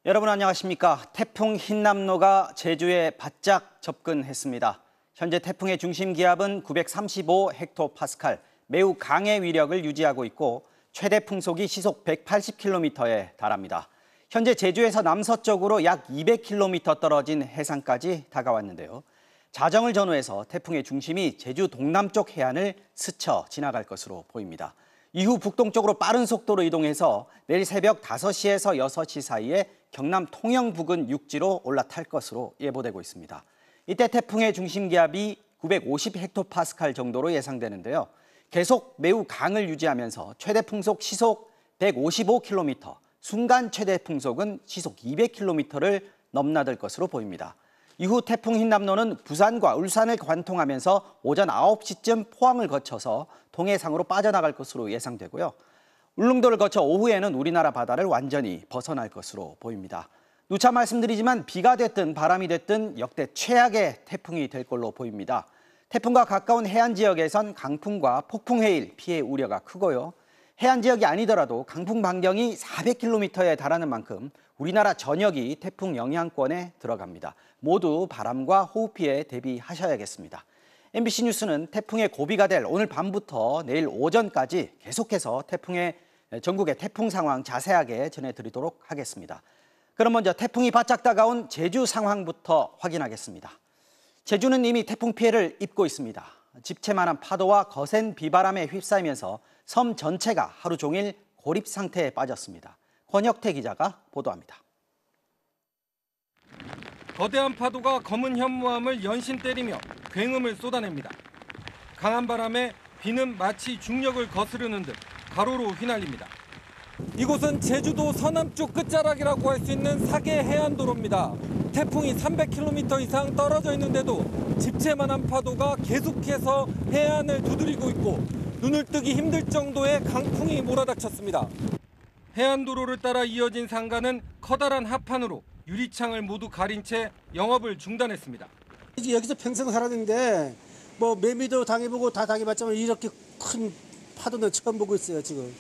여러분 안녕하십니까? 태풍 흰남노가 제주에 바짝 접근했습니다. 현재 태풍의 중심 기압은 935헥토파스칼, 매우 강의 위력을 유지하고 있고 최대 풍속이 시속 180km에 달합니다. 현재 제주에서 남서쪽으로 약 200km 떨어진 해상까지 다가왔는데요. 자정을 전후해서 태풍의 중심이 제주 동남쪽 해안을 스쳐 지나갈 것으로 보입니다. 이후 북동쪽으로 빠른 속도로 이동해서 내일 새벽 5시에서 6시 사이에 경남 통영 부근 육지로 올라탈 것으로 예보되고 있습니다. 이때 태풍의 중심 기압이 950헥토파스칼 정도로 예상되는데요. 계속 매우 강을 유지하면서 최대 풍속 시속 155km, 순간 최대 풍속은 시속 200km를 넘나들 것으로 보입니다. 이후 태풍 흰남노는 부산과 울산을 관통하면서 오전 9시쯤 포항을 거쳐서 동해상으로 빠져나갈 것으로 예상되고요. 울릉도를 거쳐 오후에는 우리나라 바다를 완전히 벗어날 것으로 보입니다. 누차 말씀드리지만 비가 됐든 바람이 됐든 역대 최악의 태풍이 될 걸로 보입니다. 태풍과 가까운 해안 지역에선 강풍과 폭풍 해일 피해 우려가 크고요. 해안 지역이 아니더라도 강풍 반경이 400km에 달하는 만큼 우리나라 전역이 태풍 영향권에 들어갑니다. 모두 바람과 호우 피해 대비하셔야겠습니다. MBC 뉴스는 태풍의 고비가 될 오늘 밤부터 내일 오전까지 계속해서 전국의 태풍 상황 자세하게 전해드리도록 하겠습니다. 그럼 먼저 태풍이 바짝 다가온 제주 상황부터 확인하겠습니다. 제주는 이미 태풍 피해를 입고 있습니다. 집채만한 파도와 거센 비바람에 휩싸이면서 섬 전체가 하루 종일 고립 상태에 빠졌습니다. 권혁태 기자가 보도합니다. 거대한 파도가 검은 현무암을 연신 때리며 굉음을 쏟아냅니다. 강한 바람에 비는 마치 중력을 거스르는 듯 가로로 휘날립니다. 이곳은 제주도 서남쪽 끝자락이라고 할 수 있는 사계 해안도로입니다. 태풍이 300km 이상 떨어져 있는데도 집채만한 파도가 계속해서 해안을 두드리고 있고 눈을 뜨기 힘들 정도의 강풍이 몰아닥쳤습니다. 해안도로를 따라 이어진 상가는 커다란 하판으로 유리창을 모두 가린 채 영업을 중단했습니다. 여기서 평생 살았는데 매미도 당해보고 다 당해봤지만 이렇게 큰 파도는 처음 보고 있어요 지금.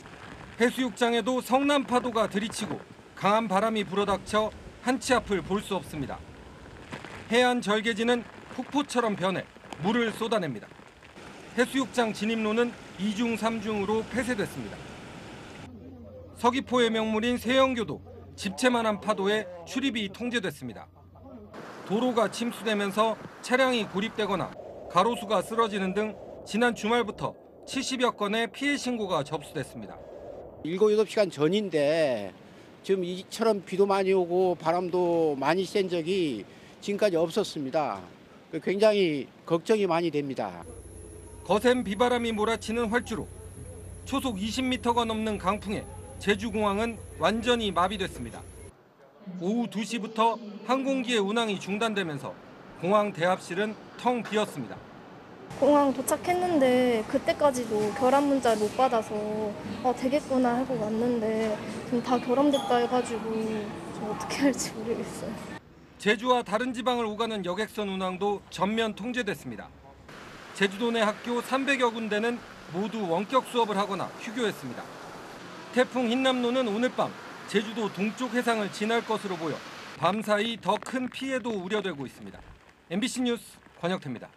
해수욕장에도 성남 파도가 들이치고 강한 바람이 불어닥쳐 한치 앞을 볼 수 없습니다. 해안 절개지는 폭포처럼 변해 물을 쏟아냅니다. 해수욕장 진입로는 2중 3중으로 폐쇄됐습니다. 서귀포의 명물인 세영교도 집채만한 파도에 출입이 통제됐습니다. 도로가 침수되면서 차량이 고립되거나 가로수가 쓰러지는 등 지난 주말부터 70여 건의 피해 신고가 접수됐습니다. 7, 8시간 전인데 지금 이처럼 비도 많이 오고 바람도 많이 센 적이 지금까지 없었습니다. 굉장히 걱정이 많이 됩니다. 거센 비바람이 몰아치는 활주로, 초속 20m가 넘는 강풍에 제주공항은 완전히 마비됐습니다. 오후 2시부터 항공기의 운항이 중단되면서 공항 대합실은 텅 비었습니다. 공항 도착했는데 그때까지도 결함 문자를 못 받아서 되겠구나 하고 왔는데 지금 다 결함됐다 해가지고 좀 어떻게 할지 모르겠어요. 제주와 다른 지방을 오가는 여객선 운항도 전면 통제됐습니다. 제주도 내 학교 300여 군데는 모두 원격 수업을 하거나 휴교했습니다. 태풍 흰남노는 오늘 밤 제주도 동쪽 해상을 지날 것으로 보여 밤사이 더 큰 피해도 우려되고 있습니다. MBC 뉴스 권혁태입니다.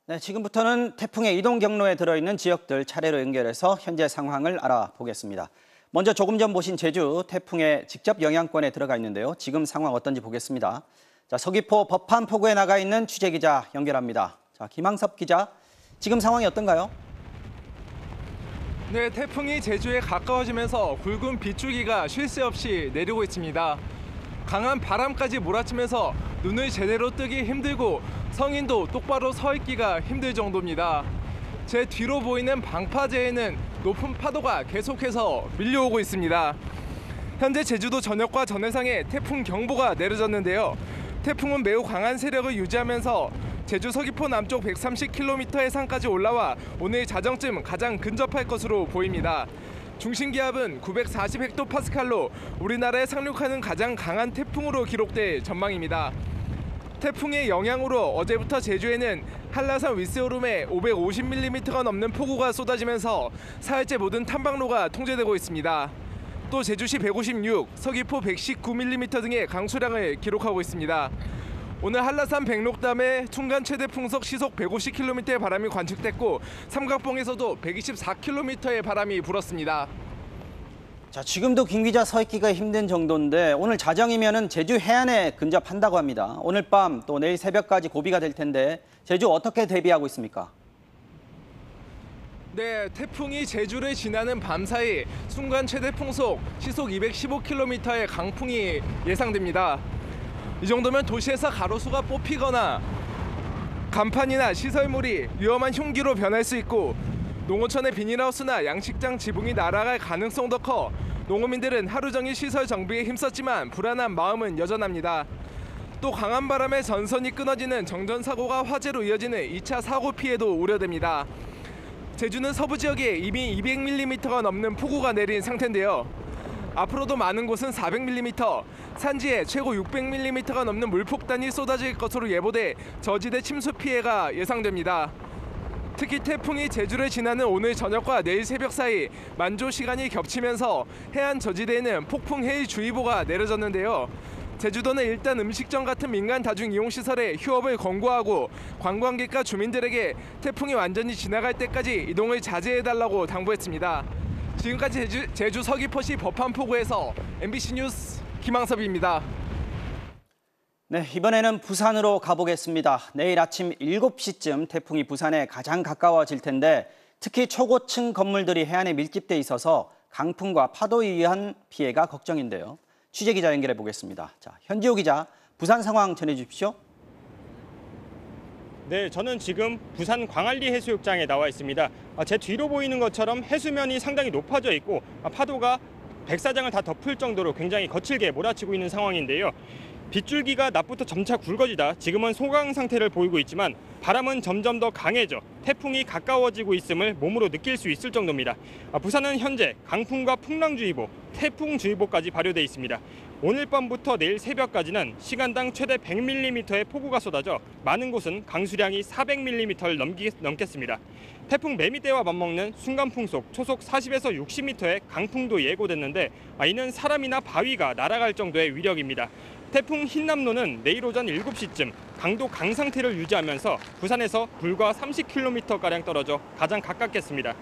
네, 지금부터는 태풍의 이동 경로에 들어있는 지역들 차례로 연결해서 현재 상황을 알아보겠습니다. 먼저 조금 전 보신 제주 태풍의 직접 영향권에 들어가 있는데요. 지금 상황 어떤지 보겠습니다. 자, 서귀포 법한포구에 나가 있는 취재기자 연결합니다. 자, 김항섭 기자, 지금 상황이 어떤가요? 네, 태풍이 제주에 가까워지면서 굵은 빗줄기가 쉴 새 없이 내리고 있습니다. 강한 바람까지 몰아치면서 눈을 제대로 뜨기 힘들고 성인도 똑바로 서 있기가 힘들 정도입니다. 제 뒤로 보이는 방파제에는 높은 파도가 계속해서 밀려오고 있습니다. 현재 제주도 전역과 전해상에 태풍 경보가 내려졌는데요. 태풍은 매우 강한 세력을 유지하면서 제주 서귀포 남쪽 130km 해상까지 올라와 오늘 자정쯤 가장 근접할 것으로 보입니다. 중심 기압은 940헥토파스칼로 우리나라에 상륙하는 가장 강한 태풍으로 기록될 전망입니다. 태풍의 영향으로 어제부터 제주에는 한라산 윗세오름에 550mm가 넘는 폭우가 쏟아지면서 사흘째 모든 탐방로가 통제되고 있습니다. 또 제주시 156, 서귀포 119mm 등의 강수량을 기록하고 있습니다. 오늘 한라산 백록담에 trung 최대 풍속 시속 150km의 바람이 관측됐고 삼각봉에서도 124km의 바람이 불었습니다. 자, 지금도 김 기자 서 있기가 힘든 정도인데 오늘 자정이면은 제주 해안에 근접한다고 합니다. 오늘 밤 또 내일 새벽까지 고비가 될 텐데 제주 어떻게 대비하고 있습니까? 네, 태풍이 제주를 지나는 밤 사이 순간 최대 풍속 시속 215km의 강풍이 예상됩니다. 이 정도면 도시에서 가로수가 뽑히거나 간판이나 시설물이 위험한 흉기로 변할 수 있고 농어촌의 비닐하우스나 양식장 지붕이 날아갈 가능성도 커 농어민들은 하루 종일 시설 정비에 힘썼지만 불안한 마음은 여전합니다. 또 강한 바람에 전선이 끊어지는 정전사고가 화재로 이어지는 2차 사고 피해도 우려됩니다. 제주는 서부 지역에 이미 200mm가 넘는 폭우가 내린 상태인데요. 앞으로도 많은 곳은 400mm, 산지에 최고 600mm가 넘는 물폭탄이 쏟아질 것으로 예보돼 저지대 침수 피해가 예상됩니다. 특히 태풍이 제주를 지나는 오늘 저녁과 내일 새벽 사이 만조 시간이 겹치면서 해안 저지대에는 폭풍 해일주의보가 내려졌는데요. 제주도는 일단 음식점 같은 민간 다중이용시설에 휴업을 권고하고 관광객과 주민들에게 태풍이 완전히 지나갈 때까지 이동을 자제해달라고 당부했습니다. 지금까지 제주 서귀포시 법한포구에서 MBC 뉴스 김항섭입니다. 네, 이번에는 부산으로 가보겠습니다. 내일 아침 7시쯤 태풍이 부산에 가장 가까워질 텐데 특히 초고층 건물들이 해안에 밀집돼 있어서 강풍과 파도에 의한 피해가 걱정인데요. 취재기자 연결해 보겠습니다. 자, 현지호 기자, 부산 상황 전해주십시오. 네, 저는 지금 부산 광안리 해수욕장에 나와 있습니다. 제 뒤로 보이는 것처럼 해수면이 상당히 높아져 있고 파도가 백사장을 다 덮을 정도로 굉장히 거칠게 몰아치고 있는 상황인데요. 빗줄기가 낮부터 점차 굵어지다 지금은 소강 상태를 보이고 있지만 바람은 점점 더 강해져 태풍이 가까워지고 있음을 몸으로 느낄 수 있을 정도입니다. 부산은 현재 강풍과 풍랑주의보, 태풍주의보까지 발효돼 있습니다. 오늘 밤부터 내일 새벽까지는 시간당 최대 100mm의 폭우가 쏟아져 많은 곳은 강수량이 400mm를 넘겠습니다. 태풍 매미떼와 맞먹는 순간풍속 초속 40에서 60m의 강풍도 예고됐는데 이는 사람이나 바위가 날아갈 정도의 위력입니다. 태풍 흰남노는 내일 오전 7시쯤 강도 강상태를 유지하면서 부산에서 불과 30km가량 떨어져 가장 가깝겠습니다.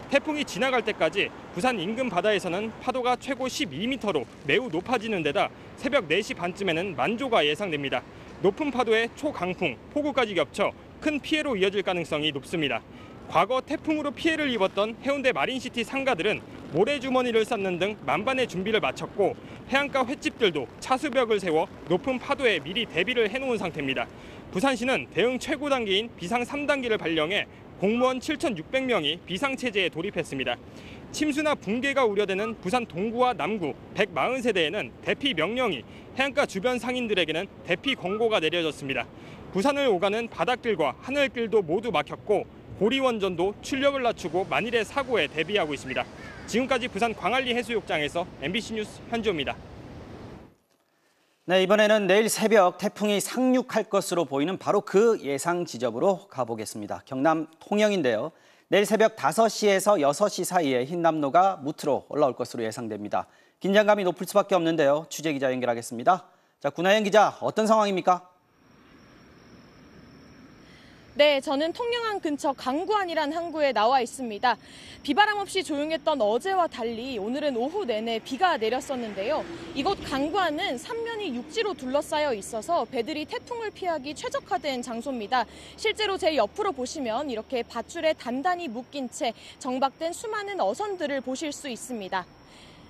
태풍이 지나갈 때까지 부산 인근 바다에서는 파도가 최고 12m로 매우 높아지는 데다 새벽 4시 반쯤에는 만조가 예상됩니다. 높은 파도에 초강풍, 폭우까지 겹쳐 큰 피해로 이어질 가능성이 높습니다. 과거 태풍으로 피해를 입었던 해운대 마린시티 상가들은 모래주머니를 쌓는 등 만반의 준비를 마쳤고 해안가 횟집들도 차수벽을 세워 높은 파도에 미리 대비를 해놓은 상태입니다. 부산시는 대응 최고 단계인 비상 3단계를 발령해 공무원 7,600명이 비상체제에 돌입했습니다. 침수나 붕괴가 우려되는 부산 동구와 남구 140세대에는 대피 명령이, 해안가 주변 상인들에게는 대피 권고가 내려졌습니다. 부산을 오가는 바닷길과 하늘길도 모두 막혔고 고리원전도 출력을 낮추고 만일의 사고에 대비하고 있습니다. 지금까지 부산 광안리 해수욕장에서 MBC 뉴스 현지호입니다. 네, 이번에는 내일 새벽 태풍이 상륙할 것으로 보이는 바로 그 예상 지점으로 가보겠습니다. 경남 통영인데요. 내일 새벽 5시에서 6시 사이에 흰남노가 무트로 올라올 것으로 예상됩니다. 긴장감이 높을 수밖에 없는데요. 취재기자 연결하겠습니다. 자, 구나연 기자, 어떤 상황입니까? 네, 저는 통영항 근처 강구안이란 항구에 나와 있습니다. 비바람 없이 조용했던 어제와 달리 오늘은 오후 내내 비가 내렸었는데요. 이곳 강구안은 삼면이 육지로 둘러싸여 있어서 배들이 태풍을 피하기 최적화된 장소입니다. 실제로 제 옆으로 보시면 이렇게 밧줄에 단단히 묶인 채 정박된 수많은 어선들을 보실 수 있습니다.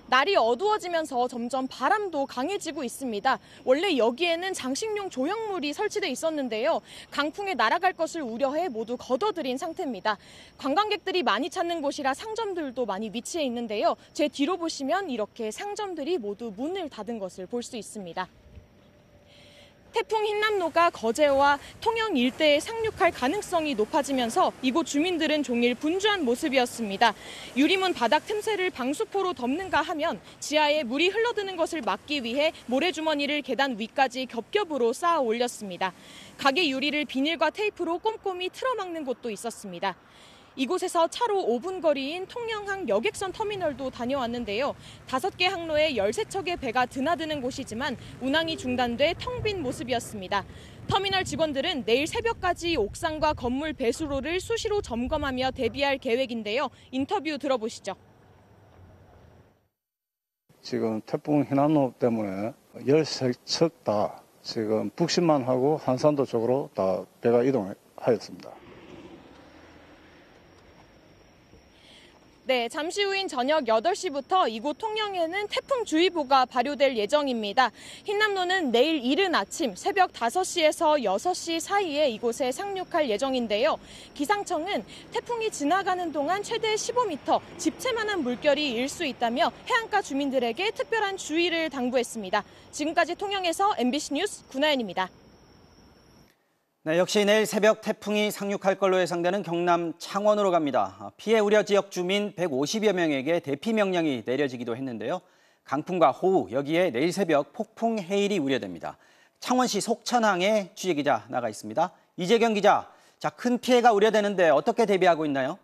날이 어두워지면서 점점 바람도 강해지고 있습니다. 원래 여기에는 장식용 조형물이 설치돼 있었는데요. 강풍에 날아갈 것을 우려해 모두 걷어들인 상태입니다. 관광객들이 많이 찾는 곳이라 상점들도 많이 위치해 있는데요. 제 뒤로 보시면 이렇게 상점들이 모두 문을 닫은 것을 볼 수 있습니다. 태풍 흰남노가 거제와 통영 일대에 상륙할 가능성이 높아지면서 이곳 주민들은 종일 분주한 모습이었습니다. 유리문 바닥 틈새를 방수포로 덮는가 하면 지하에 물이 흘러드는 것을 막기 위해 모래주머니를 계단 위까지 겹겹으로 쌓아 올렸습니다. 가게 유리를 비닐과 테이프로 꼼꼼히 틀어막는 곳도 있었습니다. 이곳에서 차로 5분 거리인 통영항 여객선 터미널도 다녀왔는데요. 5개 항로에 13척의 배가 드나드는 곳이지만 운항이 중단돼 텅 빈 모습이었습니다. 터미널 직원들은 내일 새벽까지 옥상과 건물 배수로를 수시로 점검하며 대비할 계획인데요. 인터뷰 들어보시죠. 지금 태풍 히남노 때문에 13척 다 지금 북신만 하고 한산도 쪽으로 다 배가 이동하였습니다. 네, 잠시 후인 저녁 8시부터 이곳 통영에는 태풍주의보가 발효될 예정입니다. 흰남노는 내일 이른 아침 새벽 5시에서 6시 사이에 이곳에 상륙할 예정인데요. 기상청은 태풍이 지나가는 동안 최대 15m, 집채만한 물결이 일 수 있다며 해안가 주민들에게 특별한 주의를 당부했습니다. 지금까지 통영에서 MBC 뉴스 구나연입니다. 네, 역시 내일 새벽 태풍이 상륙할 걸로 예상되는 경남 창원으로 갑니다. 피해 우려 지역 주민 150여 명에게 대피 명령이 내려지기도 했는데요. 강풍과 호우, 여기에 내일 새벽 폭풍 해일이 우려됩니다. 창원시 속천항에 취재기자 나가 있습니다. 이재경 기자, 자, 큰 피해가 우려되는데 어떻게 대비하고 있나요?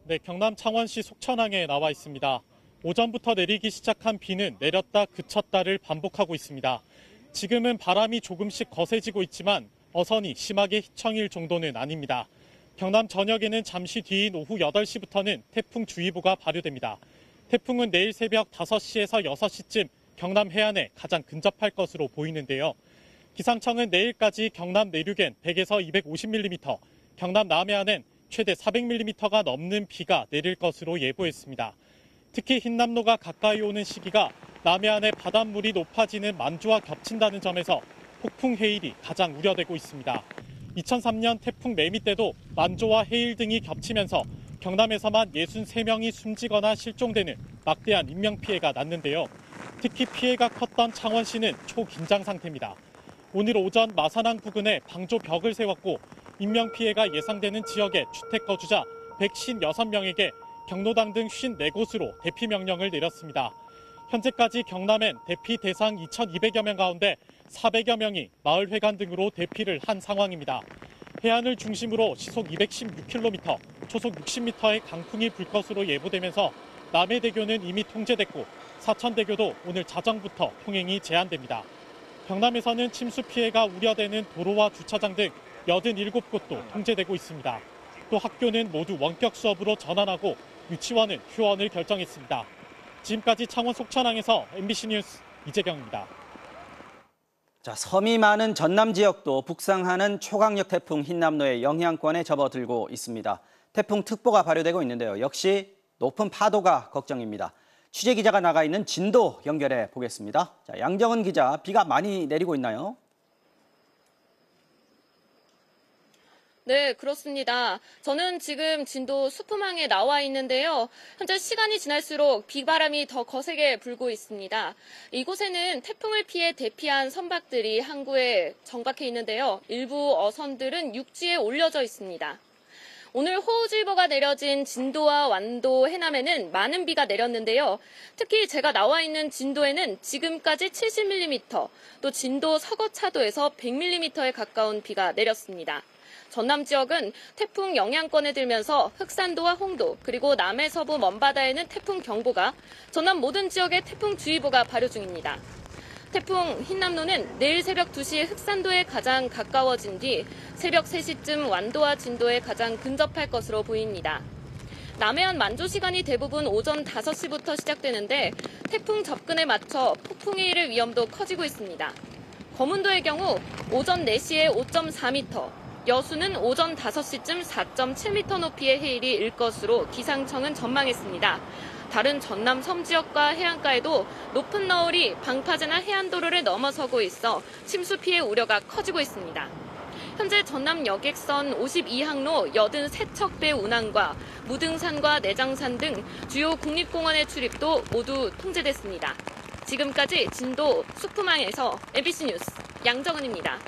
네, 경남 창원시 속천항에 나와 있습니다. 오전부터 내리기 시작한 비는 내렸다 그쳤다를 반복하고 있습니다. 지금은 바람이 조금씩 거세지고 있지만 어선이 심하게 휘청일 정도는 아닙니다. 경남 전역에는 잠시 뒤인 오후 8시부터는 태풍주의보가 발효됩니다. 태풍은 내일 새벽 5시에서 6시쯤 경남 해안에 가장 근접할 것으로 보이는데요. 기상청은 내일까지 경남 내륙엔 100에서 250mm, 경남 남해안엔 최대 400mm가 넘는 비가 내릴 것으로 예보했습니다. 특히 흰남노가 가까이 오는 시기가 남해안의 바닷물이 높아지는 만조와 겹친다는 점에서 폭풍 해일이 가장 우려되고 있습니다. 2003년 태풍 매미 때도 만조와 해일 등이 겹치면서 경남에서만 63명이 숨지거나 실종되는 막대한 인명피해가 났는데요. 특히 피해가 컸던 창원시는 초긴장 상태입니다. 오늘 오전 마산항 부근에 방조벽을 세웠고 인명피해가 예상되는 지역의 주택거주자 156명에게 경로당 등 54곳으로 대피 명령을 내렸습니다. 현재까지 경남엔 대피 대상 2,200여 명 가운데 400여 명이 마을회관 등으로 대피를 한 상황입니다. 해안을 중심으로 시속 216km, 초속 60m의 강풍이 불 것으로 예보되면서 남해대교는 이미 통제됐고 사천대교도 오늘 자정부터 통행이 제한됩니다. 경남에서는 침수 피해가 우려되는 도로와 주차장 등 87곳도 통제되고 있습니다. 또 학교는 모두 원격 수업으로 전환하고 유치원은 휴원을 결정했습니다. 지금까지 창원 속천항에서 MBC 뉴스 이재경입니다. 자, 섬이 많은 전남 지역도 북상하는 초강력 태풍 흰남노의 영향권에 접어들고 있습니다. 태풍특보가 발효되고 있는데요. 역시 높은 파도가 걱정입니다. 취재기자가 나가 있는 진도 연결해 보겠습니다. 자, 양정은 기자, 비가 많이 내리고 있나요? 네, 그렇습니다. 저는 지금 진도 수품항에 나와 있는데요. 현재 시간이 지날수록 비바람이 더 거세게 불고 있습니다. 이곳에는 태풍을 피해 대피한 선박들이 항구에 정박해 있는데요. 일부 어선들은 육지에 올려져 있습니다. 오늘 호우주의보가 내려진 진도와 완도, 해남에는 많은 비가 내렸는데요. 특히 제가 나와 있는 진도에는 지금까지 70mm, 또 진도 서거차도에서 100mm에 가까운 비가 내렸습니다. 전남 지역은 태풍 영향권에 들면서 흑산도와 홍도, 그리고 남해 서부 먼바다에는 태풍 경보가, 전남 모든 지역에 태풍주의보가 발효 중입니다. 태풍 흰남노는 내일 새벽 2시에 흑산도에 가장 가까워진 뒤 새벽 3시쯤 완도와 진도에 가장 근접할 것으로 보입니다. 남해안 만조 시간이 대부분 오전 5시부터 시작되는데 태풍 접근에 맞춰 폭풍이 이를 위험도 커지고 있습니다. 거문도의 경우 오전 4시에 5.4m, 여수는 오전 5시쯤 4.7m 높이의 해일이 일 것으로 기상청은 전망했습니다. 다른 전남 섬 지역과 해안가에도 높은 너울이 방파제나 해안도로를 넘어서고 있어 침수 피해 우려가 커지고 있습니다. 현재 전남 여객선 52항로 83척 배 운항과 무등산과 내장산 등 주요 국립공원의 출입도 모두 통제됐습니다. 지금까지 진도 수품항에서 MBC 뉴스 양정은입니다.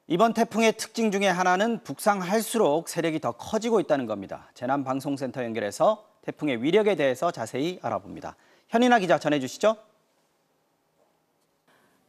이번 태풍의 특징 중에 하나는 북상할수록 세력이 더 커지고 있다는 겁니다. 재난방송센터 연결해서 태풍의 위력에 대해서 자세히 알아봅니다. 현인아 기자 전해주시죠.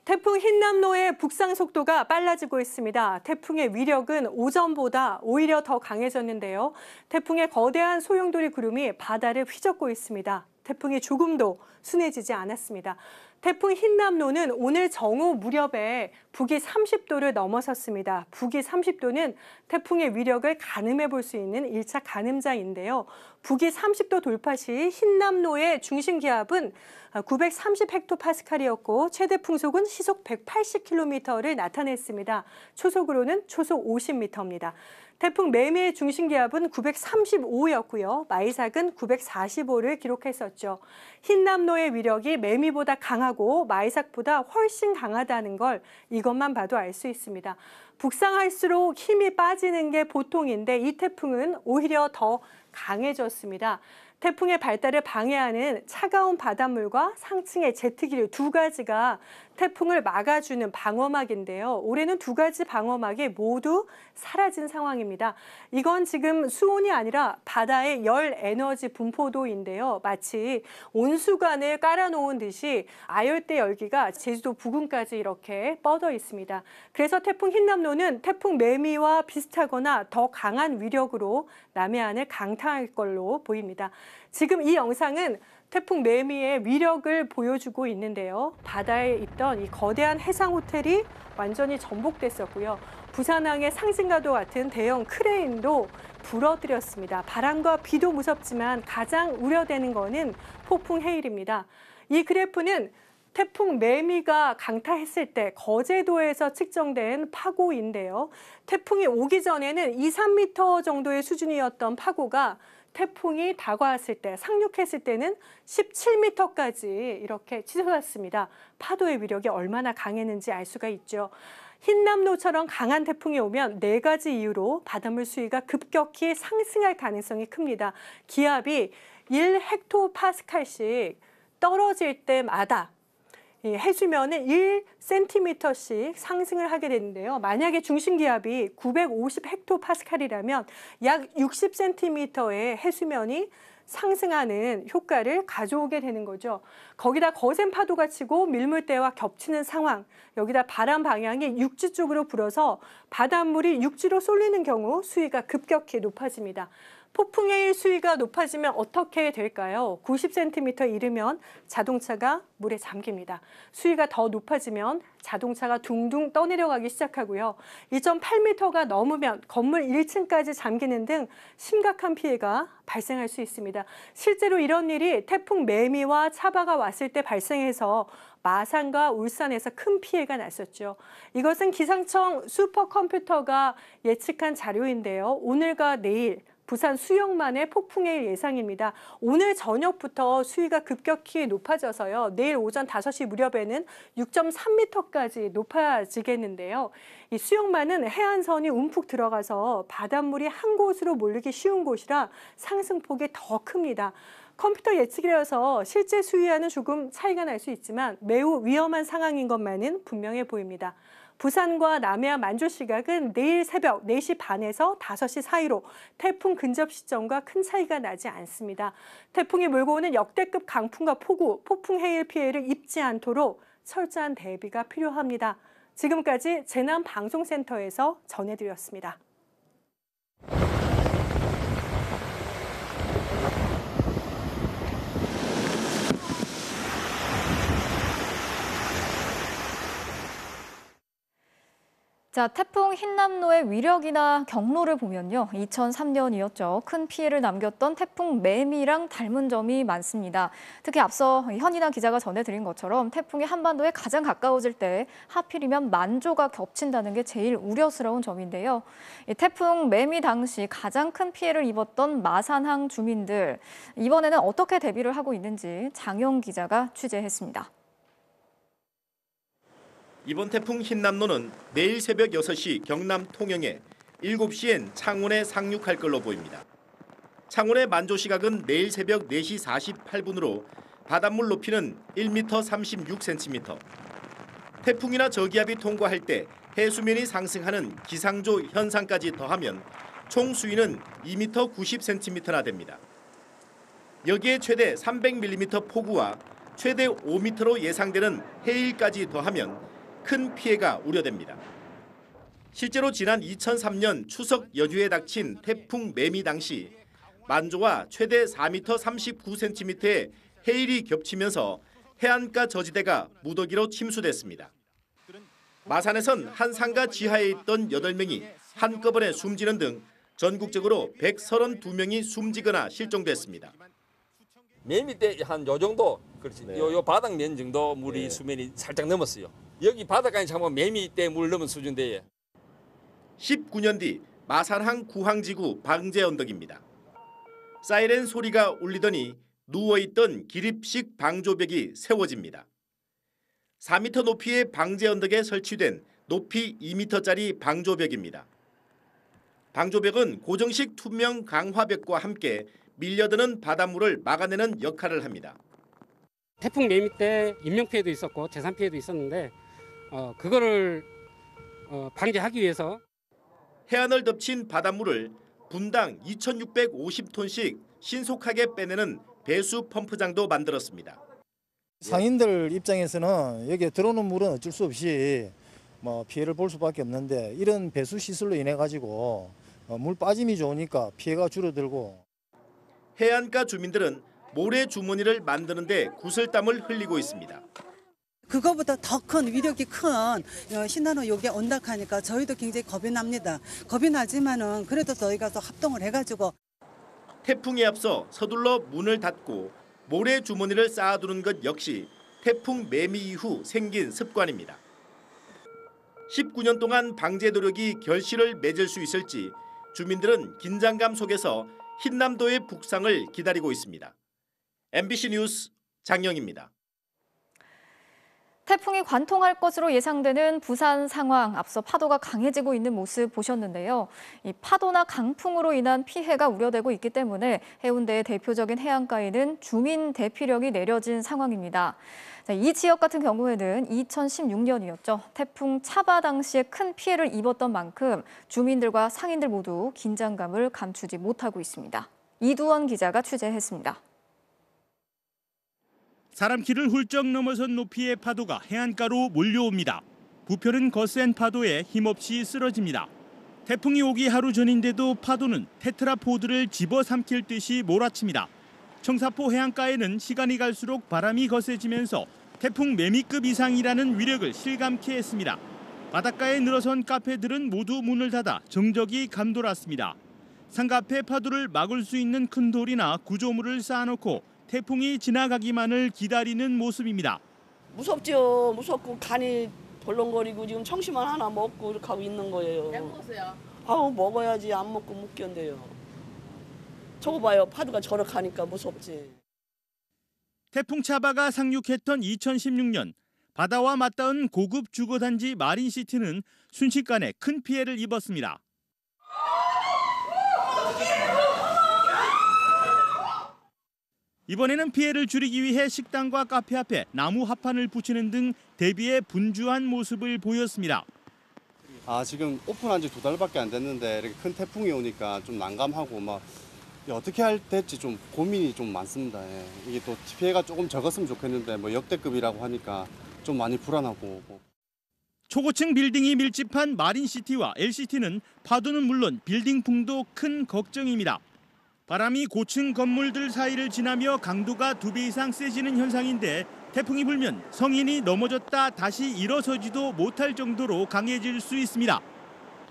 태풍 흰남노의 북상 속도가 빨라지고 있습니다. 태풍의 위력은 오전보다 오히려 더 강해졌는데요. 태풍의 거대한 소용돌이 구름이 바다를 휘젓고 있습니다. 태풍이 조금도 순해지지 않았습니다. 태풍 흰남노는 오늘 정오 무렵에 북위 30도를 넘어섰습니다. 북위 30도는 태풍의 위력을 가늠해 볼 수 있는 1차 가늠자인데요. 북위 30도 돌파 시 흰남노의 중심 기압은 930헥토파스칼이었고 최대 풍속은 시속 180km를 나타냈습니다. 초속으로는 초속 50m입니다. 태풍 매미의 중심 기압은 935였고요. 마이삭은 945를 기록했었죠. 흰남노의 위력이 매미보다 강하고 마이삭보다 훨씬 강하다는 걸 이것만 봐도 알 수 있습니다. 북상할수록 힘이 빠지는 게 보통인데 이 태풍은 오히려 더 강해졌습니다. 태풍의 발달을 방해하는 차가운 바닷물과 상층의 제트기류 두 가지가 태풍을 막아주는 방어막인데요. 올해는 두 가지 방어막이 모두 사라진 상황입니다. 이건 지금 수온이 아니라 바다의 열 에너지 분포도인데요. 마치 온수관을 깔아놓은 듯이 아열대 열기가 제주도 부근까지 이렇게 뻗어 있습니다. 그래서 태풍 흰남노는 태풍 매미와 비슷하거나 더 강한 위력으로 남해안을 강타할 걸로 보입니다. 지금 이 영상은 태풍 매미의 위력을 보여주고 있는데요. 바다에 있던 이 거대한 해상 호텔이 완전히 전복됐었고요. 부산항의 상징과도 같은 대형 크레인도 부러뜨렸습니다. 바람과 비도 무섭지만 가장 우려되는 거는 폭풍 해일입니다. 이 그래프는 태풍 매미가 강타했을 때 거제도에서 측정된 파고인데요. 태풍이 오기 전에는 2, 3m 정도의 수준이었던 파고가 태풍이 다가왔을 때, 상륙했을 때는 17m까지 이렇게 치솟았습니다. 파도의 위력이 얼마나 강했는지 알 수가 있죠. 흰남노처럼 강한 태풍이 오면 4가지 이유로 바닷물 수위가 급격히 상승할 가능성이 큽니다. 기압이 1헥토파스칼씩 떨어질 때마다 해수면은 1cm씩 상승을 하게 되는데요. 만약에 중심 기압이 950헥토파스칼이라면 약 60cm의 해수면이 상승하는 효과를 가져오게 되는 거죠. 거기다 거센 파도가 치고 밀물대와 겹치는 상황, 여기다 바람 방향이 육지 쪽으로 불어서 바닷물이 육지로 쏠리는 경우 수위가 급격히 높아집니다. 폭풍해일 수위가 높아지면 어떻게 될까요? 90cm 이르면 자동차가 물에 잠깁니다. 수위가 더 높아지면 자동차가 둥둥 떠내려가기 시작하고요. 2.8m가 넘으면 건물 1층까지 잠기는 등 심각한 피해가 발생할 수 있습니다. 실제로 이런 일이 태풍 매미와 차바가 왔을 때 발생해서 마산과 울산에서 큰 피해가 났었죠. 이것은 기상청 슈퍼컴퓨터가 예측한 자료인데요. 오늘과 내일 부산 수영만의 폭풍해일 예상입니다. 오늘 저녁부터 수위가 급격히 높아져서요. 내일 오전 5시 무렵에는 6.3m까지 높아지겠는데요. 이 수영만은 해안선이 움푹 들어가서 바닷물이 한 곳으로 몰리기 쉬운 곳이라 상승폭이 더 큽니다. 컴퓨터 예측이라서 실제 수위와는 조금 차이가 날 수 있지만 매우 위험한 상황인 것만은 분명해 보입니다. 부산과 남해안 만조 시각은 내일 새벽 4시 반에서 5시 사이로 태풍 근접 시점과 큰 차이가 나지 않습니다. 태풍이 몰고 오는 역대급 강풍과 폭우, 폭풍 해일 피해를 입지 않도록 철저한 대비가 필요합니다. 지금까지 재난방송센터에서 전해드렸습니다. 자, 태풍 흰남노의 위력이나 경로를 보면요. 2003년이었죠. 큰 피해를 남겼던 태풍 매미랑 닮은 점이 많습니다. 특히 앞서 현인아 기자가 전해드린 것처럼 태풍이 한반도에 가장 가까워질 때 하필이면 만조가 겹친다는 게 제일 우려스러운 점인데요. 이 태풍 매미 당시 가장 큰 피해를 입었던 마산항 주민들, 이번에는 어떻게 대비를 하고 있는지 장영 기자가 취재했습니다. 이번 태풍 흰남노는 내일 새벽 6시 경남 통영에, 7시엔 창원에 상륙할 걸로 보입니다. 창원의 만조 시각은 내일 새벽 4시 48분으로 바닷물 높이는 1m 36cm. 태풍이나 저기압이 통과할 때 해수면이 상승하는 기상조 현상까지 더하면 총 수위는 2m 90cm나 됩니다. 여기에 최대 300mm 폭우와 최대 5m로 예상되는 해일까지 더하면 큰 피해가 우려됩니다. 실제로 지난 2003년 추석 연휴에 닥친 태풍 매미 당시 만조와 최대 4m 39cm의 해일이 겹치면서 해안가 저지대가 무더기로 침수됐습니다. 마산에선 한 상가 지하에 있던 8명이 한꺼번에 숨지는 등 전국적으로 132명이 숨지거나 실종됐습니다. 매미 때 한 요 정도, 그렇지. 요 바닥면 정도 물이 수면이 살짝 넘었어요. 여기 바닥까지 잡으면 매미 때 물 넘은 수준인데. 19년 뒤 마산항 구항지구 방제 언덕입니다. 사이렌 소리가 울리더니 누워있던 기립식 방조벽이 세워집니다. 4m 높이의 방제 언덕에 설치된 높이 2m짜리 방조벽입니다. 방조벽은 고정식 투명 강화벽과 함께 밀려드는 바닷물을 막아내는 역할을 합니다. 태풍 매미 때 인명피해도 있었고 재산 피해도 있었는데 그거를 방지하기 위해서 해안을 덮친 바닷물을 분당 2,650톤씩 신속하게 빼내는 배수 펌프장도 만들었습니다. 상인들 입장에서는 여기에 들어오는 물은 어쩔 수 없이 피해를 볼 수밖에 없는데 이런 배수 시설로 인해 가지고 물 빠짐이 좋으니까 피해가 줄어들고. 해안가 주민들은 모래 주머니를 만드는 데 구슬땀을 흘리고 있습니다. 그거보다 더 큰 위력이 큰 신나는 요게 온다하니까 저희도 굉장히 겁이 납니다. 겁이 나지만은 그래도 저희가 또 합동을 해가지고 태풍에 앞서 서둘러 문을 닫고 모래 주머니를 쌓아두는 것 역시 태풍 매미 이후 생긴 습관입니다. 19년 동안 방제 노력이 결실을 맺을 수 있을지 주민들은 긴장감 속에서 흰남도의 북상을 기다리고 있습니다. MBC 뉴스 장영입니다. 태풍이 관통할 것으로 예상되는 부산 상황, 앞서 파도가 강해지고 있는 모습 보셨는데요. 이 파도나 강풍으로 인한 피해가 우려되고 있기 때문에 해운대의 대표적인 해안가에는 주민 대피령이 내려진 상황입니다. 이 지역 같은 경우에는 2016년이었죠. 태풍 차바 당시에 큰 피해를 입었던 만큼 주민들과 상인들 모두 긴장감을 감추지 못하고 있습니다. 이두원 기자가 취재했습니다. 사람 키를 훌쩍 넘어선 높이의 파도가 해안가로 몰려옵니다. 부표는 거센 파도에 힘없이 쓰러집니다. 태풍이 오기 하루 전인데도 파도는 테트라포드를 집어삼킬 듯이 몰아칩니다. 청사포 해안가에는 시간이 갈수록 바람이 거세지면서 태풍 매미급 이상이라는 위력을 실감케 했습니다. 바닷가에 늘어선 카페들은 모두 문을 닫아 정적이 감돌았습니다. 상가 앞에 파도를 막을 수 있는 큰 돌이나 구조물을 쌓아놓고 태풍이 지나가기만을 기다리는 모습입니다. 무섭죠. 무섭고 간이 벌렁거리고 지금 청심환 하나 먹고 이렇게 하고 있는 거예요. 약 먹었어요? 아우 먹어야지. 안 먹고 못 견뎌요. 저거 봐요. 파도가 저렇게하니까 무섭지. 태풍 차바가 상륙했던 2016년 바다와 맞닿은 고급 주거단지 마린시티는 순식간에 큰 피해를 입었습니다. 이번에는 피해를 줄이기 위해 식당과 카페 앞에 나무 합판을 붙이는 등 대비에 분주한 모습을 보였습니다. 지금 오픈한 지 2달밖에 안 됐는데 이렇게 큰 태풍이 오니까 좀 난감하고 어떻게 될지 좀 고민이 좀 많습니다. 이게 또 피해가 조금 적었으면 좋겠는데 역대급이라고 하니까 좀 많이 불안하고. 초고층 빌딩이 밀집한 마린시티와 LCT는 파도는 물론 빌딩풍도 큰 걱정입니다. 바람이 고층 건물들 사이를 지나며 강도가 2배 이상 세지는 현상인데 태풍이 불면 성인이 넘어졌다 다시 일어서지도 못할 정도로 강해질 수 있습니다.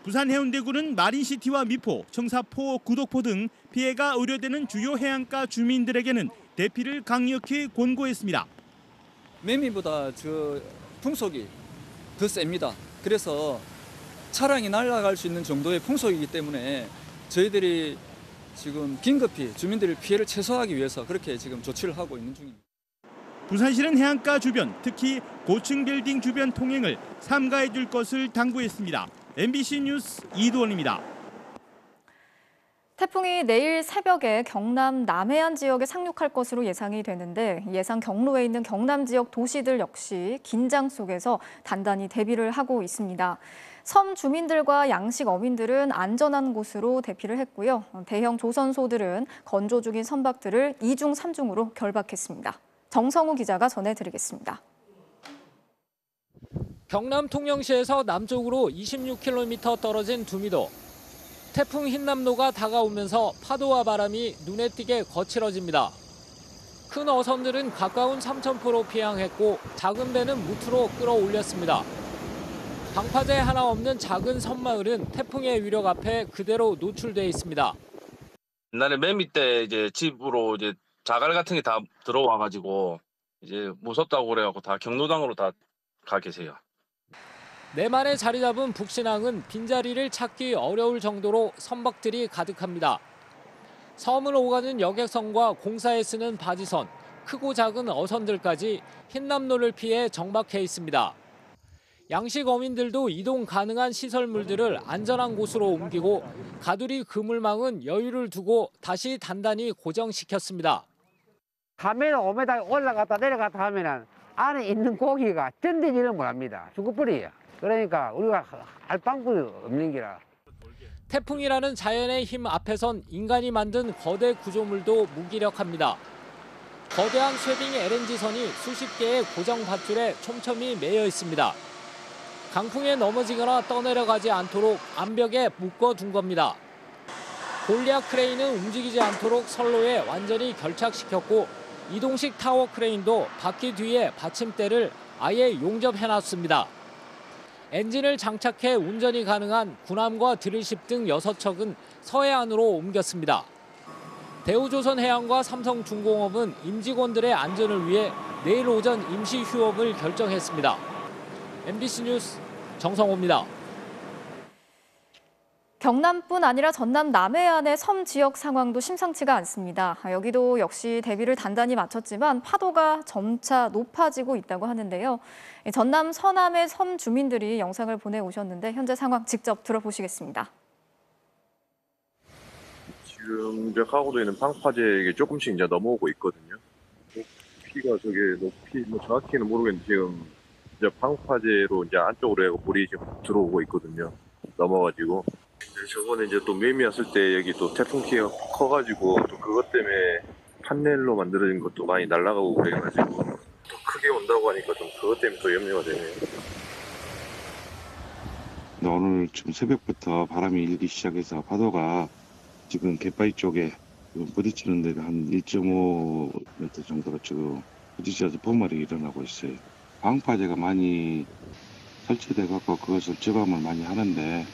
부산 해운대구는 마린시티와 미포, 청사포, 구독포 등 피해가 우려되는 주요 해안가 주민들에게는 대피를 강력히 권고했습니다. 매미보다 풍속이 더 셉니다. 그래서 차량이 날아갈 수 있는 정도의 풍속이기 때문에 저희들이 지금 긴급히 주민들의 피해를 최소화하기 위해서 그렇게 지금 조치를 하고 있는 중입니다. 부산시는 해안가 주변, 특히 고층 빌딩 주변 통행을 삼가해 줄 것을 당부했습니다. MBC 뉴스 이두원입니다. 태풍이 내일 새벽에 경남 남해안 지역에 상륙할 것으로 예상이 되는데 예상 경로에 있는 경남 지역 도시들 역시 긴장 속에서 단단히 대비를 하고 있습니다. 섬 주민들과 양식 어민들은 안전한 곳으로 대피를 했고요. 대형 조선소들은 건조 중인 선박들을 2중 3중으로 결박했습니다. 정성우 기자가 전해드리겠습니다. 경남 통영시에서 남쪽으로 26km 떨어진 두미도. 태풍 흰남노가 다가오면서 파도와 바람이 눈에 띄게 거칠어집니다. 큰 어선들은 가까운 삼천포로 피항했고 작은 배는 무트로 끌어올렸습니다. 방파제 하나 없는 작은 섬마을은 태풍의 위력 앞에 그대로 노출돼 있습니다. 옛날에 매미 때 이제 집으로 이제 자갈 같은 게 다 들어와가지고 이제 무섭다고 그래갖고 다 경로당으로 다 가 계세요. 내만에 자리 잡은 북신항은 빈자리를 찾기 어려울 정도로 선박들이 가득합니다. 섬을 오가는 여객선과 공사에 쓰는 바지선, 크고 작은 어선들까지 흰남노를 피해 정박해 있습니다. 양식 어민들도 이동 가능한 시설물들을 안전한 곳으로 옮기고 가두리 그물망은 여유를 두고 다시 단단히 고정시켰습니다. 카메라 5m 올라갔다 내려갔다 하면은 안에 있는 고기가 던지지를 못합니다. 죽어버려요. 그러니까 우리가 할 방법이 없는 기라. 태풍이라는 자연의 힘 앞에선 인간이 만든 거대 구조물도 무기력합니다. 거대한 쉐딩 LNG선이 수십 개의 고정 밧줄에 촘촘히 매여 있습니다. 강풍에 넘어지거나 떠내려가지 않도록 암벽에 묶어둔 겁니다. 골리앗 크레인은 움직이지 않도록 선로에 완전히 결착시켰고 이동식 타워 크레인도 바퀴 뒤에 받침대를 아예 용접해놨습니다. 엔진을 장착해 운전이 가능한 군함과 드릴십 등 6척은 서해안으로 옮겼습니다. 대우조선해양과 삼성중공업은 임직원들의 안전을 위해 내일 오전 임시 휴업을 결정했습니다. MBC 뉴스 정성호입니다. 경남뿐 아니라 전남 남해안의 섬 지역 상황도 심상치가 않습니다. 여기도 역시 대비를 단단히 마쳤지만 파도가 점차 높아지고 있다고 하는데요. 전남 서남의 섬 주민들이 영상을 보내오셨는데 현재 상황 직접 들어보시겠습니다. 지금 이제 가고도 있는 방파제에 조금씩 이제 넘어오고 있거든요. 높이가 저게 높이 뭐 정확히는 모르겠는데 지금 이제 방파제로 이제 안쪽으로 해서 물이 지금 들어오고 있거든요. 넘어가지고. 저번에 이제 또 매미 왔을 때 여기 또 태풍 피해가 커가지고 또 그것 때문에 판넬로 만들어진 것도 많이 날아가고 그래가지고 또 크게 온다고 하니까 좀 그것 때문에 또 염려가 되네요. 오늘 지금 새벽부터 바람이 일기 시작해서 파도가 지금 갯바위 쪽에 부딪히는 데가 한 1.5m 정도로 지금 부딪혀서 범활이 일어나고 있어요. 방파제가 많이 설치돼 갖고 그것을 제거함을 많이 하는데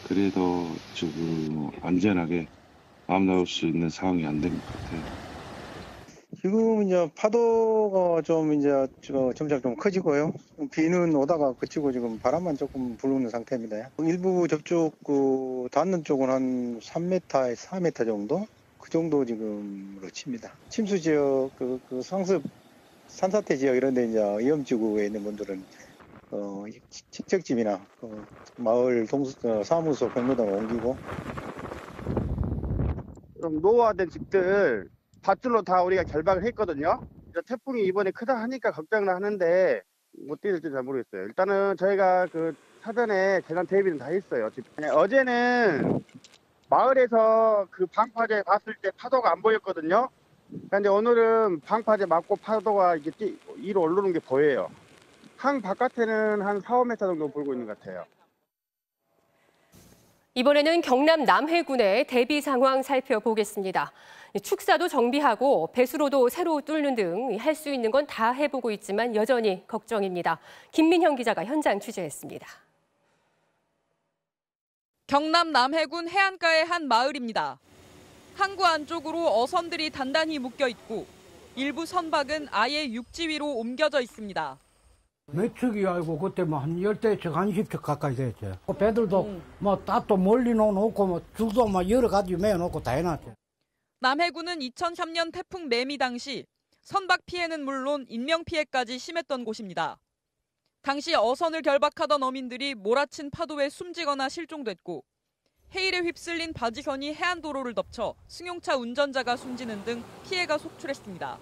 그래도 지금 안전하게 마음 나올 수 있는 상황이 안 된 것 같아요. 지금 이제 파도가 좀 이제 점차 좀 커지고요. 비는 오다가 그치고 지금 바람만 조금 불는 상태입니다. 일부 저쪽 닿는 쪽은 한 3m, 4m 정도? 그 정도 지금으로 칩니다. 침수 지역, 상습, 산사태 지역 이런 데 이제 위험지구에 있는 분들은 친척집이나 마을 사무소 경로당을 옮기고 좀 노후화된 집들 밧줄로 다 우리가 결박을 했거든요. 태풍이 이번에 크다 하니까 걱정을 하는데 어떻게 될지 잘 모르겠어요. 일단은 저희가 그 사전에 재난 대비는 다 했어요. 어제는 마을에서 그 방파제 봤을 때 파도가 안 보였거든요. 그런데 오늘은 방파제 맞고 파도가 이렇게 위로 오르는 게 보여요. 항 바깥에는 한 4, 5m 정도 불고 있는 것 같아요. 이번에는 경남 남해군의 대비 상황 살펴보겠습니다. 축사도 정비하고 배수로도 새로 뚫는 등 할 수 있는 건 다 해보고 있지만 여전히 걱정입니다. 김민형 기자가 현장 취재했습니다. 경남 남해군 해안가의 한 마을입니다. 항구 안쪽으로 어선들이 단단히 묶여 있고 일부 선박은 아예 육지 위로 옮겨져 있습니다. 몇 척이 알고 그때 뭐 한 10대척, 한 10척 가까이 됐죠. 배들도 뭐 따또 멀리 놓고 뭐 줄도 뭐 여러 가지 매어놓고 다 해놨죠. 남해군은 2003년 태풍 매미 당시 선박 피해는 물론 인명 피해까지 심했던 곳입니다. 당시 어선을 결박하던 어민들이 몰아친 파도에 숨지거나 실종됐고 해일에 휩쓸린 바지선이 해안도로를 덮쳐 승용차 운전자가 숨지는 등 피해가 속출했습니다.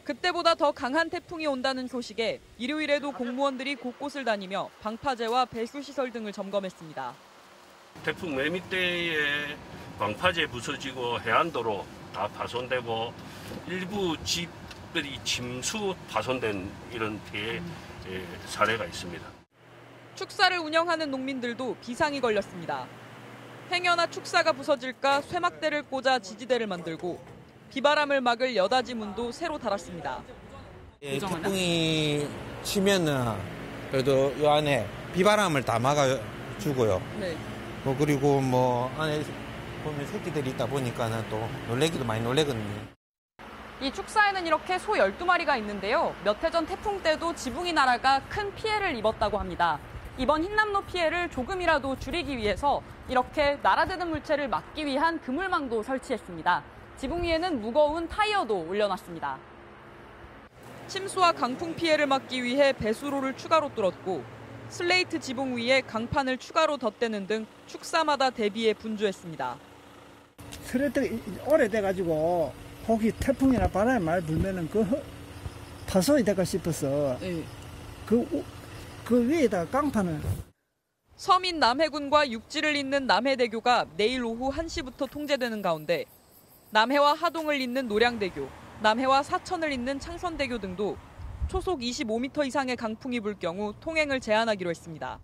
그때보다 더 강한 태풍이 온다는 소식에 일요일에도 공무원들이 곳곳을 다니며 방파제와 배수시설 등을 점검했습니다. 태풍 매미 때에 방파제 부서지고 해안도로 다 파손되고 일부 집들이 침수 파손된 이런 피해 사례가 있습니다. 축사를 운영하는 농민들도 비상이 걸렸습니다. 행여나 축사가 부서질까 쇠막대를 꽂아 지지대를 만들고 비바람을 막을 여닫이 문도 새로 달았습니다. 태풍이 치면은 그래도 이 안에 비바람을 다 막아주고요. 네. 그리고 안에 보면 새끼들이 있다 보니까는 또 놀래기도 많이 놀래거든요. 이 축사에는 이렇게 소 12마리가 있는데요. 몇 해 전 태풍 때도 지붕이 날아가 큰 피해를 입었다고 합니다. 이번 흰남노 피해를 조금이라도 줄이기 위해서 이렇게 날아드는 물체를 막기 위한 그물망도 설치했습니다. 지붕 위에는 무거운 타이어도 올려놨습니다. 침수와 강풍 피해를 막기 위해 배수로를 추가로 뚫었고 슬레이트 지붕 위에 강판을 추가로 덧대는 등 축사마다 대비해 분주했습니다. 슬레이트가 오래돼가지고 혹시 태풍이나 바람이 많이 불면은 파손이 될까 싶어서 그 위에다가 깡판을. 서민 남해군과 육지를 잇는 남해대교가 내일 오후 1시부터 통제되는 가운데 남해와 하동을 잇는 노량대교, 남해와 사천을 잇는 창선대교 등도 초속 25m 이상의 강풍이 불 경우 통행을 제한하기로 했습니다.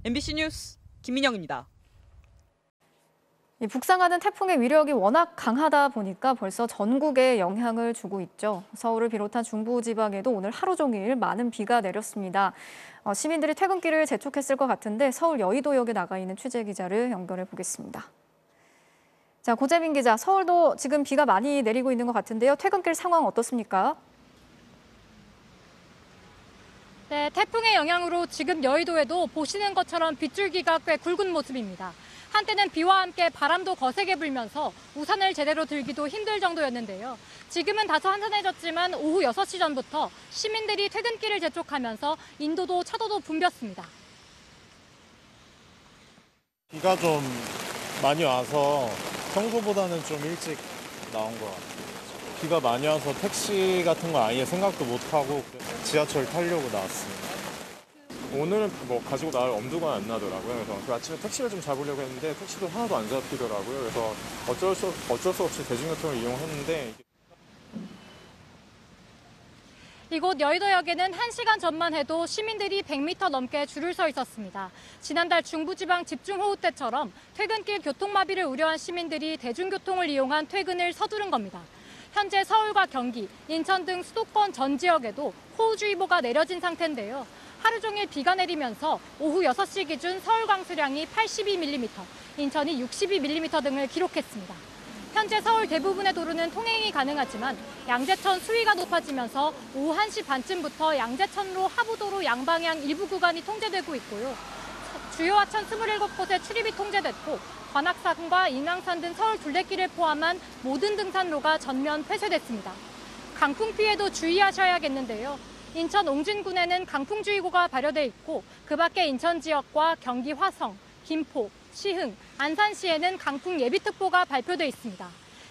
MBC 뉴스 김민영입니다. 북상하는 태풍의 위력이 워낙 강하다 보니까 벌써 전국에 영향을 주고 있죠. 서울을 비롯한 중부지방에도 오늘 하루 종일 많은 비가 내렸습니다. 시민들이 퇴근길을 재촉했을 것 같은데 서울 여의도역에 나가 있는 취재기자를 연결해 보겠습니다. 자, 고재민 기자, 서울도 지금 비가 많이 내리고 있는 것 같은데요. 퇴근길 상황 어떻습니까? 네, 태풍의 영향으로 지금 여의도에도 보시는 것처럼 빗줄기가 꽤 굵은 모습입니다. 한때는 비와 함께 바람도 거세게 불면서 우산을 제대로 들기도 힘들 정도였는데요. 지금은 다소 한산해졌지만 오후 6시 전부터 시민들이 퇴근길을 재촉하면서 인도도 차도도 붐볐습니다. 비가 좀 많이 와서 평소보다는 좀 일찍 나온 것 같아요. 비가 많이 와서 택시 같은 거 아예 생각도 못하고 지하철 타려고 나왔습니다. 오늘은 가지고 나갈 엄두가 안 나더라고요. 그래서 그 아침에 택시를 좀 잡으려고 했는데 택시도 하나도 안 잡히더라고요. 그래서 어쩔 수 없이 대중교통을 이용했는데. 이곳 여의도역에는 1시간 전만 해도 시민들이 100m 넘게 줄을 서 있었습니다. 지난달 중부지방 집중호우 때처럼 퇴근길 교통마비를 우려한 시민들이 대중교통을 이용한 퇴근을 서두른 겁니다. 현재 서울과 경기, 인천 등 수도권 전 지역에도 호우주의보가 내려진 상태인데요. 하루 종일 비가 내리면서 오후 6시 기준 서울 강수량이 82mm, 인천이 62mm 등을 기록했습니다. 현재 서울 대부분의 도로는 통행이 가능하지만 양재천 수위가 높아지면서 오후 1시 반쯤부터 양재천로 하부도로 양방향 일부 구간이 통제되고 있고요. 주요 하천 27곳에 출입이 통제됐고 관악산과 인왕산 등 서울 둘레길을 포함한 모든 등산로가 전면 폐쇄됐습니다. 강풍 피해도 주의하셔야겠는데요. 인천 옹진군에는 강풍주의보가 발효돼 있고 그 밖에 인천 지역과 경기 화성, 김포, 시흥, 안산시에는 강풍 예비특보가 발표돼 있습니다.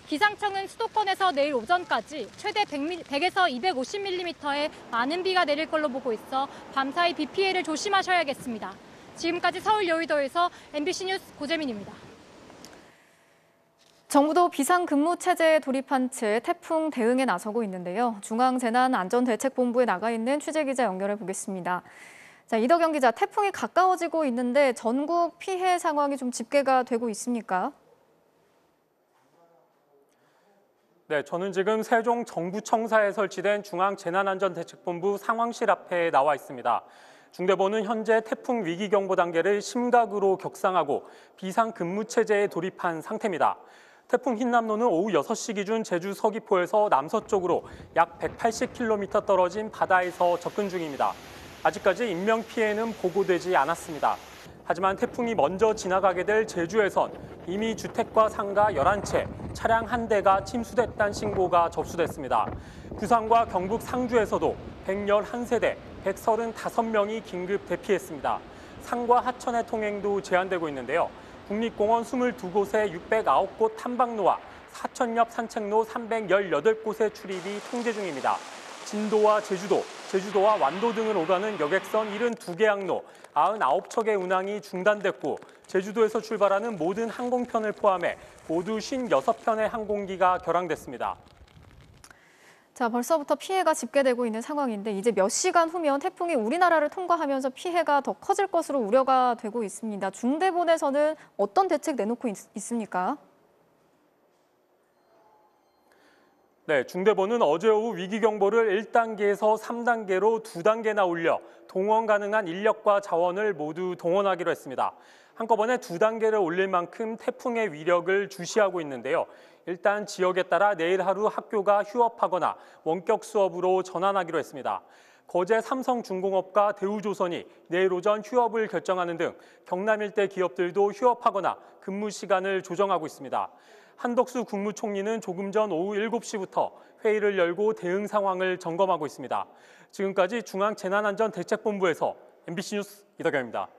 기상청은 수도권에서 내일 오전까지 최대 100에서 250mm의 많은 비가 내릴 걸로 보고 있어 밤사이 비 피해를 조심하셔야겠습니다. 지금까지 서울 여의도에서 MBC 뉴스 고재민입니다. 정부도 비상근무 체제에 돌입한 채 태풍 대응에 나서고 있는데요. 중앙재난안전대책본부에 나가 있는 취재기자 연결해 보겠습니다. 자, 이덕영 기자, 태풍이 가까워지고 있는데 전국 피해 상황이 좀 집계가 되고 있습니까? 네, 저는 지금 세종 정부청사에 설치된 중앙재난안전대책본부 상황실 앞에 나와 있습니다. 중대본은 현재 태풍 위기경보 단계를 심각으로 격상하고 비상근무체제에 돌입한 상태입니다. 태풍 흰남노는 오후 6시 기준 제주 서귀포에서 남서쪽으로 약 180km 떨어진 바다에서 접근 중입니다. 아직까지 인명피해는 보고되지 않았습니다. 하지만 태풍이 먼저 지나가게 될 제주에선 이미 주택과 상가 11채, 차량 1대가 침수됐다는 신고가 접수됐습니다. 부산과 경북 상주에서도 111세대, 135명이 긴급 대피했습니다. 산과 하천의 통행도 제한되고 있는데요. 국립공원 22곳에 609곳 탐방로와 사천 옆 산책로 318곳의 출입이 통제 중입니다. 진도와 제주도와 완도 등을 오가는 여객선 72개 항로 99척의 운항이 중단됐고 제주도에서 출발하는 모든 항공편을 포함해 모두 56편의 항공기가 결항됐습니다. 자, 벌써부터 피해가 집계되고 있는 상황인데 이제 몇 시간 후면 태풍이 우리나라를 통과하면서 피해가 더 커질 것으로 우려가 되고 있습니다. 중대본에서는 어떤 대책 내놓고 있습니까? 네, 중대본은 어제 오후 위기경보를 1단계에서 3단계로 2단계나 올려 동원 가능한 인력과 자원을 모두 동원하기로 했습니다. 한꺼번에 2단계를 올릴 만큼 태풍의 위력을 주시하고 있는데요. 일단 지역에 따라 내일 하루 학교가 휴업하거나 원격 수업으로 전환하기로 했습니다. 거제 삼성중공업과 대우조선이 내일 오전 휴업을 결정하는 등 경남 일대 기업들도 휴업하거나 근무 시간을 조정하고 있습니다. 한덕수 국무총리는 조금 전 오후 7시부터 회의를 열고 대응 상황을 점검하고 있습니다. 지금까지 중앙재난안전대책본부에서 MBC 뉴스 이덕영입니다.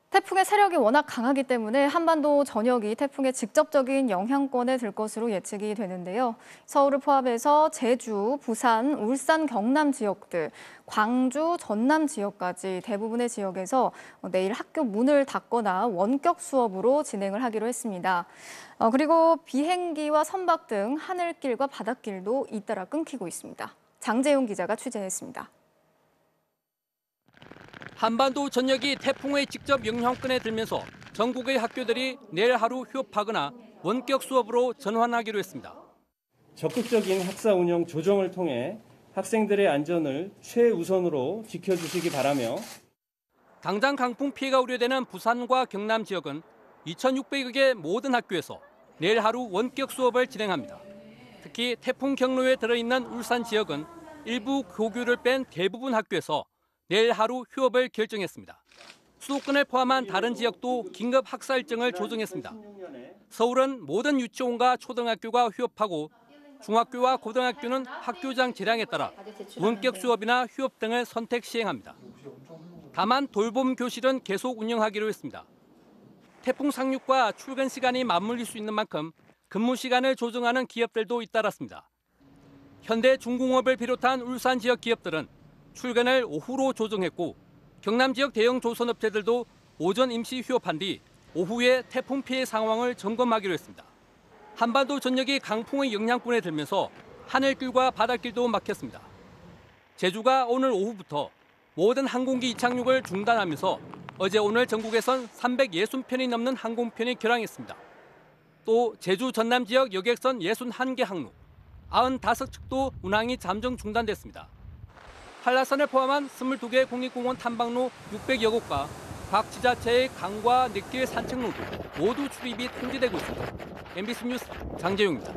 태풍의 세력이 워낙 강하기 때문에 한반도 전역이 태풍의 직접적인 영향권에 들 것으로 예측이 되는데요. 서울을 포함해서 제주, 부산, 울산, 경남 지역들, 광주, 전남 지역까지 대부분의 지역에서 내일 학교 문을 닫거나 원격 수업으로 진행을 하기로 했습니다. 그리고 비행기와 선박 등 하늘길과 바닷길도 잇따라 끊기고 있습니다. 장재용 기자가 취재했습니다. 한반도 전역이 태풍의 직접 영향권에 들면서 전국의 학교들이 내일 하루 휴업하거나 원격 수업으로 전환하기로 했습니다. 적극적인 학사 운영 조정을 통해 학생들의 안전을 최우선으로 지켜주시기 바라며 당장 강풍 피해가 우려되는 부산과 경남 지역은 2,600여 개 모든 학교에서 내일 하루 원격 수업을 진행합니다. 특히 태풍 경로에 들어있는 울산 지역은 일부 교규를 뺀 대부분 학교에서 내일 하루 휴업을 결정했습니다. 수도권을 포함한 다른 지역도 긴급 학사 일정을 조정했습니다. 서울은 모든 유치원과 초등학교가 휴업하고 중학교와 고등학교는 학교장 재량에 따라 원격 수업이나 휴업 등을 선택 시행합니다. 다만 돌봄 교실은 계속 운영하기로 했습니다. 태풍 상륙과 출근 시간이 맞물릴 수 있는 만큼 근무 시간을 조정하는 기업들도 잇따랐습니다. 현대중공업을 비롯한 울산 지역 기업들은 출근을 오후로 조정했고 경남 지역 대형 조선업체들도 오전 임시 휴업한 뒤 오후에 태풍 피해 상황을 점검하기로 했습니다. 한반도 전역이 강풍의 영향권에 들면서 하늘길과 바닷길도 막혔습니다. 제주가 오늘 오후부터 모든 항공기 이착륙을 중단하면서 어제 오늘 전국에선 360편이 넘는 항공편이 결항했습니다. 또 제주 전남 지역 여객선 61개 항로, 95척도 운항이 잠정 중단됐습니다. 한라산을 포함한 22개 국립공원 탐방로 600여 곳과 각 지자체의 강과 냇길 산책로도 모두 출입이 통제되고 있습니다. MBC 뉴스 장재용입니다.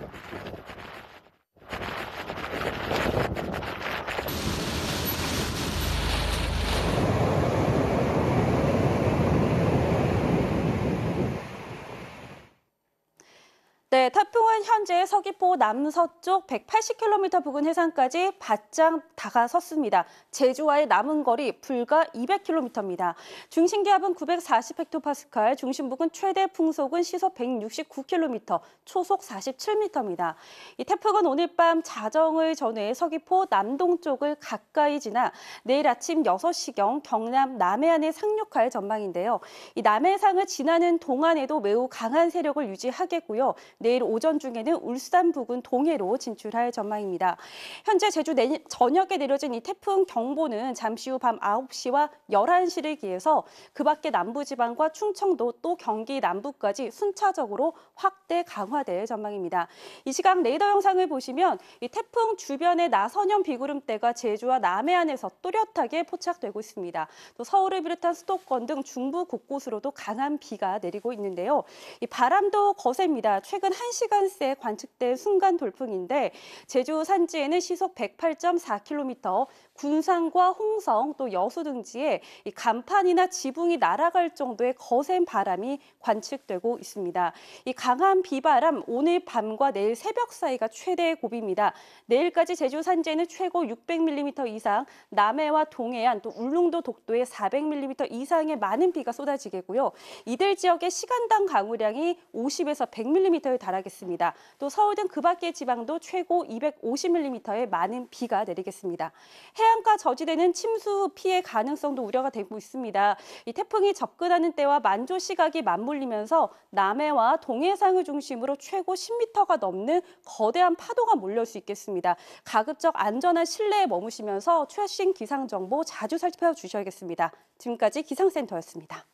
네, 태풍은 현재 서귀포 남서쪽 180km 부근 해상까지 바짝 다가섰습니다. 제주와의 남은 거리 불과 200km입니다. 중심 기압은 940헥토파스칼, 중심 부근 최대 풍속은 시속 169km, 초속 47m입니다. 이 태풍은 오늘 밤 자정을 전해 서귀포 남동쪽을 가까이 지나 내일 아침 6시경 경남 남해안에 상륙할 전망인데요. 이 남해상을 지나는 동안에도 매우 강한 세력을 유지하겠고요. 내일 오전 중에는 울산 부근 동해로 진출할 전망입니다. 현재 제주 전역에 내려진 이 태풍 경보는 잠시 후 밤 9시와 11시를 기해서 그 밖에 남부지방과 충청도 또 경기 남부까지 순차적으로 확대 강화될 전망입니다. 이 시각 레이더 영상을 보시면 이 태풍 주변의 나선형 비구름대가 제주와 남해안에서 또렷하게 포착되고 있습니다. 또 서울을 비롯한 수도권 등 중부 곳곳으로도 강한 비가 내리고 있는데요. 이 바람도 거셉니다. 최근 1시간 새 관측된 순간 돌풍인데 제주 산지에는 시속 108.4km, 군산과 홍성 또 여수 등지에 이 간판이나 지붕이 날아갈 정도의 거센 바람이 관측되고 있습니다. 이 강한 비바람 오늘 밤과 내일 새벽 사이가 최대 고비입니다. 내일까지 제주 산지에는 최고 600mm 이상, 남해와 동해안 또 울릉도 독도에 400mm 이상의 많은 비가 쏟아지겠고요. 이들 지역의 시간당 강우량이 50에서 100mm에 달합니다. 바라겠습니다. 또 서울 등 그 밖의 지방도 최고 250mm의 많은 비가 내리겠습니다. 해안가 저지대는 침수 피해 가능성도 우려가 되고 있습니다. 이 태풍이 접근하는 때와 만조 시각이 맞물리면서 남해와 동해상을 중심으로 최고 10m가 넘는 거대한 파도가 몰려올 수 있겠습니다. 가급적 안전한 실내에 머무시면서 최신 기상 정보 자주 살펴주셔야겠습니다. 지금까지 기상센터였습니다.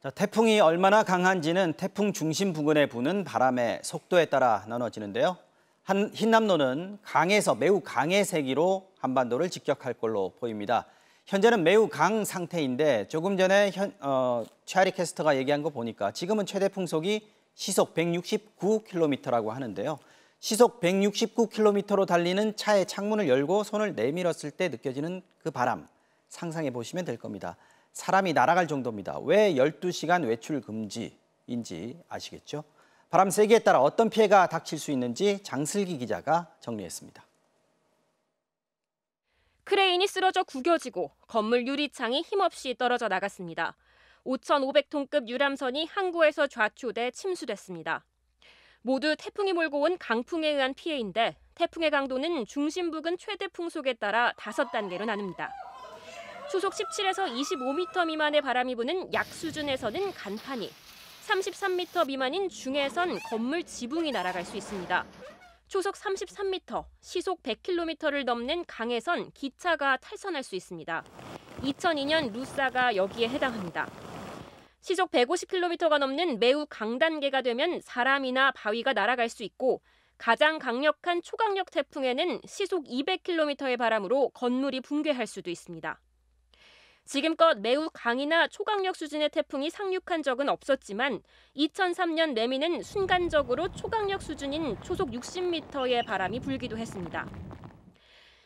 자, 태풍이 얼마나 강한지는 태풍 중심 부근에 부는 바람의 속도에 따라 나눠지는데요. 흰남노는 강에서 매우 강의 세기로 한반도를 직격할 걸로 보입니다. 현재는 매우 강 상태인데 조금 전에 최아리 캐스터가 얘기한 거 보니까 지금은 최대 풍속이 시속 169km라고 하는데요. 시속 169km로 달리는 차의 창문을 열고 손을 내밀었을 때 느껴지는 그 바람 상상해 보시면 될 겁니다. 사람이 날아갈 정도입니다. 왜 12시간 외출 금지인지 아시겠죠? 바람 세기에 따라 어떤 피해가 닥칠 수 있는지 장슬기 기자가 정리했습니다. 크레인이 쓰러져 구겨지고 건물 유리창이 힘없이 떨어져 나갔습니다. 5,500톤급 유람선이 항구에서 좌초돼 침수됐습니다. 모두 태풍이 몰고 온 강풍에 의한 피해인데 태풍의 강도는 중심 부근 최대 풍속에 따라 5단계로 나눕니다. 초속 17에서 25m 미만의 바람이 부는 약 수준에서는 간판이, 33m 미만인 중에선 건물 지붕이 날아갈 수 있습니다. 초속 33m, 시속 100km를 넘는 강에선 기차가 탈선할 수 있습니다. 2002년 루사가 여기에 해당합니다. 시속 150km가 넘는 매우 강단계가 되면 사람이나 바위가 날아갈 수 있고 가장 강력한 초강력 태풍에는 시속 200km의 바람으로 건물이 붕괴할 수도 있습니다. 지금껏 매우 강이나 초강력 수준의 태풍이 상륙한 적은 없었지만 2003년 매미는 순간적으로 초강력 수준인 초속 60m의 바람이 불기도 했습니다.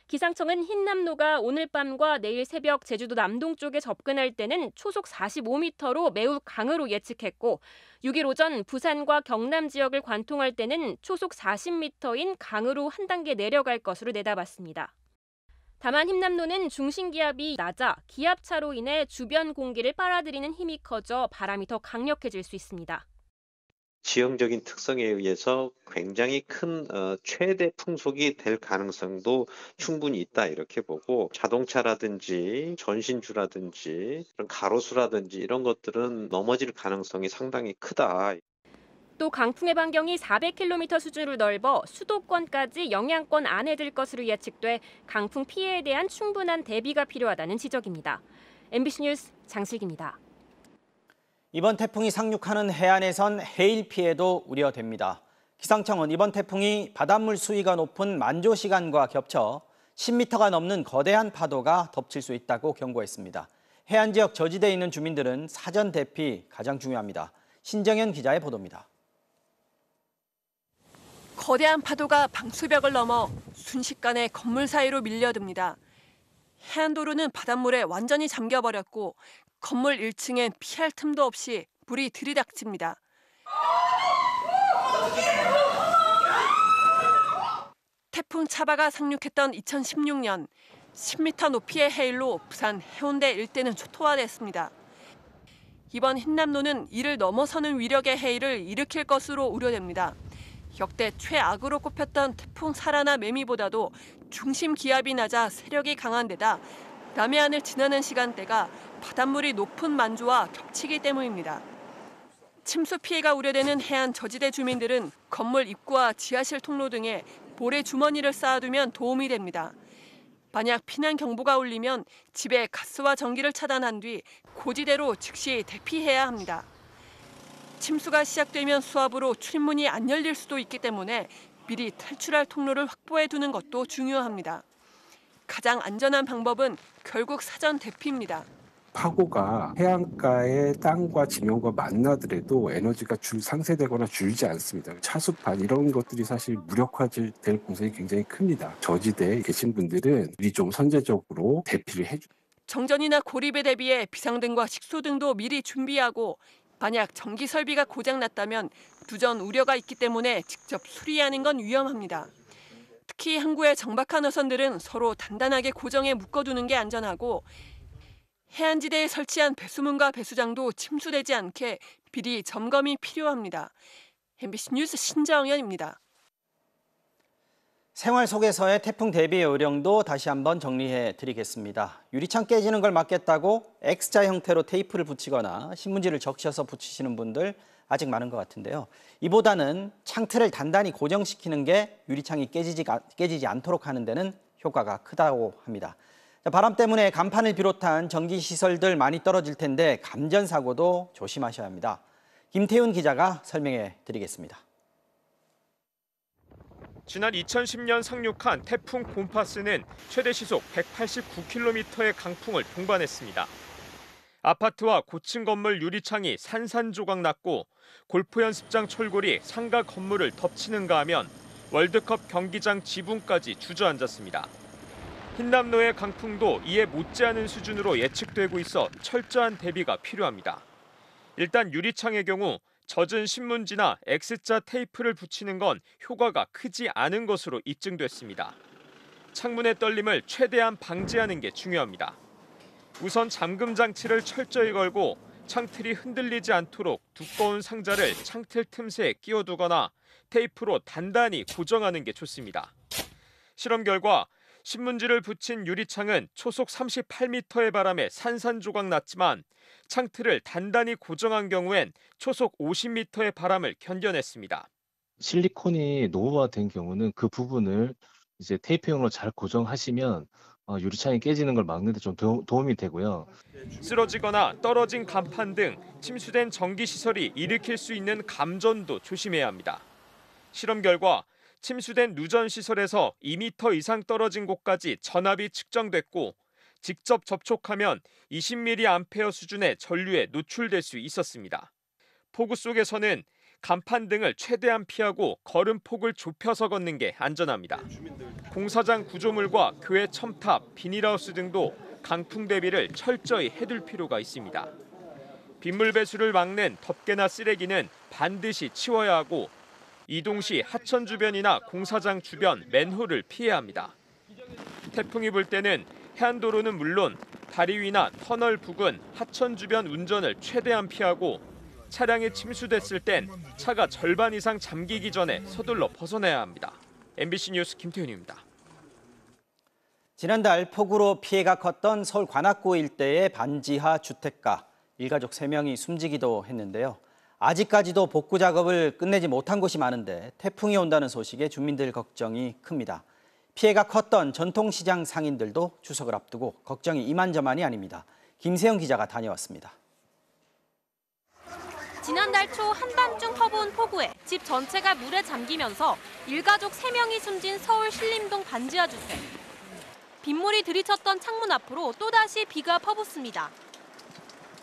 기상청은 흰남노가 오늘 밤과 내일 새벽 제주도 남동 쪽에 접근할 때는 초속 45m로 매우 강으로 예측했고 6일 오전 부산과 경남 지역을 관통할 때는 초속 40m인 강으로 한 단계 내려갈 것으로 내다봤습니다. 다만 흰남노는 중심기압이 낮아 기압차로 인해 주변 공기를 빨아들이는 힘이 커져 바람이 더 강력해질 수 있습니다. 지형적인 특성에 의해서 굉장히 큰 최대 풍속이 될 가능성도 충분히 있다 이렇게 보고 자동차라든지 전신주라든지 가로수라든지 이런 것들은 넘어질 가능성이 상당히 크다. 또 강풍의 반경이 400km 수준으로 넓어 수도권까지 영향권 안에 들 것으로 예측돼 강풍 피해에 대한 충분한 대비가 필요하다는 지적입니다. MBC 뉴스 장슬기입니다. 이번 태풍이 상륙하는 해안에선 해일 피해도 우려됩니다. 기상청은 이번 태풍이 바닷물 수위가 높은 만조 시간과 겹쳐 10m가 넘는 거대한 파도가 덮칠 수 있다고 경고했습니다. 해안 지역 저지대에 있는 주민들은 사전 대피 가장 중요합니다. 신정현 기자의 보도입니다. 거대한 파도가 방수벽을 넘어 순식간에 건물 사이로 밀려듭니다. 해안도로는 바닷물에 완전히 잠겨버렸고 건물 1층엔 피할 틈도 없이 물이 들이닥칩니다. 태풍 차바가 상륙했던 2016년 10m 높이의 해일로 부산 해운대 일대는 초토화됐습니다. 이번 흰남노는 이를 넘어서는 위력의 해일을 일으킬 것으로 우려됩니다. 역대 최악으로 꼽혔던 태풍 사라나 매미보다도 중심 기압이 낮아 세력이 강한 데다 남해안을 지나는 시간대가 바닷물이 높은 만조와 겹치기 때문입니다. 침수 피해가 우려되는 해안 저지대 주민들은 건물 입구와 지하실 통로 등에 모래 주머니를 쌓아두면 도움이 됩니다. 만약 피난 경보가 울리면 집에 가스와 전기를 차단한 뒤 고지대로 즉시 대피해야 합니다. 침수가 시작되면 수압으로 출입문이 안 열릴 수도 있기 때문에 미리 탈출할 통로를 확보해 두는 것도 중요합니다. 가장 안전한 방법은 결국 사전 대피입니다. 파고가 해안가의 땅과 지면과 만나더라도 에너지가 상쇄되거나 줄지 않습니다. 차수판 이런 것들이 사실 무력화될 공산이 굉장히 큽니다. 저지대에 계신 분들은 미리 좀 선제적으로 대피를 해주. 정전이나 고립에 대비해 비상등과 식수 등도 미리 준비하고 만약 전기 설비가 고장났다면 누전 우려가 있기 때문에 직접 수리하는 건 위험합니다. 특히 항구의 정박한 어선들은 서로 단단하게 고정해 묶어두는 게 안전하고 해안지대에 설치한 배수문과 배수장도 침수되지 않게 미리 점검이 필요합니다. MBC 뉴스 신정연입니다. 생활 속에서의 태풍 대비 요령도 다시 한번 정리해 드리겠습니다. 유리창 깨지는 걸 막겠다고 X자 형태로 테이프를 붙이거나 신문지를 적셔서 붙이시는 분들 아직 많은 것 같은데요. 이보다는 창틀을 단단히 고정시키는 게 유리창이 깨지지 않도록 하는 데는 효과가 크다고 합니다. 바람 때문에 간판을 비롯한 전기시설들 많이 떨어질 텐데 감전사고도 조심하셔야 합니다. 김태훈 기자가 설명해 드리겠습니다. 지난 2010년 상륙한 태풍 봄파스는 최대 시속 189km의 강풍을 동반했습니다. 아파트와 고층 건물 유리창이 산산조각 났고 골프 연습장 철골이 상가 건물을 덮치는가 하면 월드컵 경기장 지붕까지 주저앉았습니다. 흰남노의 강풍도 이에 못지않은 수준으로 예측되고 있어 철저한 대비가 필요합니다. 일단 유리창의 경우 젖은 신문지나 X자 테이프를 붙이는 건 효과가 크지 않은 것으로 입증됐습니다. 창문의 떨림을 최대한 방지하는 게 중요합니다. 우선 잠금 장치를 철저히 걸고 창틀이 흔들리지 않도록 두꺼운 상자를 창틀 틈새에 끼워두거나 테이프로 단단히 고정하는 게 좋습니다. 실험 결과 신문지를 붙인 유리창은 초속 38m의 바람에 산산조각 났지만 창틀을 단단히 고정한 경우엔 초속 50m의 바람을 견뎌냈습니다. 실리콘이 노후화된 경우는 그 부분을 이제 테이프용으로 잘 고정하시면 유리창이 깨지는 걸 막는 데 좀 도움이 되고요. 쓰러지거나 떨어진 간판 등 침수된 전기시설이 일으킬 수 있는 감전도 조심해야 합니다. 실험 결과 침수된 누전시설에서 2m 이상 떨어진 곳까지 전압이 측정됐고 직접 접촉하면 20mA 수준의 전류에 노출될 수 있었습니다. 폭우 속에서는 간판 등을 최대한 피하고 걸음폭을 좁혀서 걷는 게 안전합니다. 공사장 구조물과 교외 첨탑, 비닐하우스 등도 강풍 대비를 철저히 해둘 필요가 있습니다. 빗물 배수를 막는 덮개나 쓰레기는 반드시 치워야 하고 이동 시 하천 주변이나 공사장 주변 맨홀을 피해야 합니다. 태풍이 불 때는 해안도로는 물론 다리 위나 터널 부근, 하천 주변 운전을 최대한 피하고 차량이 침수됐을 땐 차가 절반 이상 잠기기 전에 서둘러 벗어나야 합니다. MBC 뉴스 김태훈입니다. 지난달 폭우로 피해가 컸던 서울 관악구 일대의 반지하 주택가 일가족 3명이 숨지기도 했는데요. 아직까지도 복구 작업을 끝내지 못한 곳이 많은데 태풍이 온다는 소식에 주민들 걱정이 큽니다. 피해가 컸던 전통시장 상인들도 추석을 앞두고 걱정이 이만저만이 아닙니다. 김세영 기자가 다녀왔습니다. 지난달 초 한밤중 퍼부은 폭우에 집 전체가 물에 잠기면서 일가족 3명이 숨진 서울 신림동 반지하 주택. 빗물이 들이쳤던 창문 앞으로 또다시 비가 퍼붓습니다.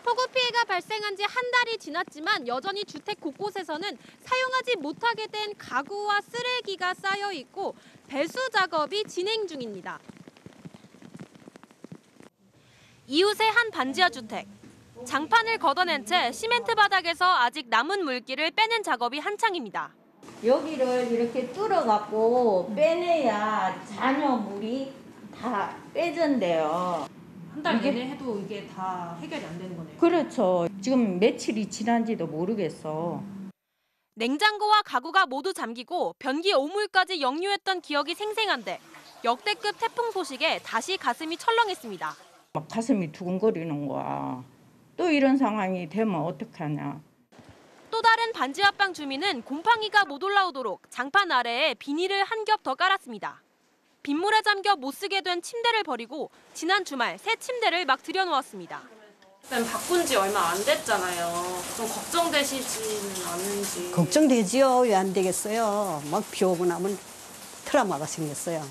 폭우 피해가 발생한 지 한 달이 지났지만 여전히 주택 곳곳에서는 사용하지 못하게 된 가구와 쓰레기가 쌓여 있고 배수 작업이 진행 중입니다. 이웃의 한 반지하 주택. 장판을 걷어낸 채 시멘트 바닥에서 아직 남은 물기를 빼는 작업이 한창입니다. 여기를 이렇게 뚫어갖고 빼내야 잔여물이 다 빼진대요. 한 달 내내 해도 이게 다 해결이 안 되는 거네요. 그렇죠. 지금 며칠이 지난지도 모르겠어. 냉장고와 가구가 모두 잠기고 변기 오물까지 역류했던 기억이 생생한데 역대급 태풍 소식에 다시 가슴이 철렁했습니다. 막 가슴이 두근거리는 거야. 또 이런 상황이 되면 어떡하냐. 또 다른 반지 앞방 주민은 곰팡이가 못 올라오도록 장판 아래에 비닐을 한 겹 더 깔았습니다. 빗물에 잠겨 못 쓰게 된 침대를 버리고 지난 주말 새 침대를 막 들여놓았습니다. 바꾼 지 얼마 안 됐잖아요. 좀 걱정되시지는 않는지. 걱정되지요. 왜 안 되겠어요. 막 비 오고 나면 트라우마가 생겼어요.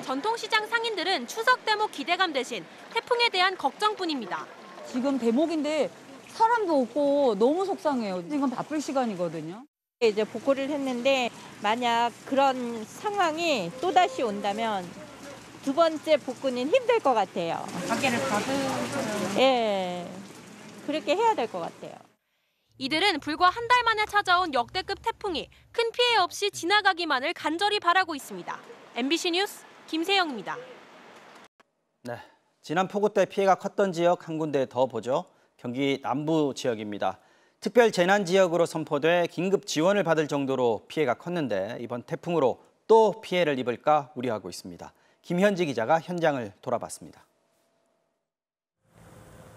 전통시장 상인들은 추석 대목 기대감 대신 태풍에 대한 걱정뿐입니다. 지금 대목인데 사람도 없고 너무 속상해요. 지금 바쁠 시간이거든요. 이제 복구를 했는데 만약 그런 상황이 또다시 온다면 두 번째 복구는 힘들 것 같아요. 가게를 닫으면 예, 그렇게 해야 될 것 같아요. 이들은 불과 한 달 만에 찾아온 역대급 태풍이 큰 피해 없이 지나가기만을 간절히 바라고 있습니다. MBC 뉴스 김세영입니다. 네, 지난 폭우 때 피해가 컸던 지역 한 군데 더 보죠. 경기 남부 지역입니다. 특별 재난 지역으로 선포돼 긴급 지원을 받을 정도로 피해가 컸는데 이번 태풍으로 또 피해를 입을까 우려하고 있습니다. 김현지 기자가 현장을 돌아봤습니다.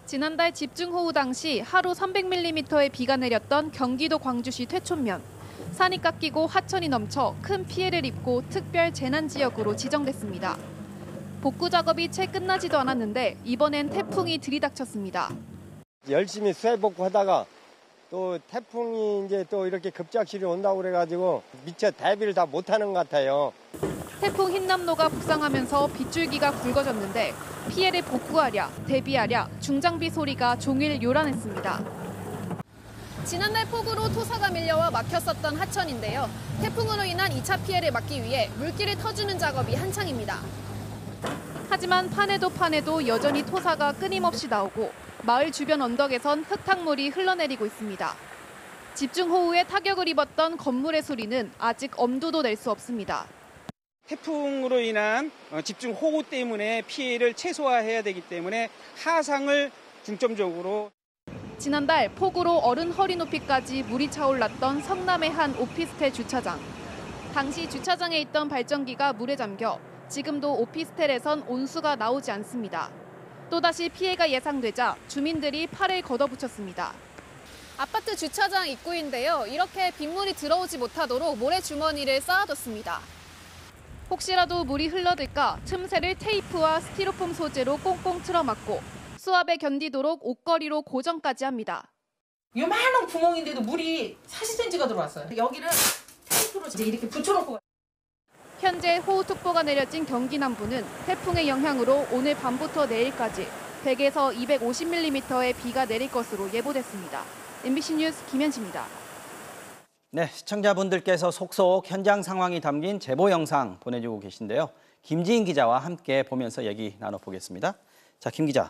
지난달 집중호우 당시 하루 300mm의 비가 내렸던 경기도 광주시 퇴촌면. 산이 깎이고 하천이 넘쳐 큰 피해를 입고 특별 재난 지역으로 지정됐습니다. 복구 작업이 채 끝나지도 않았는데 이번엔 태풍이 들이닥쳤습니다. 열심히 수해 복구하다가 또 태풍이 이제 또 이렇게 급작스레 온다고 그래가지고 미처 대비를 다 못하는 것 같아요. 태풍 흰남노가 북상하면서 빗줄기가 굵어졌는데 피해를 복구하랴 대비하랴 중장비 소리가 종일 요란했습니다. 지난달 폭우로 토사가 밀려와 막혔었던 하천인데요. 태풍으로 인한 2차 피해를 막기 위해 물길을 터주는 작업이 한창입니다. 하지만 파내도 여전히 토사가 끊임없이 나오고 마을 주변 언덕에선 흙탕물이 흘러내리고 있습니다. 집중호우에 타격을 입었던 건물의 소리는 아직 엄두도 낼 수 없습니다. 태풍으로 인한 집중호우 때문에 피해를 최소화해야 되기 때문에 하상을 중점적으로. 지난달 폭우로 어른 허리 높이까지 물이 차올랐던 성남의 한 오피스텔 주차장. 당시 주차장에 있던 발전기가 물에 잠겨 지금도 오피스텔에선 온수가 나오지 않습니다. 또다시 피해가 예상되자 주민들이 팔을 걷어붙였습니다. 아파트 주차장 입구인데요. 이렇게 빗물이 들어오지 못하도록 모래주머니를 쌓아뒀습니다. 혹시라도 물이 흘러들까 틈새를 테이프와 스티로폼 소재로 꽁꽁 틀어막고 수압에 견디도록 옷걸이로 고정까지 합니다. 요만한 구멍인데도 물이 40cm가 들어왔어요. 여기를 테이프로 이제 이렇게 붙여놓고. 현재 호우특보가 내려진 경기 남부는 태풍의 영향으로 오늘 밤부터 내일까지 100에서 250mm의 비가 내릴 것으로 예보됐습니다. MBC 뉴스 김현지입니다. 네, 시청자분들께서 속속 현장 상황이 담긴 제보 영상 보내주고 계신데요. 김지인 기자와 함께 보면서 얘기 나눠보겠습니다. 자, 김 기자.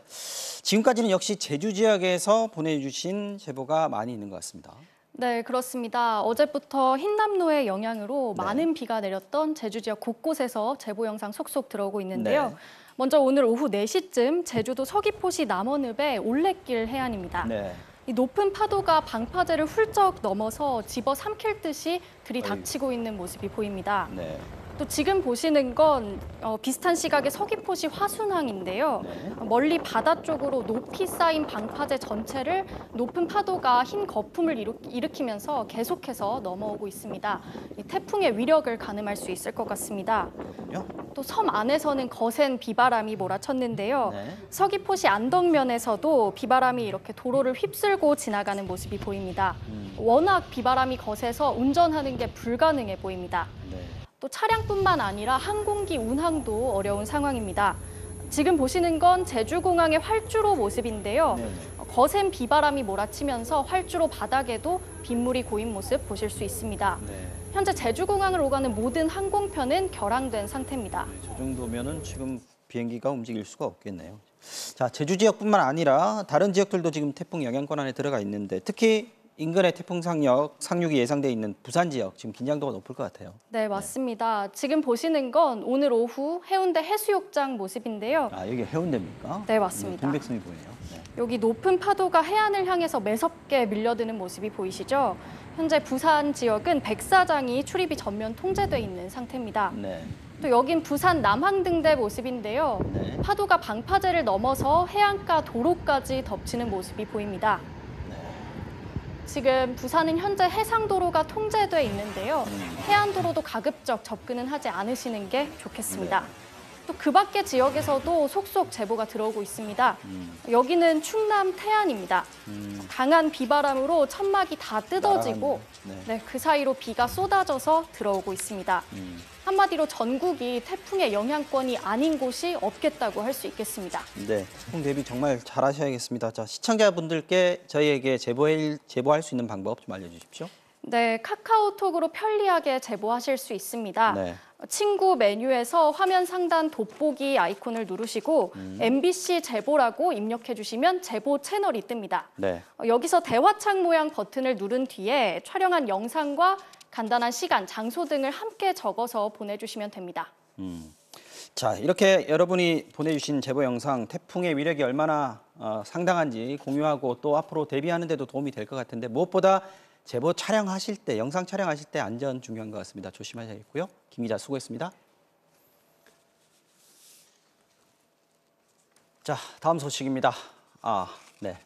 지금까지는 역시 제주 지역에서 보내주신 제보가 많이 있는 것 같습니다. 네, 그렇습니다. 어제부터 흰남노의 영향으로 네. 많은 비가 내렸던 제주 지역 곳곳에서 제보 영상 속속 들어오고 있는데요. 네. 먼저 오늘 오후 4시쯤 제주도 서귀포시 남원읍의 올레길 해안입니다. 네. 이 높은 파도가 방파제를 훌쩍 넘어서 집어삼킬 듯이 들이닥치고 있는 모습이 보입니다. 네. 또 지금 보시는 건 비슷한 시각의 서귀포시 화순항인데요. 멀리 바다 쪽으로 높이 쌓인 방파제 전체를 높은 파도가 흰 거품을 일으키면서 계속해서 넘어오고 있습니다. 이 태풍의 위력을 가늠할 수 있을 것 같습니다. 또 섬 안에서는 거센 비바람이 몰아쳤는데요. 네. 서귀포시 안덕면에서도 비바람이 이렇게 도로를 휩쓸고 지나가는 모습이 보입니다. 워낙 비바람이 거세서 운전하는 게 불가능해 보입니다. 또 차량뿐만 아니라 항공기 운항도 어려운 상황입니다. 지금 보시는 건 제주공항의 활주로 모습인데요. 거센 비바람이 몰아치면서 활주로 바닥에도 빗물이 고인 모습 보실 수 있습니다. 현재 제주공항을 오가는 모든 항공편은 결항된 상태입니다. 저 정도면은 지금 비행기가 움직일 수가 없겠네요. 자, 제주 지역뿐만 아니라 다른 지역들도 지금 태풍 영향권 안에 들어가 있는데 특히 인근에 태풍 상륙이 예상돼 있는 부산 지역 지금 긴장도가 높을 것 같아요. 네, 맞습니다. 지금 보시는 건 오늘 오후 해운대 해수욕장 모습인데요. 아, 여기 해운대입니까? 네, 맞습니다. 동백섬이 보이네요. 네. 여기 높은 파도가 해안을 향해서 매섭게 밀려드는 모습이 보이시죠? 현재 부산 지역은 백사장이 출입이 전면 통제돼 있는 상태입니다. 네. 또 여긴 부산 남항등대 모습인데요. 파도가 방파제를 넘어서 해안가 도로까지 덮치는 모습이 보입니다. 지금 부산은 현재 해상도로가 통제돼 있는데요. 해안도로도 가급적 접근은 하지 않으시는 게 좋겠습니다. 또 그 밖의 지역에서도 속속 제보가 들어오고 있습니다. 여기는 충남 태안입니다. 강한 비바람으로 천막이 다 뜯어지고 그 사이로 비가 쏟아져서 들어오고 있습니다. 한마디로 전국이 태풍의 영향권이 아닌 곳이 없겠다고 할 수 있겠습니다. 네, 태풍 대비 정말 잘하셔야겠습니다. 자, 시청자분들께 저희에게 제보할 수 있는 방법 좀 알려주십시오. 네, 카카오톡으로 편리하게 제보하실 수 있습니다. 네. 친구 메뉴에서 화면 상단 돋보기 아이콘을 누르시고 MBC 제보라고 입력해 주시면 제보 채널이 뜹니다. 네. 여기서 대화창 모양 버튼을 누른 뒤에 촬영한 영상과 간단한 시간, 장소 등을 함께 적어서 보내주시면 됩니다. 자, 이렇게 여러분이 보내주신 제보 영상 태풍의 위력이 얼마나 상당한지 공유하고 또 앞으로 대비하는 데도 도움이 될 것 같은데 무엇보다 제보 촬영하실 때, 영상 촬영하실 때 안전 중요한 것 같습니다. 조심하셔야겠고요. 김 기자 수고했습니다. 자, 다음 소식입니다. 네.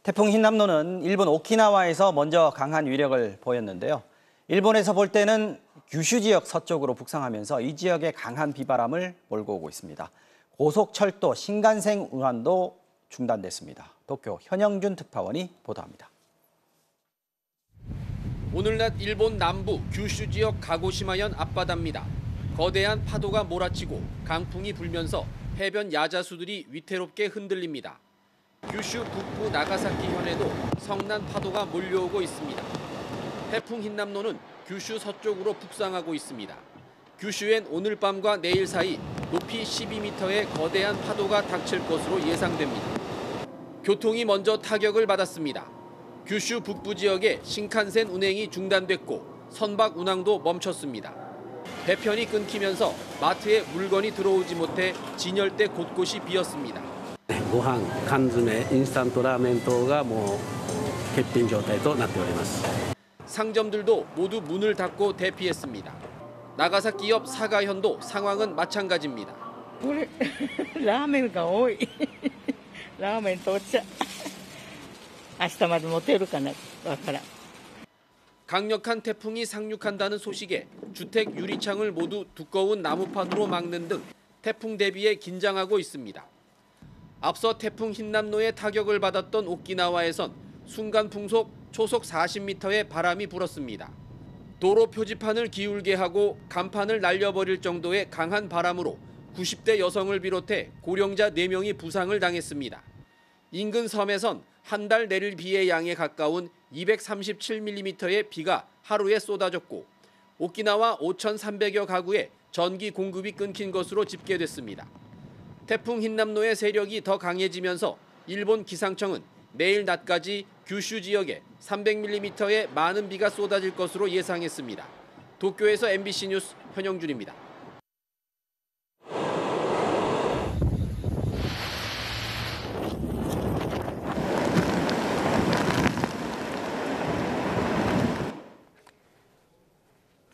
태풍 흰남노는 일본 오키나와에서 먼저 강한 위력을 보였는데요. 일본에서 볼 때는 규슈 지역 서쪽으로 북상하면서 이 지역에 강한 비바람을 몰고 오고 있습니다. 고속철도 신간센 운항도 중단됐습니다. 도쿄 현영준 특파원이 보도합니다. 오늘 낮 일본 남부 규슈 지역 가고시마현 앞바다입니다. 거대한 파도가 몰아치고 강풍이 불면서 해변 야자수들이 위태롭게 흔들립니다. 규슈 북부 나가사키 현에도 성난 파도가 몰려오고 있습니다. 태풍 흰남노는 규슈 서쪽으로 북상하고 있습니다. 규슈엔 오늘 밤과 내일 사이 높이 12m의 거대한 파도가 닥칠 것으로 예상됩니다. 교통이 먼저 타격을 받았습니다. 규슈 북부 지역에 신칸센 운행이 중단됐고 선박 운항도 멈췄습니다. 배편이 끊기면서 마트에 물건이 들어오지 못해 진열대 곳곳이 비었습니다. ご飯、缶詰、インスタントラーメン等がもう欠品状態となっております。 상점들도 모두 문을 닫고 대피했습니다. 나가사키 옆 사가현도 상황은 마찬가지입니다. これラーメンが多い。ラーメンとお茶。明日まで持てるかなわからん。 강력한 태풍이 상륙한다는 소식에 주택 유리창을 모두 두꺼운 나무판으로 막는 등 태풍 대비에 긴장하고 있습니다. 앞서 태풍 흰남노의 타격을 받았던 오키나와에선 순간 풍속 초속 40m의 바람이 불었습니다. 도로 표지판을 기울게 하고 간판을 날려버릴 정도의 강한 바람으로 90대 여성을 비롯해 고령자 4명이 부상을 당했습니다. 인근 섬에선 한 달 내릴 비의 양에 가까운 237mm의 비가 하루에 쏟아졌고 오키나와 5,300여 가구에 전기 공급이 끊긴 것으로 집계됐습니다. 태풍 흰남노의 세력이 더 강해지면서 일본 기상청은 내일 낮까지 규슈 지역에 300mm의 많은 비가 쏟아질 것으로 예상했습니다. 도쿄에서 MBC 뉴스 현영준입니다.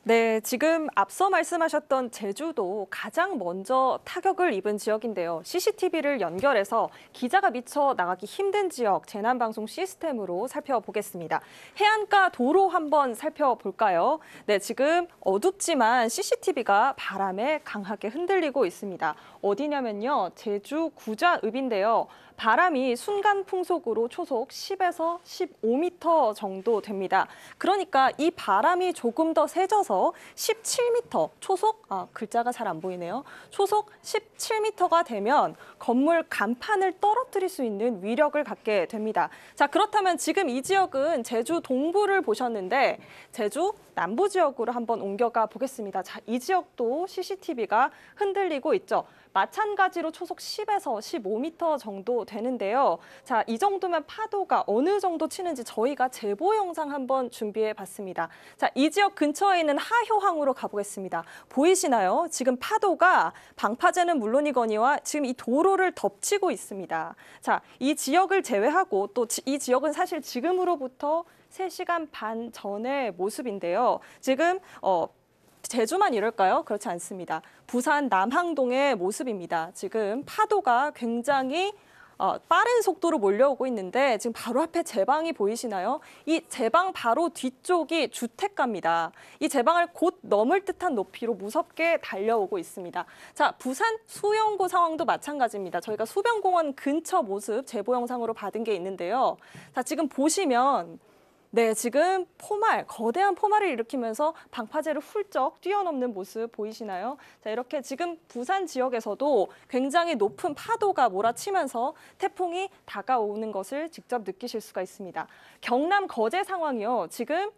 네, 지금 앞서 말씀하셨던 제주도 가장 먼저 타격을 입은 지역인데요. CCTV를 연결해서 기자가 미처 나가기 힘든 지역 재난방송 시스템으로 살펴보겠습니다. 해안가 도로 한번 살펴볼까요? 네, 지금 어둡지만 CCTV가 바람에 강하게 흔들리고 있습니다. 어디냐면요, 제주 구좌읍인데요. 바람이 순간 풍속으로 초속 10에서 15m 정도 됩니다. 그러니까 이 바람이 조금 더 세져서 17m, 초속, 글자가 잘 안 보이네요. 초속 17m가 되면 건물 간판을 떨어뜨릴 수 있는 위력을 갖게 됩니다. 자, 그렇다면 지금 이 지역은 제주 동부를 보셨는데 제주 남부 지역으로 한번 옮겨가 보겠습니다. 자, 이 지역도 CCTV가 흔들리고 있죠. 마찬가지로 초속 10에서 15m 정도 되는데요. 자, 이 정도면 파도가 어느 정도 치는지 저희가 제보 영상 한번 준비해 봤습니다. 자, 이 지역 근처에 있는 하효항으로 가보겠습니다. 보이시나요? 지금 파도가 방파제는 물론이거니와 지금 이 도로를 덮치고 있습니다. 자, 이 지역을 제외하고 또 이 지역은 사실 지금으로부터 3시간 반 전의 모습인데요. 지금 제주만 이럴까요? 그렇지 않습니다. 부산 남항동의 모습입니다. 지금 파도가 굉장히 빠른 속도로 몰려오고 있는데 지금 바로 앞에 제방이 보이시나요? 이 제방 바로 뒤쪽이 주택가입니다. 이 제방을 곧 넘을 듯한 높이로 무섭게 달려오고 있습니다. 자, 부산 수영구 상황도 마찬가지입니다. 저희가 수변공원 근처 모습 제보 영상으로 받은 게 있는데요. 자, 지금 보시면 네, 지금 거대한 포말을 일으키면서 방파제를 훌쩍 뛰어넘는 모습 보이시나요? 자, 이렇게 지금 부산 지역에서도 굉장히 높은 파도가 몰아치면서 태풍이 다가오는 것을 직접 느끼실 수가 있습니다. 경남 거제 상황이요. 지금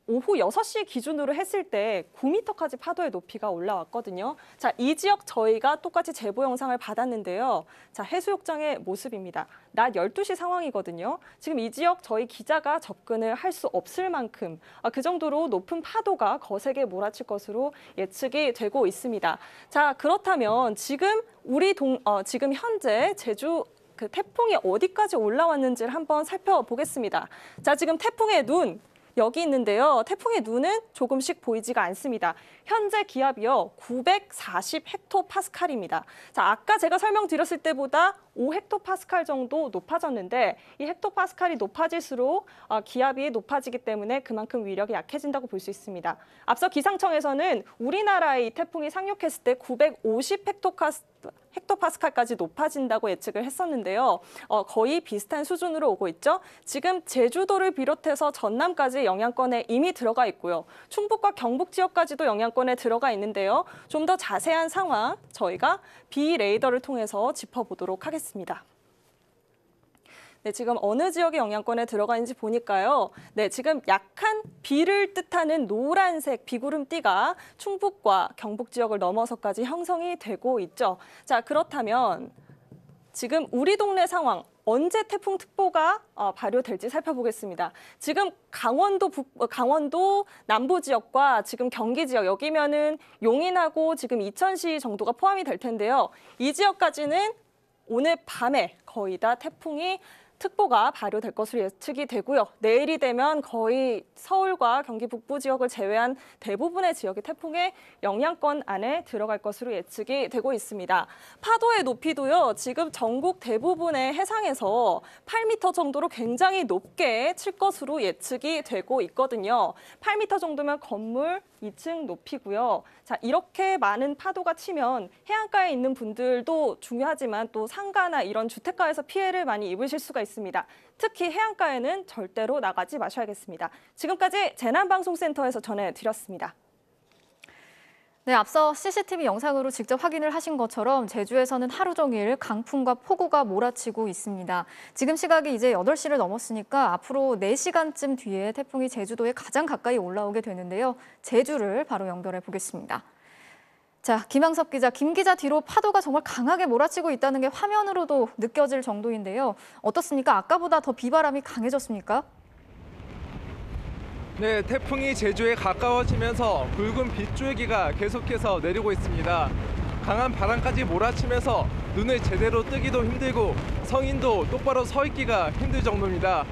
오후 6시 기준으로 했을 때 9m까지 파도의 높이가 올라왔거든요. 자, 이 지역 저희가 똑같이 제보 영상을 받았는데요. 자, 해수욕장의 모습입니다. 낮 12시 상황이거든요. 지금 이 지역 저희 기자가 접근을 할 수 없을 만큼 그 정도로 높은 파도가 거세게 몰아칠 것으로 예측이 되고 있습니다. 자, 그렇다면 지금 지금 현재 제주 그 태풍이 어디까지 올라왔는지를 한번 살펴보겠습니다. 자, 지금 태풍의 눈 여기 있는데요. 태풍의 눈은 조금씩 보이지가 않습니다. 현재 기압이요 940헥토파스칼입니다. 자, 아까 제가 설명드렸을 때보다 5헥토파스칼 정도 높아졌는데 이 헥토파스칼이 높아질수록 기압이 높아지기 때문에 그만큼 위력이 약해진다고 볼 수 있습니다. 앞서 기상청에서는 우리나라에 이 태풍이 상륙했을 때 950헥토파스칼까지 높아진다고 예측을 했었는데요. 거의 비슷한 수준으로 오고 있죠. 지금 제주도를 비롯해서 전남까지 영향권에 이미 들어가 있고요. 충북과 경북 지역까지도 영향권에 들어가 있는데요. 좀 더 자세한 상황 저희가 비 레이더를 통해서 짚어보도록 하겠습니다. 네, 지금 어느 지역의 영향권에 들어가 있는지 보니까요. 네, 지금 약한 비를 뜻하는 노란색 비구름띠가 충북과 경북 지역을 넘어서까지 형성이 되고 있죠. 자, 그렇다면 지금 우리 동네 상황 언제 태풍특보가 발효될지 살펴보겠습니다. 지금 강원도 남부 지역과 지금 경기 지역 여기면은 용인하고 지금 이천시 정도가 포함이 될 텐데요. 이 지역까지는 오늘 밤에 거의 다 특보가 발효될 것으로 예측이 되고요. 내일이 되면 거의 서울과 경기 북부 지역을 제외한 대부분의 지역이 태풍의 영향권 안에 들어갈 것으로 예측이 되고 있습니다. 파도의 높이도요. 지금 전국 대부분의 해상에서 8m 정도로 굉장히 높게 칠 것으로 예측이 되고 있거든요. 8m 정도면 건물 2층 높이고요. 자, 이렇게 많은 파도가 치면 해안가에 있는 분들도 중요하지만 또 상가나 이런 주택가에서 피해를 많이 입으실 수가 있습니다. 특히 해안가에는 절대로 나가지 마셔야겠습니다. 지금까지 재난방송센터에서 전해드렸습니다. 네, 앞서 CCTV 영상으로 직접 확인을 하신 것처럼 제주에서는 하루 종일 강풍과 폭우가 몰아치고 있습니다. 지금 시각이 이제 8시를 넘었으니까 앞으로 4시간쯤 뒤에 태풍이 제주도에 가장 가까이 올라오게 되는데요. 제주를 바로 연결해 보겠습니다. 자, 김항섭 기자, 김 기자 뒤로 파도가 정말 강하게 몰아치고 있다는 게 화면으로도 느껴질 정도인데요. 어떻습니까? 아까보다 더 비바람이 강해졌습니까? 네, 태풍이 제주에 가까워지면서 붉은 빗줄기가 계속해서 내리고 있습니다. 강한 바람까지 몰아치면서 눈을 제대로 뜨기도 힘들고 성인도 똑바로 서 있기가 힘들 정도입니다.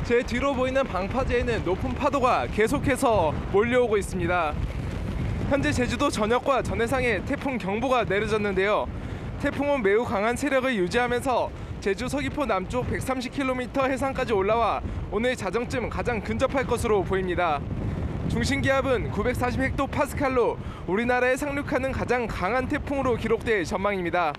제 뒤로 보이는 방파제에는 높은 파도가 계속해서 몰려오고 있습니다. 현재 제주도 전역과 전해상에 태풍 경보가 내려졌는데요. 태풍은 매우 강한 세력을 유지하면서 제주 서귀포 남쪽 130km 해상까지 올라와 오늘 자정쯤 가장 근접할 것으로 보입니다. 중심기압은 940헥토파스칼로 우리나라에 상륙하는 가장 강한 태풍으로 기록될 전망입니다.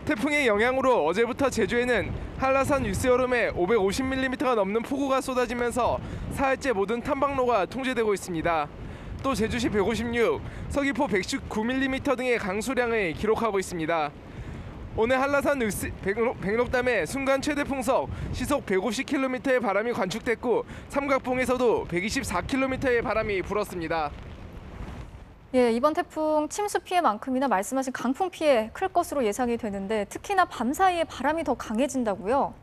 태풍의 영향으로 어제부터 제주에는 한라산 유세여름에 550mm가 넘는 폭우가 쏟아지면서 사흘째 모든 탐방로가 통제되고 있습니다. 또 제주시 156, 서귀포 119mm 등의 강수량을 기록하고 있습니다. 오늘 한라산 백록담에 순간 최대 풍속 시속 150km의 바람이 관측됐고 삼각봉에서도 124km의 바람이 불었습니다. 예, 이번 태풍 침수 피해만큼이나 말씀하신 강풍 피해 클 것으로 예상이 되는데 특히나 밤 사이에 바람이 더 강해진다고요?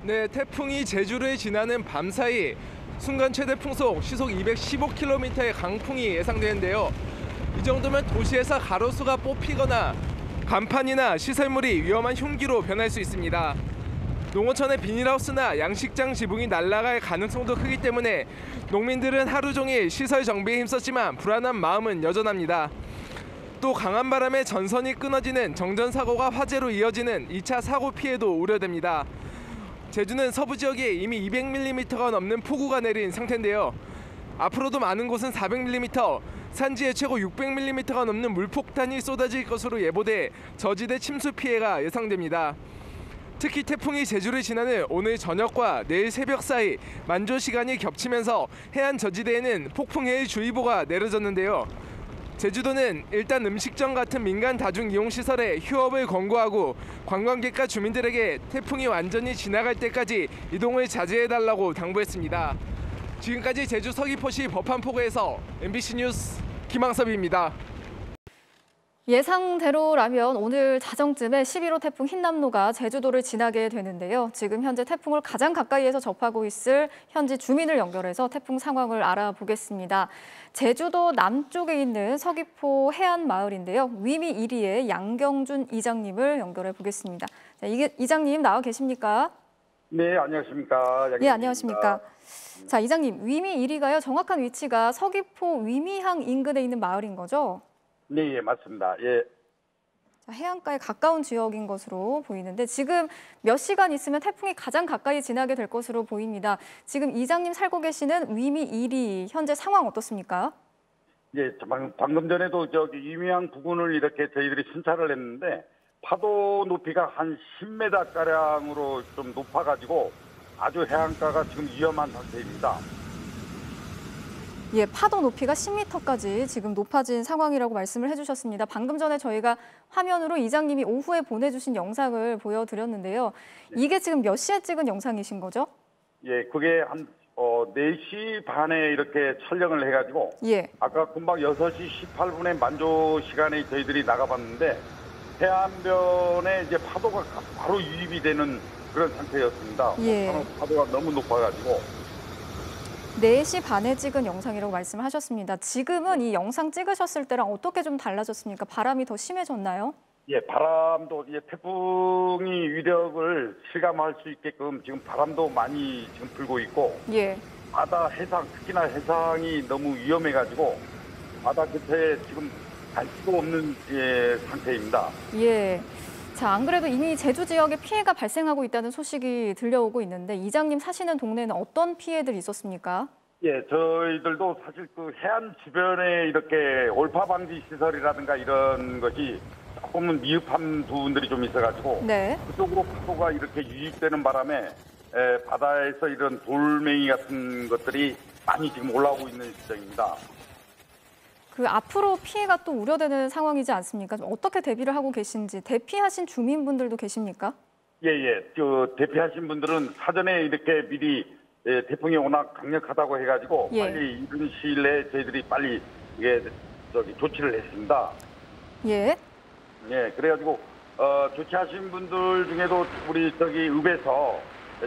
네, 태풍이 제주를 지나는 밤 사이 순간 최대 풍속 시속 215km의 강풍이 예상되는데요. 이 정도면 도시에서 가로수가 뽑히거나 간판이나 시설물이 위험한 흉기로 변할 수 있습니다. 농어촌의 비닐하우스나 양식장 지붕이 날아갈 가능성도 크기 때문에 농민들은 하루 종일 시설 정비에 힘썼지만 불안한 마음은 여전합니다. 또 강한 바람에 전선이 끊어지는 정전사고가 화재로 이어지는 2차 사고 피해도 우려됩니다. 제주는 서부 지역에 이미 200mm가 넘는 폭우가 내린 상태인데요. 앞으로도 많은 곳은 400mm, 산지에 최고 600mm가 넘는 물폭탄이 쏟아질 것으로 예보돼 저지대 침수 피해가 예상됩니다. 특히 태풍이 제주를 지나는 오늘 저녁과 내일 새벽 사이 만조 시간이 겹치면서 해안 저지대에는 폭풍해일주의보가 내려졌는데요. 제주도는 일단 음식점 같은 민간 다중이용시설에 휴업을 권고하고 관광객과 주민들에게 태풍이 완전히 지나갈 때까지 이동을 자제해달라고 당부했습니다. 지금까지 제주 서귀포시 법한포구에서 MBC 뉴스 김항섭입니다. 예상대로라면 오늘 자정쯤에 11호 태풍 흰남노가 제주도를 지나게 되는데요. 지금 현재 태풍을 가장 가까이에서 접하고 있을 현지 주민을 연결해서 태풍 상황을 알아보겠습니다. 제주도 남쪽에 있는 서귀포 해안 마을인데요. 위미 1위의 양경준 이장님을 연결해 보겠습니다. 자, 이장님 나와 계십니까? 네, 안녕하십니까. 네, 안녕하십니까. 자, 이장님, 위미 1위가요. 정확한 위치가 서귀포 위미항 인근에 있는 마을인 거죠? 네, 예, 맞습니다. 예. 자, 해안가에 가까운 지역인 것으로 보이는데 지금 몇 시간 있으면 태풍이 가장 가까이 지나게 될 것으로 보입니다. 지금 이장님 살고 계시는 위미 1위 현재 상황 어떻습니까? 예, 방금 전에도 저기 위미항 부근을 이렇게 저희들이 순찰을 했는데 파도 높이가 한 10m 가량으로 좀 높아가지고 아주 해안가가 지금 위험한 상태입니다. 예, 파도 높이가 10m까지 지금 높아진 상황이라고 말씀을 해주셨습니다. 방금 전에 저희가 화면으로 이장님이 오후에 보내주신 영상을 보여드렸는데요. 이게 지금 몇 시에 찍은 영상이신 거죠? 예, 그게 한 4시 반에 이렇게 촬영을 해가지고 예. 아까 금방 6시 18분에 만조 시간에 저희들이 나가봤는데 해안변에 이제 파도가 바로 유입이 되는 그런 상태였습니다. 예. 파도가 너무 높아가지고 4시 반에 찍은 영상이라고 말씀하셨습니다. 지금은 이 영상 찍으셨을 때랑 어떻게 좀 달라졌습니까? 바람이 더 심해졌나요? 예, 바람도 이제 태풍이 위력을 실감할 수 있게끔 지금 바람도 많이 지금 불고 있고, 예. 바다 해상, 특히나 해상이 너무 위험해가지고 바다 근처에 지금 갈 수도 없는 상태입니다. 예. 자, 안 그래도 이미 제주 지역에 피해가 발생하고 있다는 소식이 들려오고 있는데 이장님 사시는 동네는 어떤 피해들이 있었습니까? 예, 저희들도 사실 그 해안 주변에 이렇게 올파 방지 시설이라든가 이런 것이 조금은 미흡한 부분들이 좀 있어가지고 네. 그쪽으로 파도가 이렇게 유입되는 바람에 바다에서 이런 돌멩이 같은 것들이 많이 지금 올라오고 있는 시점입니다. 그 앞으로 피해가 또 우려되는 상황이지 않습니까? 좀 어떻게 대비를 하고 계신지 대피하신 주민분들도 계십니까? 예. 대피하신 분들은 사전에 이렇게 미리 태풍이 워낙 강력하다고 해가지고 예. 빨리 이른 시일 내에 저희들이 빨리 조치를 했습니다. 예. 예, 그래가지고 조치하신 분들 중에도 우리 읍에서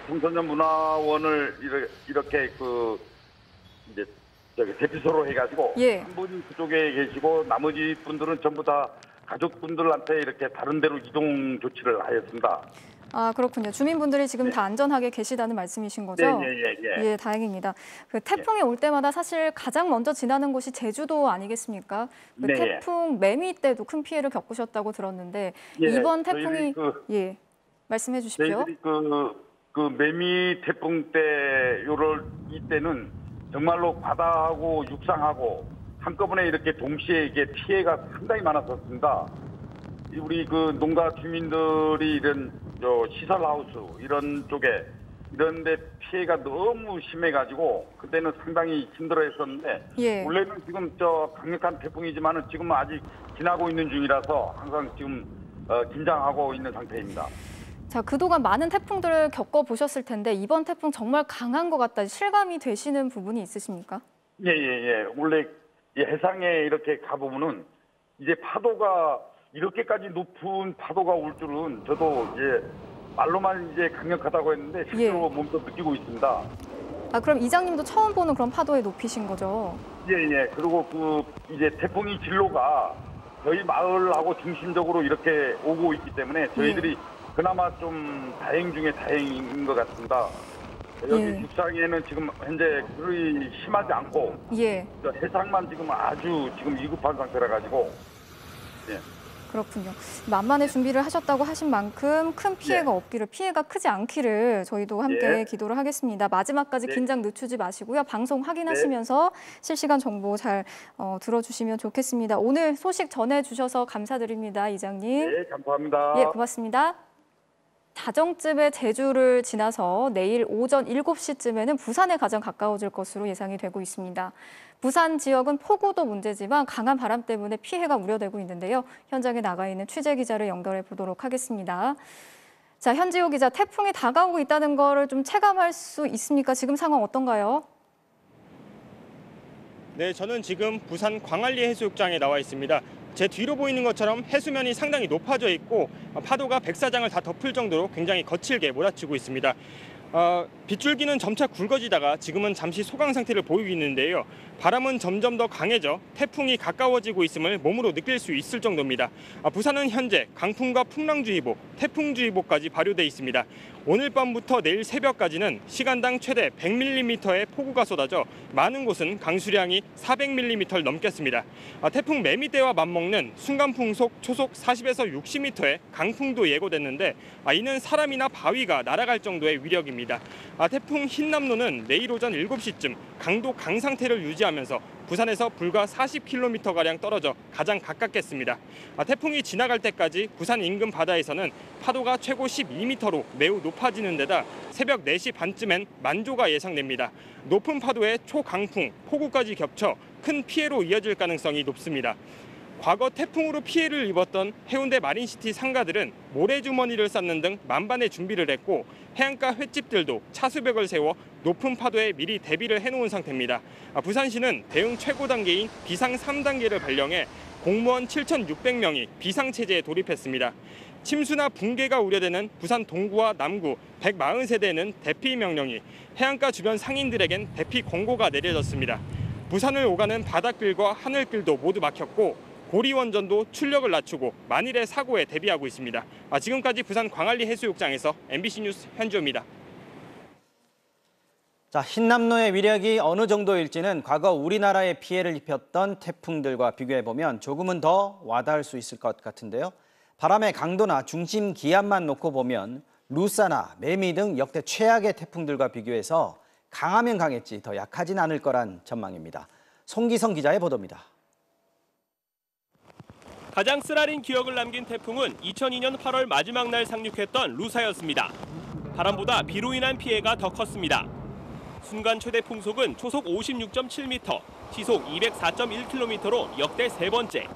청소년 문화원을 이렇게 이제 대피소로 해가지고 예. 한 분이 그쪽에 계시고 나머지 분들은 전부 다 가족분들한테 이렇게 다른 데로 이동 조치를 하였습니다. 아, 그렇군요. 주민분들이 지금 다 안전하게 계시다는 말씀이신 거죠? 네. 예, 다행입니다. 그 태풍이 올 때마다 사실 가장 먼저 지나는 곳이 제주도 아니겠습니까? 그 네. 태풍 매미 때도 큰 피해를 겪으셨다고 들었는데 이번 태풍이 말씀해 주십시오. 저희들이 그 매미 태풍 때 이때는 정말로 바다하고 육상하고 한꺼번에 이렇게 동시에 이게 피해가 상당히 많았었습니다. 우리 농가 주민들이 이런 시설하우스 이런 쪽에 이런데 피해가 너무 심해가지고 그때는 상당히 힘들어했었는데 예. 원래는 지금 강력한 태풍이지만은 지금은 아직 지나고 있는 중이라서 항상 지금 긴장하고 있는 상태입니다. 자, 그동안 많은 태풍들을 겪어보셨을 텐데 이번 태풍 정말 강한 것 같다 실감이 되시는 부분이 있으십니까? 예. 원래 해상에 이렇게 가보면은 이제 파도가 이렇게까지 높은 파도가 올 줄은 저도 이제 말로만 이제 강력하다고 했는데 실제로 몸소 느끼고 있습니다. 아, 그럼 이장님도 처음 보는 그런 파도의 높이신 거죠? 예. 그리고 이제 태풍이 진로가 저희 마을하고 중심적으로 이렇게 오고 있기 때문에 저희들이 그나마 좀 다행 중에 다행인 것 같습니다. 여기 육상에는 지금 현재 그리 심하지 않고 해상만 지금 아주 지금 위급한 상태라 가지고 그렇군요. 만만의 준비를 하셨다고 하신 만큼 큰 피해가 없기를, 피해가 크지 않기를 저희도 함께 기도를 하겠습니다. 마지막까지 긴장 늦추지 마시고요. 방송 확인하시면서 실시간 정보 잘 들어주시면 좋겠습니다. 오늘 소식 전해주셔서 감사드립니다, 이장님. 네, 감사합니다. 예, 고맙습니다. 자정쯤에 제주를 지나서 내일 오전 7시쯤에는 부산에 가장 가까워질 것으로 예상이 되고 있습니다. 부산 지역은 폭우도 문제지만 강한 바람 때문에 피해가 우려되고 있는데요. 현장에 나가 있는 취재 기자를 연결해 보도록 하겠습니다. 자, 현지호 기자, 태풍이 다가오고 있다는 거를 좀 체감할 수 있습니까? 지금 상황 어떤가요? 네, 저는 지금 부산 광안리 해수욕장에 나와 있습니다. 제 뒤로 보이는 것처럼 해수면이 상당히 높아져 있고 파도가 백사장을 다 덮을 정도로 굉장히 거칠게 몰아치고 있습니다. 빗줄기는 점차 굵어지다가 지금은 잠시 소강 상태를 보이고 있는데요. 바람은 점점 더 강해져 태풍이 가까워지고 있음을 몸으로 느낄 수 있을 정도입니다. 부산은 현재 강풍과 풍랑주의보, 태풍주의보까지 발효돼 있습니다. 오늘 밤부터 내일 새벽까지는 시간당 최대 100mm의 폭우가 쏟아져 많은 곳은 강수량이 400mm를 넘겠습니다. 태풍 매미떼와 맞먹는 순간풍속 초속 40에서 60m의 강풍도 예고됐는데 이는 사람이나 바위가 날아갈 정도의 위력입니다. 태풍 흰남노는 내일 오전 7시쯤 강도 강상태를 유지하면서 부산에서 불과 40km가량 떨어져 가장 가깝겠습니다. 태풍이 지나갈 때까지 부산 인근 바다에서는 파도가 최고 12m로 매우 높아지는 데다 새벽 4시 반쯤엔 만조가 예상됩니다. 높은 파도에 초강풍, 폭우까지 겹쳐 큰 피해로 이어질 가능성이 높습니다. 과거 태풍으로 피해를 입었던 해운대 마린시티 상가들은 모래주머니를 쌓는 등 만반의 준비를 했고 해안가 횟집들도 차수벽을 세워 높은 파도에 미리 대비를 해놓은 상태입니다. 부산시는 대응 최고 단계인 비상 3단계를 발령해 공무원 7,600명이 비상체제에 돌입했습니다. 침수나 붕괴가 우려되는 부산 동구와 남구 140세대에는 대피 명령이, 해안가 주변 상인들에겐 대피 권고가 내려졌습니다. 부산을 오가는 바닷길과 하늘길도 모두 막혔고 고리원전도 출력을 낮추고 만일의 사고에 대비하고 있습니다. 지금까지 부산 광안리 해수욕장에서 MBC 뉴스 현주호입니다. 자, 흰남노의 위력이 어느 정도일지는 과거 우리나라에 피해를 입혔던 태풍들과 비교해보면 조금은 더 와닿을 수 있을 것 같은데요. 바람의 강도나 중심 기압만 놓고 보면 루사나 매미 등 역대 최악의 태풍들과 비교해서 강하면 강했지 더 약하진 않을 거란 전망입니다. 송기성 기자의 보도입니다. 가장 쓰라린 기억을 남긴 태풍은 2002년 8월 마지막 날 상륙했던 루사였습니다. 바람보다 비로 인한 피해가 더 컸습니다. 순간 최대 풍속은 초속 56.7m, 시속 204.1km로 역대 세 번째.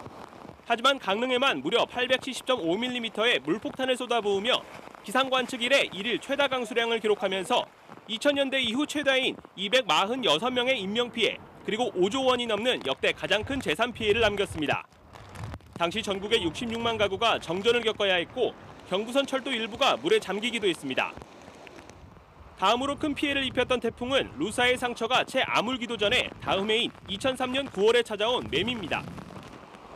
하지만 강릉에만 무려 870.5mm의 물폭탄을 쏟아부으며 기상관측 이래 1일 최다 강수량을 기록하면서 2000년대 이후 최다인 246명의 인명피해, 그리고 5조 원이 넘는 역대 가장 큰 재산 피해를 남겼습니다. 당시 전국의 66만 가구가 정전을 겪어야 했고 경부선 철도 일부가 물에 잠기기도 했습니다. 다음으로 큰 피해를 입혔던 태풍은 루사의 상처가 채 아물기도 전에 다음 해인 2003년 9월에 찾아온 매미입니다.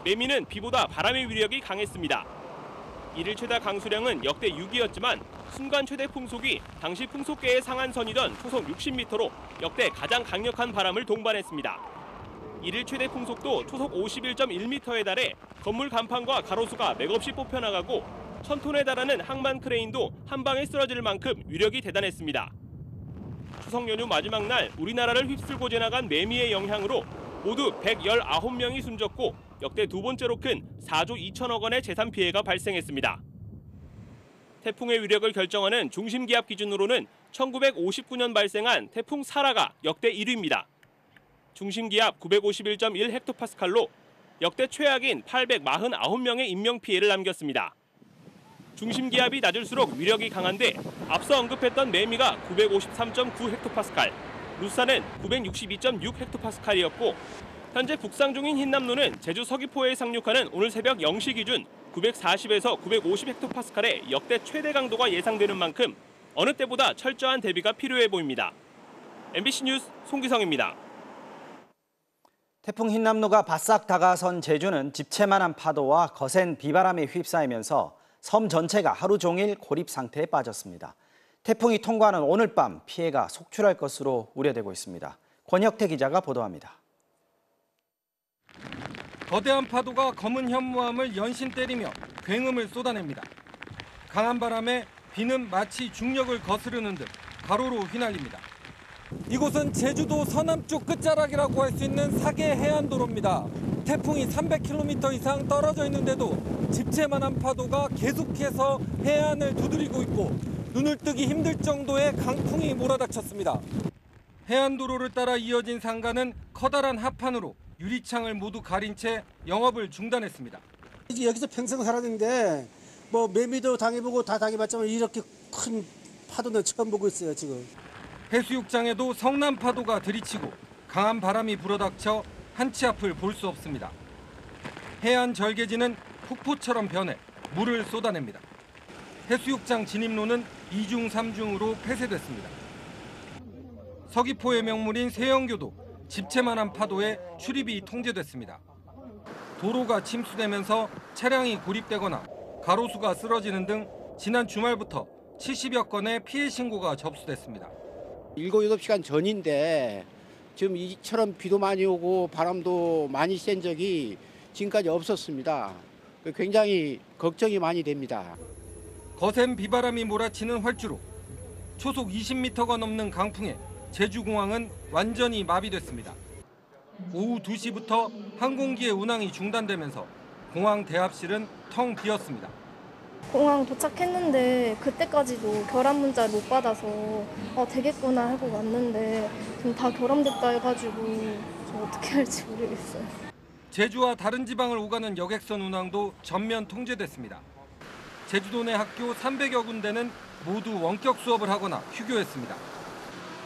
매미는 비보다 바람의 위력이 강했습니다. 1일 최다 강수량은 역대 6위였지만 순간 최대 풍속이 당시 풍속계의 상한선이던 초속 60m로 역대 가장 강력한 바람을 동반했습니다. 1일 최대 풍속도 초속 51.1m에 달해 건물 간판과 가로수가 맥없이 뽑혀나가고 1000톤에 달하는 항만 크레인도 한 방에 쓰러질 만큼 위력이 대단했습니다. 추석 연휴 마지막 날 우리나라를 휩쓸고 지나간 매미의 영향으로 모두 119명이 숨졌고 역대 두 번째로 큰 4조 2천억 원의 재산 피해가 발생했습니다. 태풍의 위력을 결정하는 중심기압 기준으로는 1959년 발생한 태풍 사라가 역대 1위입니다. 중심기압 951.1헥토파스칼로 역대 최악인 849명의 인명피해를 남겼습니다. 중심기압이 낮을수록 위력이 강한데 앞서 언급했던 매미가 953.9헥토파스칼, 루사는 962.6헥토파스칼이었고 현재 북상 중인 흰남노는 제주 서귀포에 상륙하는 오늘 새벽 0시 기준 940에서 950헥토파스칼의 역대 최대 강도가 예상되는 만큼 어느 때보다 철저한 대비가 필요해 보입니다. MBC 뉴스 송기성입니다. 태풍 흰남노가 바싹 다가선 제주는 집채만한 파도와 거센 비바람에 휩싸이면서 섬 전체가 하루 종일 고립 상태에 빠졌습니다. 태풍이 통과하는 오늘 밤 피해가 속출할 것으로 우려되고 있습니다. 권혁태 기자가 보도합니다. 거대한 파도가 검은 현무암을 연신 때리며 굉음을 쏟아냅니다. 강한 바람에 비는 마치 중력을 거스르는 듯 가로로 휘날립니다. 이곳은 제주도 서남쪽 끝자락이라고 할 수 있는 사계 해안도로입니다. 태풍이 300km 이상 떨어져 있는데도 집채만한 파도가 계속해서 해안을 두드리고 있고 눈을 뜨기 힘들 정도의 강풍이 몰아닥쳤습니다. 해안도로를 따라 이어진 상가는 커다란 하판으로 유리창을 모두 가린 채 영업을 중단했습니다. 여기서 평생 살았는데 뭐 매미도 당해보고 다 당해봤지만 이렇게 큰 파도는 처음 보고 있어요, 지금. 해수욕장에도 성남 파도가 들이치고 강한 바람이 불어닥쳐 한치 앞을 볼 수 없습니다. 해안 절개지는 폭포처럼 변해 물을 쏟아냅니다. 해수욕장 진입로는 2중 3중으로 폐쇄됐습니다. 서귀포의 명물인 세영교도 집채만한 파도에 출입이 통제됐습니다. 도로가 침수되면서 차량이 고립되거나 가로수가 쓰러지는 등 지난 주말부터 70여 건의 피해 신고가 접수됐습니다. 7, 8시간 전인데 지금 이처럼 비도 많이 오고 바람도 많이 센 적이 지금까지 없었습니다. 굉장히 걱정이 많이 됩니다. 거센 비바람이 몰아치는 활주로, 초속 20m가 넘는 강풍에 제주공항은 완전히 마비됐습니다. 오후 2시부터 항공기의 운항이 중단되면서 공항 대합실은 텅 비었습니다. 공항 도착했는데 그때까지도 결함 문자를 못 받아서 되겠구나 하고 왔는데 지금 다 결함됐다 해가지고 저 어떻게 할지 모르겠어요. 제주와 다른 지방을 오가는 여객선 운항도 전면 통제됐습니다. 제주도 내 학교 300여 군데는 모두 원격 수업을 하거나 휴교했습니다.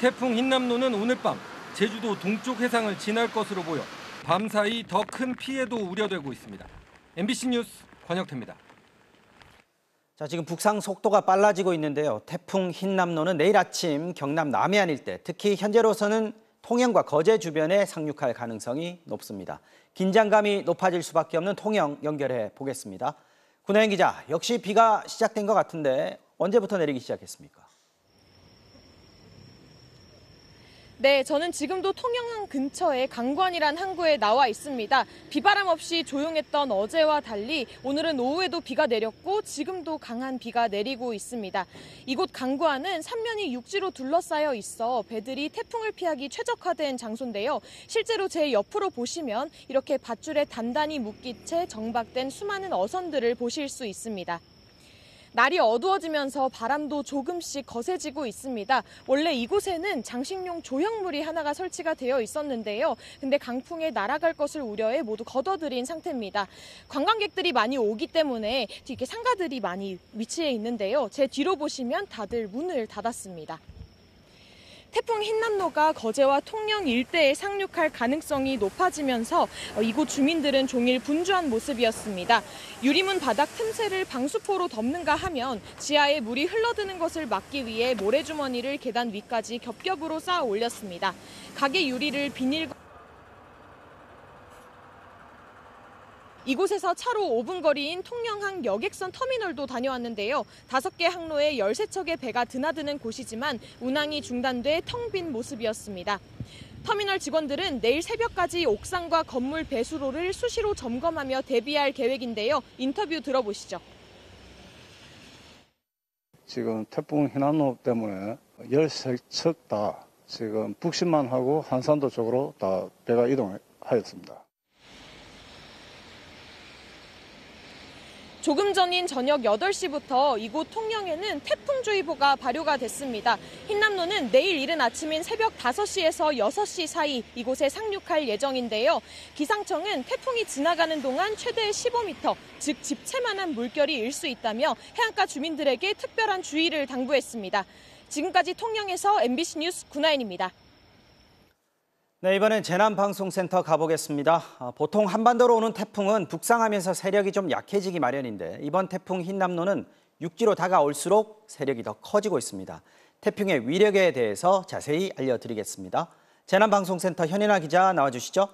태풍 흰남노는 오늘 밤 제주도 동쪽 해상을 지날 것으로 보여 밤사이 더 큰 피해도 우려되고 있습니다. MBC 뉴스 권혁태입니다. 자, 지금 북상 속도가 빨라지고 있는데요. 태풍 흰남노는 내일 아침 경남 남해안 일대, 특히 현재로서는 통영과 거제 주변에 상륙할 가능성이 높습니다. 긴장감이 높아질 수밖에 없는 통영 연결해 보겠습니다. 군혜연 기자, 역시 비가 시작된 것 같은데 언제부터 내리기 시작했습니까? 네, 저는 지금도 통영항 근처에 강관이란 항구에 나와 있습니다. 비바람 없이 조용했던 어제와 달리 오늘은 오후에도 비가 내렸고 지금도 강한 비가 내리고 있습니다. 이곳 강구안은 삼면이 육지로 둘러싸여 있어 배들이 태풍을 피하기 최적화된 장소인데요. 실제로 제 옆으로 보시면 이렇게 밧줄에 단단히 묶인 채 정박된 수많은 어선들을 보실 수 있습니다. 날이 어두워지면서 바람도 조금씩 거세지고 있습니다. 원래 이곳에는 장식용 조형물이 하나가 설치가 되어 있었는데요. 근데 강풍에 날아갈 것을 우려해 모두 걷어들인 상태입니다. 관광객들이 많이 오기 때문에 이렇게 상가들이 많이 위치해 있는데요. 제 뒤로 보시면 다들 문을 닫았습니다. 태풍 흰남노가 거제와 통영 일대에 상륙할 가능성이 높아지면서 이곳 주민들은 종일 분주한 모습이었습니다. 유리문 바닥 틈새를 방수포로 덮는가 하면 지하에 물이 흘러드는 것을 막기 위해 모래주머니를 계단 위까지 겹겹으로 쌓아 올렸습니다. 가게 유리를 비닐과 이곳에서 차로 5분 거리인 통영항 여객선 터미널도 다녀왔는데요. 5개 항로에 13척의 배가 드나드는 곳이지만 운항이 중단돼 텅 빈 모습이었습니다. 터미널 직원들은 내일 새벽까지 옥상과 건물 배수로를 수시로 점검하며 대비할 계획인데요. 인터뷰 들어보시죠. 지금 태풍 흰남노 때문에 13척 다 지금 북신만 하고 한산도 쪽으로 다 배가 이동하였습니다. 조금 전인 저녁 8시부터 이곳 통영에는 태풍주의보가 발효가 됐습니다. 흰남노는 내일 이른 아침인 새벽 5시에서 6시 사이 이곳에 상륙할 예정인데요. 기상청은 태풍이 지나가는 동안 최대 15m, 즉 집채만한 물결이 일 수 있다며 해안가 주민들에게 특별한 주의를 당부했습니다. 지금까지 통영에서 MBC 뉴스 군하인입니다. 네, 이번엔 재난방송센터 가보겠습니다. 보통 한반도로 오는 태풍은 북상하면서 세력이 좀 약해지기 마련인데 이번 태풍 흰남노는 육지로 다가올수록 세력이 더 커지고 있습니다. 태풍의 위력에 대해서 자세히 알려드리겠습니다. 재난방송센터 현인아 기자 나와주시죠.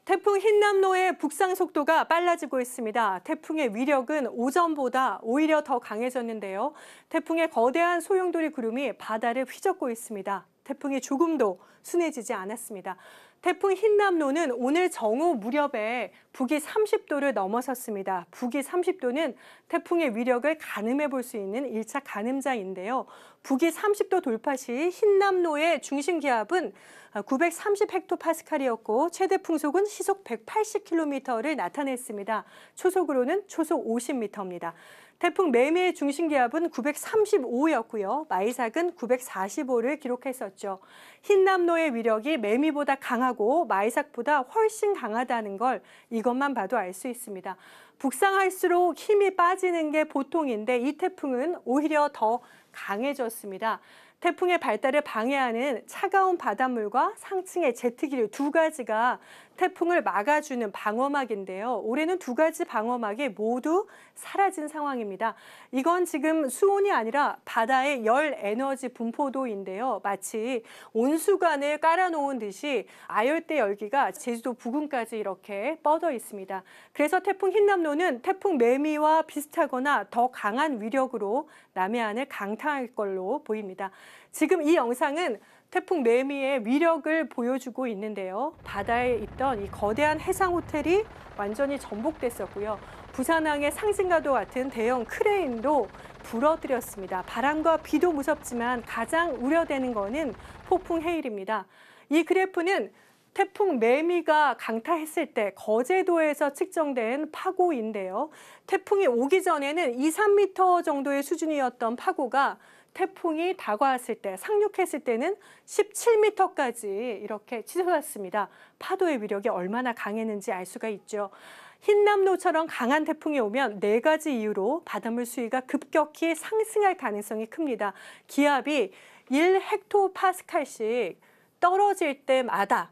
태풍 흰남노의 북상 속도가 빨라지고 있습니다. 태풍의 위력은 오전보다 오히려 더 강해졌는데요. 태풍의 거대한 소용돌이 구름이 바다를 휘젓고 있습니다. 태풍이 조금도 순해지지 않았습니다. 태풍 흰남노는 오늘 정오 무렵에 북위 30도를 넘어섰습니다. 북위 30도는 태풍의 위력을 가늠해 볼 수 있는 1차 가늠자인데요. 북위 30도 돌파 시 흰남노의 중심 기압은 930헥토파스칼이었고 최대 풍속은 시속 180km를 나타냈습니다. 초속으로는 초속 50m입니다. 태풍 매미의 중심 기압은 935였고요. 마이삭은 945를 기록했었죠. 흰남노의 위력이 매미보다 강하고 마이삭보다 훨씬 강하다는 걸 이것만 봐도 알 수 있습니다. 북상할수록 힘이 빠지는 게 보통인데 이 태풍은 오히려 더 강해졌습니다. 태풍의 발달을 방해하는 차가운 바닷물과 상층의 제트기류 두 가지가 태풍을 막아주는 방어막인데요. 올해는 두 가지 방어막이 모두 사라진 상황입니다. 이건 지금 수온이 아니라 바다의 열 에너지 분포도인데요. 마치 온수관을 깔아놓은 듯이 아열대 열기가 제주도 부근까지 이렇게 뻗어 있습니다. 그래서 태풍 흰남노는 태풍 매미와 비슷하거나 더 강한 위력으로 남해안을 강타할 걸로 보입니다. 지금 이 영상은 태풍 매미의 위력을 보여주고 있는데요. 바다에 있던 이 거대한 해상 호텔이 완전히 전복됐었고요. 부산항의 상징과도 같은 대형 크레인도 부러뜨렸습니다. 바람과 비도 무섭지만 가장 우려되는 거는 폭풍 해일입니다. 이 그래프는 태풍 매미가 강타했을 때 거제도에서 측정된 파고인데요. 태풍이 오기 전에는 2, 3m 정도의 수준이었던 파고가 태풍이 다가왔을 때, 상륙했을 때는 17m까지 이렇게 치솟았습니다. 파도의 위력이 얼마나 강했는지 알 수가 있죠. 흰남노처럼 강한 태풍이 오면 4가지 이유로 바닷물 수위가 급격히 상승할 가능성이 큽니다. 기압이 1헥토파스칼씩 떨어질 때마다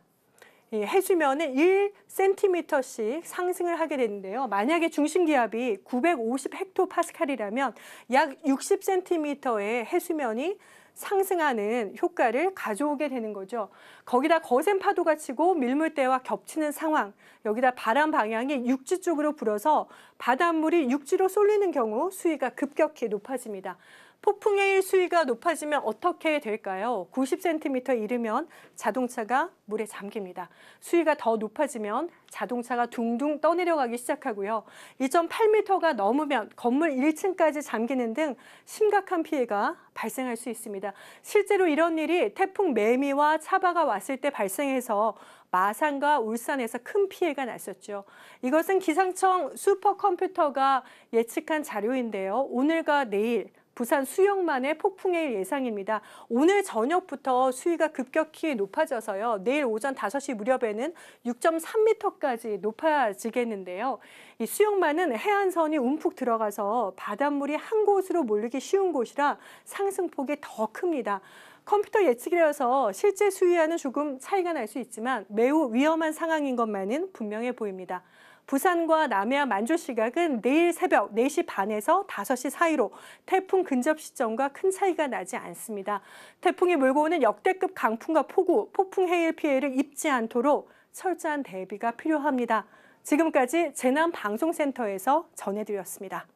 해수면은 1cm씩 상승을 하게 되는데요. 만약에 중심기압이 950헥토파스칼이라면 약 60cm의 해수면이 상승하는 효과를 가져오게 되는 거죠. 거기다 거센 파도가 치고 밀물대와 겹치는 상황, 여기다 바람 방향이 육지 쪽으로 불어서 바닷물이 육지로 쏠리는 경우 수위가 급격히 높아집니다. 폭풍해일 수위가 높아지면 어떻게 될까요? 90cm 이르면 자동차가 물에 잠깁니다. 수위가 더 높아지면 자동차가 둥둥 떠내려가기 시작하고요. 2.8m가 넘으면 건물 1층까지 잠기는 등 심각한 피해가 발생할 수 있습니다. 실제로 이런 일이 태풍 매미와 차바가 왔을 때 발생해서 마산과 울산에서 큰 피해가 났었죠. 이것은 기상청 슈퍼컴퓨터가 예측한 자료인데요. 오늘과 내일 부산 수영만의 폭풍해일 예상입니다. 오늘 저녁부터 수위가 급격히 높아져서요. 내일 오전 5시 무렵에는 6.3m까지 높아지겠는데요. 이 수영만은 해안선이 움푹 들어가서 바닷물이 한 곳으로 몰리기 쉬운 곳이라 상승폭이 더 큽니다. 컴퓨터 예측이라서 실제 수위와는 조금 차이가 날 수 있지만 매우 위험한 상황인 것만은 분명해 보입니다. 부산과 남해안 만조 시각은 내일 새벽 4시 반에서 5시 사이로 태풍 근접 시점과 큰 차이가 나지 않습니다. 태풍이 몰고 오는 역대급 강풍과 폭우, 폭풍 해일 피해를 입지 않도록 철저한 대비가 필요합니다. 지금까지 재난방송센터에서 전해드렸습니다.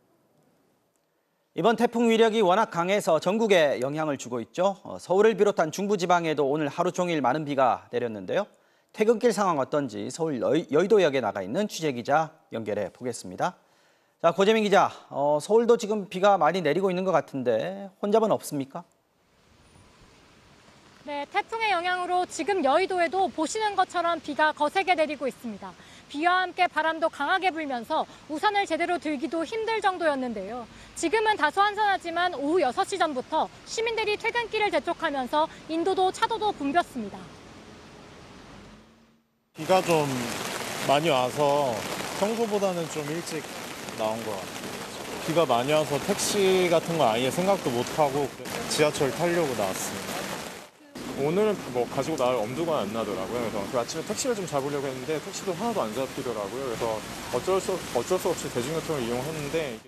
이번 태풍 위력이 워낙 강해서 전국에 영향을 주고 있죠. 서울을 비롯한 중부지방에도 오늘 하루 종일 많은 비가 내렸는데요. 퇴근길 상황 어떤지 서울 여의도역에 나가 있는 취재기자 연결해 보겠습니다. 자, 고재민 기자, 서울도 지금 비가 많이 내리고 있는 것 같은데 혼잡은 없습니까? 네, 태풍의 영향으로 지금 여의도에도 보시는 것처럼 비가 거세게 내리고 있습니다. 비와 함께 바람도 강하게 불면서 우산을 제대로 들기도 힘들 정도였는데요. 지금은 다소 한산하지만 오후 6시 전부터 시민들이 퇴근길을 재촉하면서 인도도 차도도 붐볐습니다. 비가 좀 많이 와서 평소보다는 좀 일찍 나온 것 같아요. 비가 많이 와서 택시 같은 거 아예 생각도 못하고 지하철 타려고 나왔습니다. 오늘은 뭐 가지고 나올 엄두가 안 나더라고요. 그래서 그 아침에 택시를 좀 잡으려고 했는데 택시도 하나도 안 잡히더라고요. 그래서 어쩔 수 없이 대중교통을 이용했는데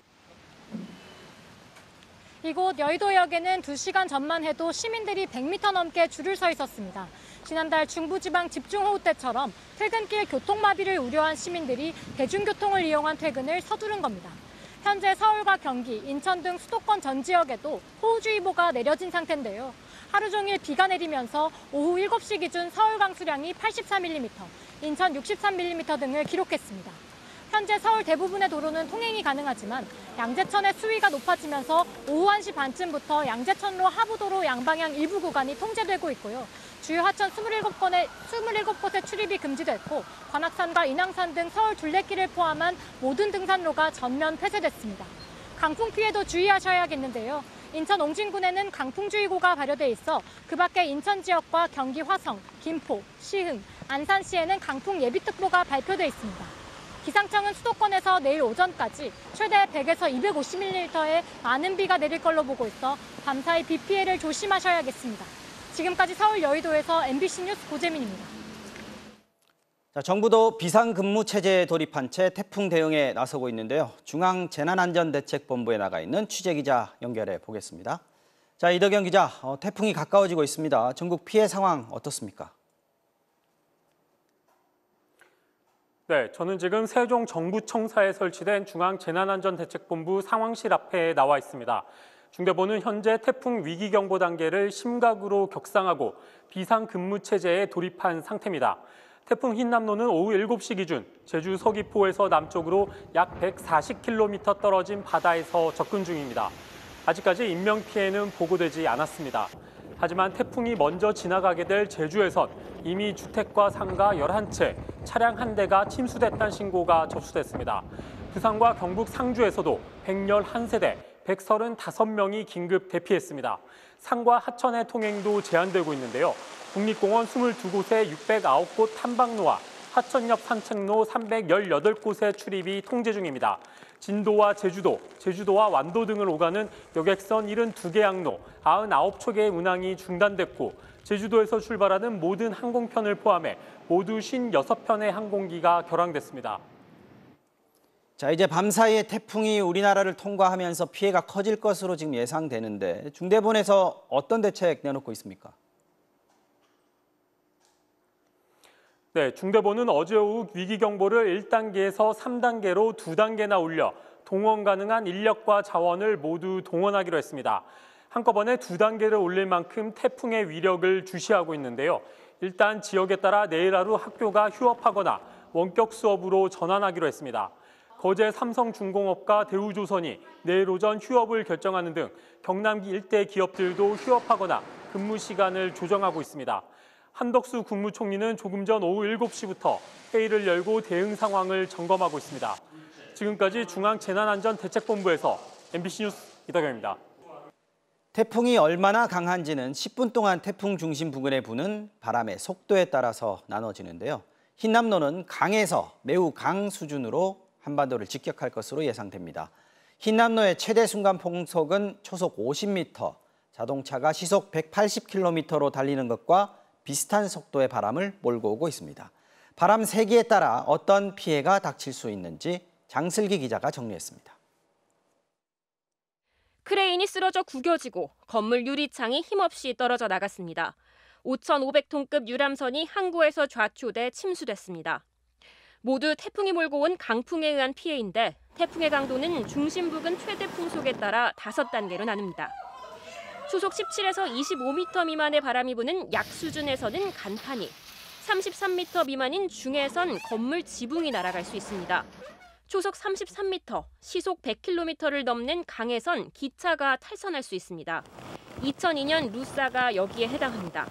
이곳 여의도역에는 2시간 전만 해도 시민들이 100m 넘게 줄을 서 있었습니다. 지난달 중부지방 집중호우 때처럼 퇴근길 교통마비를 우려한 시민들이 대중교통을 이용한 퇴근을 서두른 겁니다. 현재 서울과 경기, 인천 등 수도권 전 지역에도 호우주의보가 내려진 상태인데요. 하루 종일 비가 내리면서 오후 7시 기준 서울 강수량이 84mm, 인천 63mm 등을 기록했습니다. 현재 서울 대부분의 도로는 통행이 가능하지만 양재천의 수위가 높아지면서 오후 1시 반쯤부터 양재천로 하부도로 양방향 일부 구간이 통제되고 있고요. 주요 하천 27곳의 출입이 금지됐고 관악산과 인왕산 등 서울 둘레길을 포함한 모든 등산로가 전면 폐쇄됐습니다. 강풍 피해도 주의하셔야겠는데요. 인천 옹진군에는 강풍주의보가 발효돼 있어 그 밖에 인천 지역과 경기 화성, 김포, 시흥, 안산시에는 강풍 예비특보가 발표돼 있습니다. 기상청은 수도권에서 내일 오전까지 최대 100에서 250ml의 많은 비가 내릴 걸로 보고 있어 밤사이 비 피해를 조심하셔야겠습니다. 지금까지 서울 여의도에서 MBC 뉴스 고재민입니다. 자, 정부도 비상근무 체제에 돌입한 채 태풍 대응에 나서고 있는데요. 중앙재난안전대책본부에 나가 있는 취재기자 연결해 보겠습니다. 자, 이덕영 기자, 태풍이 가까워지고 있습니다. 전국 피해 상황 어떻습니까? 네, 저는 지금 세종 정부청사에 설치된 중앙재난안전대책본부 상황실 앞에 나와 있습니다. 중대본은 현재 태풍 위기경보 단계를 심각으로 격상하고 비상근무 체제에 돌입한 상태입니다. 태풍 흰남노는 오후 7시 기준 제주 서귀포에서 남쪽으로 약 140km 떨어진 바다에서 접근 중입니다. 아직까지 인명피해는 보고되지 않았습니다. 하지만 태풍이 먼저 지나가게 될 제주에선 이미 주택과 상가 11채, 차량 1대가 침수됐다는 신고가 접수됐습니다. 부산과 경북 상주에서도 111세대, 135명이 긴급 대피했습니다. 산과 하천의 통행도 제한되고 있는데요. 국립공원 22곳에 609곳 탐방로와 하천 옆 산책로 318곳의 출입이 통제 중입니다. 진도와 제주도와 완도 등을 오가는 여객선 72개 항로, 99척의 운항이 중단됐고 제주도에서 출발하는 모든 항공편을 포함해 모두 56편의 항공기가 결항됐습니다. 자, 이제 밤사이에 태풍이 우리나라를 통과하면서 피해가 커질 것으로 지금 예상되는데 중대본에서 어떤 대책 내놓고 있습니까? 네, 중대본은 어제 오후 위기경보를 1단계에서 3단계로 2단계나 올려 동원 가능한 인력과 자원을 모두 동원하기로 했습니다. 한꺼번에 2단계를 올릴 만큼 태풍의 위력을 주시하고 있는데요. 일단 지역에 따라 내일 하루 학교가 휴업하거나 원격 수업으로 전환하기로 했습니다. 거제 삼성중공업과 대우조선이 내일 오전 휴업을 결정하는 등 경남 일대 기업들도 휴업하거나 근무 시간을 조정하고 있습니다. 한덕수 국무총리는 조금 전 오후 7시부터 회의를 열고 대응 상황을 점검하고 있습니다. 지금까지 중앙재난안전대책본부에서 MBC 뉴스 이덕영입니다. 태풍이 얼마나 강한지는 10분 동안 태풍 중심 부근에 부는 바람의 속도에 따라서 나눠지는데요. 흰남노는 강에서 매우 강 수준으로 한반도를 직격할 것으로 예상됩니다. 흰남노의 최대 순간 풍속은 초속 50m, 자동차가 시속 180km로 달리는 것과 비슷한 속도의 바람을 몰고 오고 있습니다. 바람 세기에 따라 어떤 피해가 닥칠 수 있는지 장슬기 기자가 정리했습니다. 크레인이 쓰러져 구겨지고 건물 유리창이 힘없이 떨어져 나갔습니다. 5,500톤급 유람선이 항구에서 좌초돼 침수됐습니다. 모두 태풍이 몰고 온 강풍에 의한 피해인데 태풍의 강도는 중심 부근 최대 풍속에 따라 5단계로 나눕니다. 초속 17에서 25m 미만의 바람이 부는 약 수준에서는 간판이, 33m 미만인 중에선 건물 지붕이 날아갈 수 있습니다. 초속 33m, 시속 100km를 넘는 강에선 기차가 탈선할 수 있습니다. 2002년 루사가 여기에 해당합니다.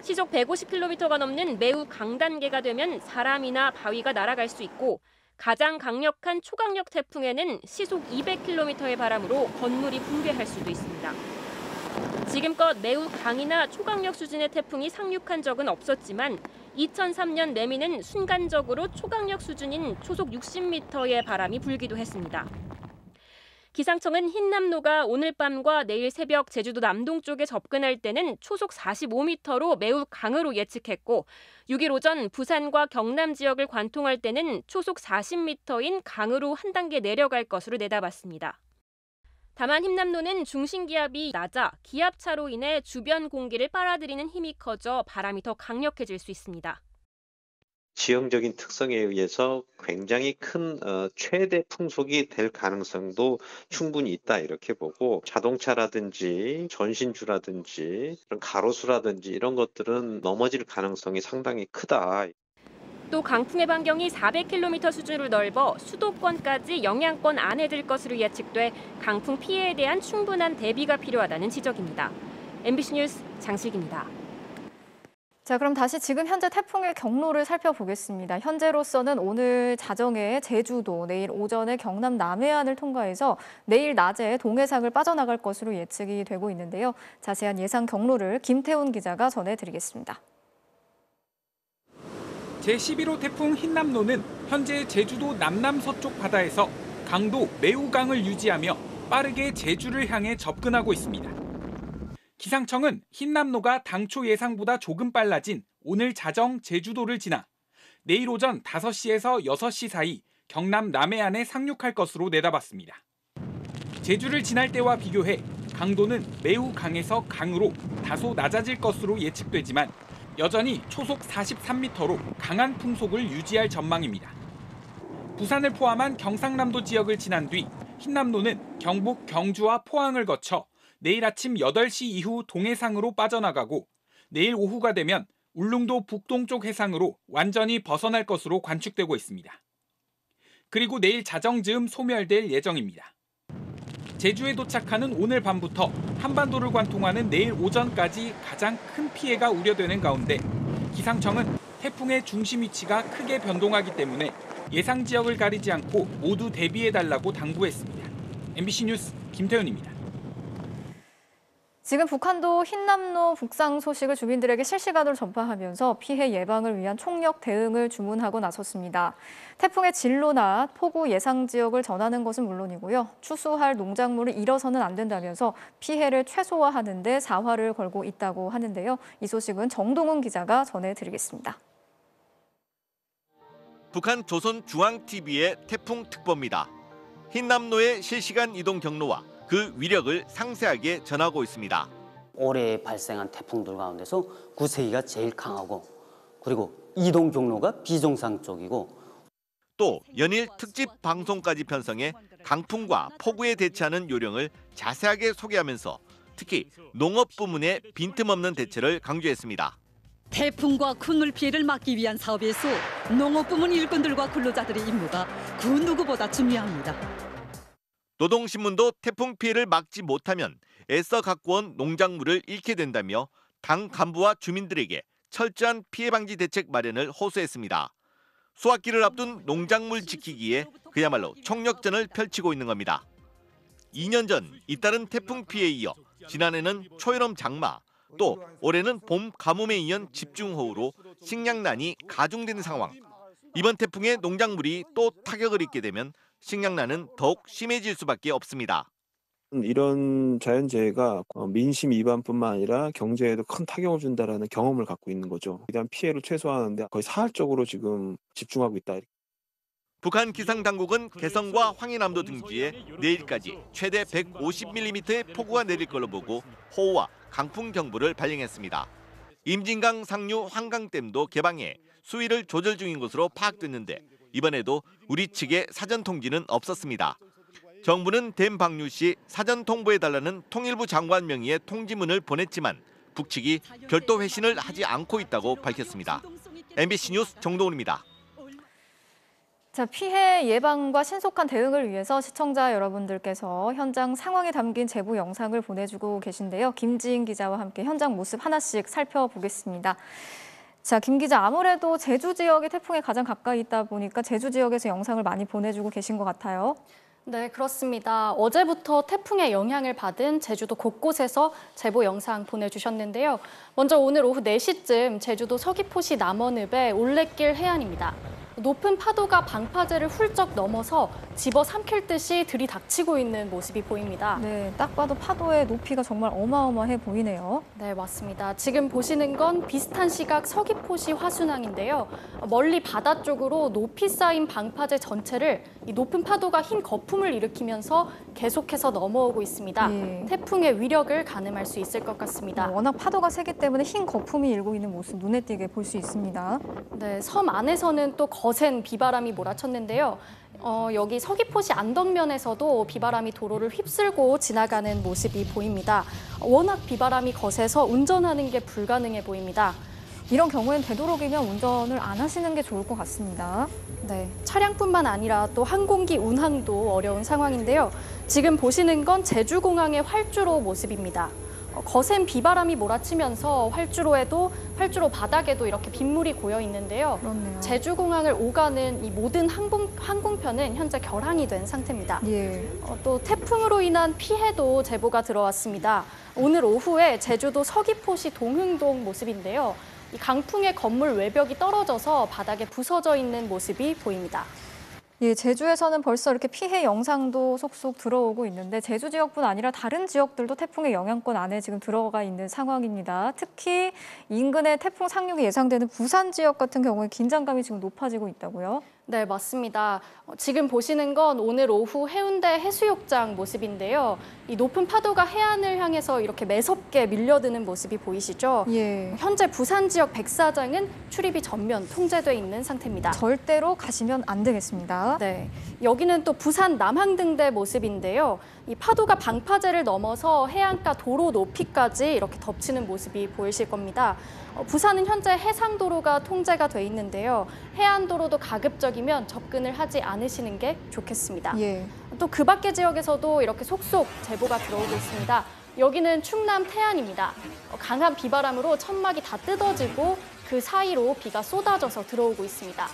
시속 150km가 넘는 매우 강단계가 되면 사람이나 바위가 날아갈 수 있고 가장 강력한 초강력 태풍에는 시속 200km의 바람으로 건물이 붕괴할 수도 있습니다. 지금껏 매우 강이나 초강력 수준의 태풍이 상륙한 적은 없었지만 2003년 매미는 순간적으로 초강력 수준인 초속 60m의 바람이 불기도 했습니다. 기상청은 흰남노가 오늘 밤과 내일 새벽 제주도 남동쪽에 접근할 때는 초속 45m로 매우 강으로 예측했고 6일 오전 부산과 경남 지역을 관통할 때는 초속 40m인 강으로 한 단계 내려갈 것으로 내다봤습니다. 다만 흰남노는 중심기압이 낮아 기압차로 인해 주변 공기를 빨아들이는 힘이 커져 바람이 더 강력해질 수 있습니다. 지형적인 특성에 의해서 굉장히 큰 최대 풍속이 될 가능성도 충분히 있다 이렇게 보고 자동차라든지 전신주라든지 그런 가로수라든지 이런 것들은 넘어질 가능성이 상당히 크다. 또 강풍의 반경이 400km 수준으로 넓어 수도권까지 영향권 안에 들 것으로 예측돼 강풍 피해에 대한 충분한 대비가 필요하다는 지적입니다. MBC 뉴스 장슬기입니다. 자, 그럼 다시 지금 현재 태풍의 경로를 살펴보겠습니다. 현재로서는 오늘 자정에 제주도, 내일 오전에 경남 남해안을 통과해서 내일 낮에 동해상을 빠져나갈 것으로 예측이 되고 있는데요. 자세한 예상 경로를 김태훈 기자가 전해드리겠습니다. 제11호 태풍 흰남노는 현재 제주도 남남서쪽 바다에서 강도 매우 강을 유지하며 빠르게 제주를 향해 접근하고 있습니다. 기상청은 흰남노가 당초 예상보다 조금 빨라진 오늘 자정 제주도를 지나 내일 오전 5시에서 6시 사이 경남 남해안에 상륙할 것으로 내다봤습니다. 제주를 지날 때와 비교해 강도는 매우 강에서 강으로 다소 낮아질 것으로 예측되지만 여전히 초속 43m로 강한 풍속을 유지할 전망입니다. 부산을 포함한 경상남도 지역을 지난 뒤 흰남노는 경북 경주와 포항을 거쳐 내일 아침 8시 이후 동해상으로 빠져나가고 내일 오후가 되면 울릉도 북동쪽 해상으로 완전히 벗어날 것으로 관측되고 있습니다. 그리고 내일 자정 즈음 소멸될 예정입니다. 제주에 도착하는 오늘 밤부터 한반도를 관통하는 내일 오전까지 가장 큰 피해가 우려되는 가운데 기상청은 태풍의 중심 위치가 크게 변동하기 때문에 예상 지역을 가리지 않고 모두 대비해달라고 당부했습니다. MBC 뉴스 김태훈입니다. 지금 북한도 흰남노 북상 소식을 주민들에게 실시간으로 전파하면서 피해 예방을 위한 총력 대응을 주문하고 나섰습니다. 태풍의 진로나 폭우 예상 지역을 전하는 것은 물론이고요. 추수할 농작물을 잃어서는 안 된다면서 피해를 최소화하는 데 사활을 걸고 있다고 하는데요. 이 소식은 정동훈 기자가 전해드리겠습니다. 북한 조선중앙TV의 태풍특보입니다. 흰남노의 실시간 이동 경로와 그 위력을 상세하게 전하고 있습니다. 올해 발생한 태풍들 가운데서 구세기가 제일 강하고 그리고 이동 경로가 비정상적이고 또 연일 특집 방송까지 편성해 강풍과 폭우에 대처하는 요령을 자세하게 소개하면서 특히 농업 부문의 빈틈없는 대처를 강조했습니다. 태풍과 큰 피해를 막기 위한 사업에서 농업 부문 일꾼들과 근로자들의 임무가 그 누구보다 중요합니다. 노동신문도 태풍 피해를 막지 못하면 애써 갖고 온 농작물을 잃게 된다며 당 간부와 주민들에게 철저한 피해 방지 대책 마련을 호소했습니다. 수확기를 앞둔 농작물 지키기에 그야말로 총력전을 펼치고 있는 겁니다. 2년 전 잇따른 태풍 피해에 이어 지난해는 초여름 장마, 또 올해는 봄 가뭄에 이은 집중호우로 식량난이 가중된 상황. 이번 태풍에 농작물이 또 타격을 입게 되면 식량난은 더욱 심해질 수밖에 없습니다. 이런 자연재해가 민심 이반뿐만 아니라 경제에도 큰 타격을 준다는 경험을 갖고 있는 거죠. 이러한 피해를 최소화하는데 거의 사활적으로 지금 집중하고 있다. 북한 기상당국은 개성과 황해남도 등지에 내일까지 최대 150mm의 폭우가 내릴 걸로 보고 호우와 강풍 경보를 발령했습니다. 임진강 상류 한강댐도 개방해 수위를 조절 중인 것으로 파악됐는데 이번에도 우리 측에 사전 통지는 없었습니다. 정부는 댐 방류 시 사전 통보해달라는 통일부 장관 명의의 통지문을 보냈지만 북측이 별도 회신을 하지 않고 있다고 밝혔습니다. MBC 뉴스 정동훈입니다. 자, 피해 예방과 신속한 대응을 위해서 시청자 여러분들께서 현장 상황에 담긴 제보 영상을 보내주고 계신데요. 김지인 기자와 함께 현장 모습 하나씩 살펴보겠습니다. 자, 김 기자, 아무래도 제주 지역이 태풍에 가장 가까이 있다 보니까 제주 지역에서 영상을 많이 보내주고 계신 것 같아요. 네, 그렇습니다. 어제부터 태풍의 영향을 받은 제주도 곳곳에서 제보 영상 보내주셨는데요. 먼저 오늘 오후 4시쯤 제주도 서귀포시 남원읍의 올레길 해안입니다. 높은 파도가 방파제를 훌쩍 넘어서 집어삼킬 듯이 들이닥치고 있는 모습이 보입니다. 네, 딱 봐도 파도의 높이가 정말 어마어마해 보이네요. 네, 맞습니다. 지금 보시는 건 비슷한 시각 서귀포시 화순항인데요. 멀리 바다 쪽으로 높이 쌓인 방파제 전체를 이 높은 파도가 흰 거품을 일으키면서 계속해서 넘어오고 있습니다. 태풍의 위력을 가늠할 수 있을 것 같습니다. 워낙 파도가 세기 때문에 흰 거품이 일고 있는 모습 눈에 띄게 볼 수 있습니다. 네, 섬 안에서는 또 거센 비바람이 몰아쳤는데요. 여기 서귀포시 안덕면에서도 비바람이 도로를 휩쓸고 지나가는 모습이 보입니다. 워낙 비바람이 거세서 운전하는 게 불가능해 보입니다. 이런 경우엔 되도록이면 운전을 안 하시는 게 좋을 것 같습니다. 네, 차량뿐만 아니라 또 항공기 운항도 어려운 상황인데요. 지금 보시는 건 제주공항의 활주로 모습입니다. 거센 비바람이 몰아치면서 활주로 바닥에도 이렇게 빗물이 고여 있는데요. 그렇네요. 제주공항을 오가는 이 모든 항공편은 현재 결항이 된 상태입니다. 또 태풍으로 인한 피해도 제보가 들어왔습니다. 오늘 오후에 제주도 서귀포시 동흥동 모습인데요. 이 강풍에 건물 외벽이 떨어져서 바닥에 부서져 있는 모습이 보입니다. 예, 제주에서는 벌써 이렇게 피해 영상도 속속 들어오고 있는데 제주 지역뿐 아니라 다른 지역들도 태풍의 영향권 안에 지금 들어가 있는 상황입니다. 특히 인근에 태풍 상륙이 예상되는 부산 지역 같은 경우에 긴장감이 지금 높아지고 있다고요? 네, 맞습니다. 지금 보시는 건 오늘 오후 해운대 해수욕장 모습인데요. 이 높은 파도가 해안을 향해서 이렇게 매섭게 밀려드는 모습이 보이시죠? 예. 현재 부산 지역 백사장은 출입이 전면 통제돼 있는 상태입니다. 절대로 가시면 안 되겠습니다. 네, 여기는 또 부산 남항등대 모습인데요. 이 파도가 방파제를 넘어서 해안가 도로 높이까지 이렇게 덮치는 모습이 보이실 겁니다. 부산은 현재 해상도로가 통제가 돼 있는데요. 해안도로도 가급적이면 접근을 하지 않으시는 게 좋겠습니다. 예. 또 그 밖의 지역에서도 이렇게 속속 제보가 들어오고 있습니다. 여기는 충남 태안입니다. 강한 비바람으로 천막이 다 뜯어지고 그 사이로 비가 쏟아져서 들어오고 있습니다.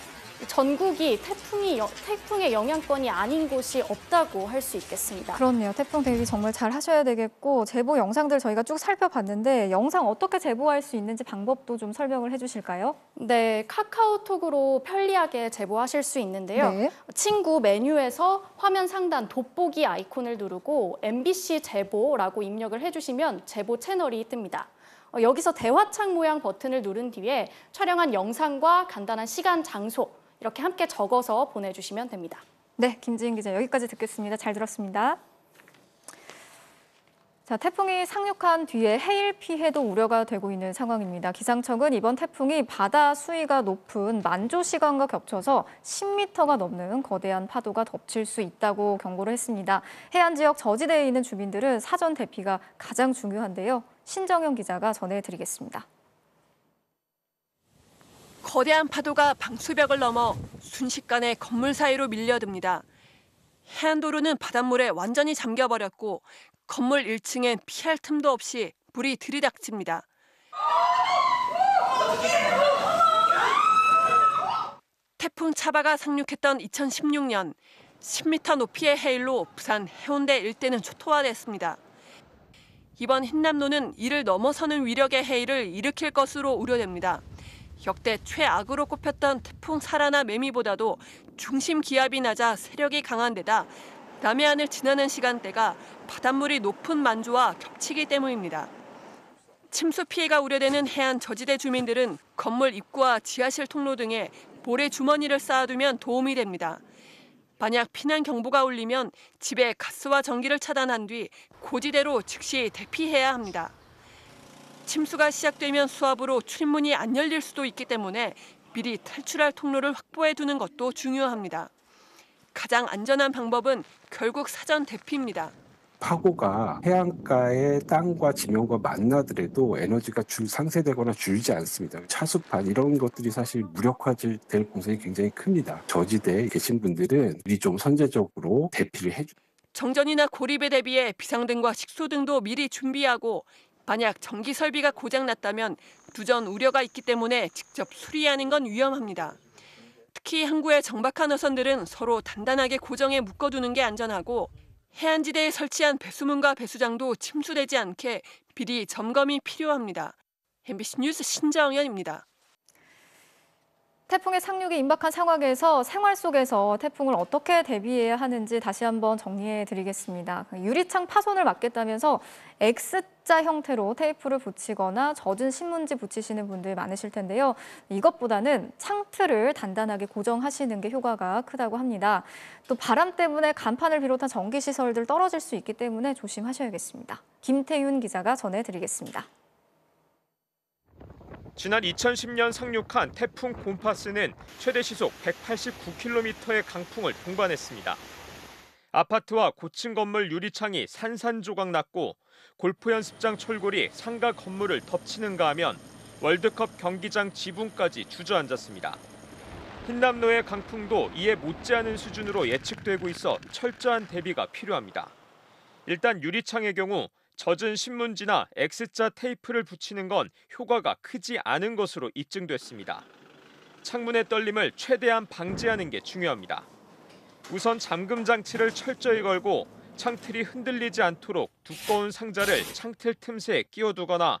전국이 태풍의 영향권이 아닌 곳이 없다고 할 수 있겠습니다. 그렇네요. 태풍 대비 정말 잘 하셔야 되겠고 제보 영상들 저희가 쭉 살펴봤는데 영상 어떻게 제보할 수 있는지 방법도 좀 설명을 해주실까요? 네, 카카오톡으로 편리하게 제보하실 수 있는데요. 네. 친구 메뉴에서 화면 상단 돋보기 아이콘을 누르고 MBC 제보라고 입력을 해주시면 제보 채널이 뜹니다. 여기서 대화창 모양 버튼을 누른 뒤에 촬영한 영상과 간단한 시간, 장소 이렇게 함께 적어서 보내주시면 됩니다. 네, 김지인 기자 여기까지 듣겠습니다. 잘 들었습니다. 자, 태풍이 상륙한 뒤에 해일 피해도 우려가 되고 있는 상황입니다. 기상청은 이번 태풍이 바다 수위가 높은 만조 시간과 겹쳐서 10m가 넘는 거대한 파도가 덮칠 수 있다고 경고를 했습니다. 해안 지역 저지대에 있는 주민들은 사전 대피가 가장 중요한데요. 신정현 기자가 전해드리겠습니다. 거대한 파도가 방수벽을 넘어 순식간에 건물 사이로 밀려듭니다. 해안도로는 바닷물에 완전히 잠겨버렸고 건물 1층엔 피할 틈도 없이 물이 들이닥칩니다. 태풍 차바가 상륙했던 2016년 10m 높이의 해일로 부산 해운대 일대는 초토화됐습니다. 이번 흰남노는 이를 넘어서는 위력의 해일을 일으킬 것으로 우려됩니다. 역대 최악으로 꼽혔던 태풍 사라나 매미보다도 중심 기압이 낮아 세력이 강한 데다 남해안을 지나는 시간대가 바닷물이 높은 만조와 겹치기 때문입니다. 침수 피해가 우려되는 해안 저지대 주민들은 건물 입구와 지하실 통로 등에 모래 주머니를 쌓아두면 도움이 됩니다. 만약 피난 경보가 울리면 집에 가스와 전기를 차단한 뒤 고지대로 즉시 대피해야 합니다. 침수가 시작되면 수압으로 출입문이 안 열릴 수도 있기 때문에 미리 탈출할 통로를 확보해 두는 것도 중요합니다. 가장 안전한 방법은 결국 사전 대피입니다. 파고가 해안가의 땅과 지면과 만나더라도 에너지가 상쇄되거나 줄지 않습니다. 차수판 이런 것들이 사실 무력화될 공산이 굉장히 큽니다. 저지대에 계신 분들은 미리 좀 선제적으로 대피를 해주. 정전이나 고립에 대비해 비상등과 식수등도 미리 준비하고 만약 전기 설비가 고장났다면 누전 우려가 있기 때문에 직접 수리하는 건 위험합니다. 특히 항구의 정박한 어선들은 서로 단단하게 고정해 묶어두는 게 안전하고 해안지대에 설치한 배수문과 배수장도 침수되지 않게 미리 점검이 필요합니다. MBC 뉴스 신정현입니다. 태풍의 상륙이 임박한 상황에서 생활 속에서 태풍을 어떻게 대비해야 하는지 다시 한번 정리해 드리겠습니다. 유리창 파손을 막겠다면서 X자 형태로 테이프를 붙이거나 젖은 신문지 붙이시는 분들 많으실 텐데요. 이것보다는 창틀을 단단하게 고정하시는 게 효과가 크다고 합니다. 또 바람 때문에 간판을 비롯한 전기시설들 떨어질 수 있기 때문에 조심하셔야겠습니다. 김태윤 기자가 전해드리겠습니다. 지난 2010년 상륙한 태풍 곰파스는 최대 시속 189km의 강풍을 동반했습니다. 아파트와 고층 건물 유리창이 산산조각 났고 골프 연습장 철골이 상가 건물을 덮치는가 하면 월드컵 경기장 지붕까지 주저앉았습니다. 흰남노의 강풍도 이에 못지않은 수준으로 예측되고 있어 철저한 대비가 필요합니다. 일단 유리창의 경우 젖은 신문지나 X자 테이프를 붙이는 건 효과가 크지 않은 것으로 입증됐습니다. 창문의 떨림을 최대한 방지하는 게 중요합니다. 우선 잠금 장치를 철저히 걸고 창틀이 흔들리지 않도록 두꺼운 상자를 창틀 틈새에 끼워두거나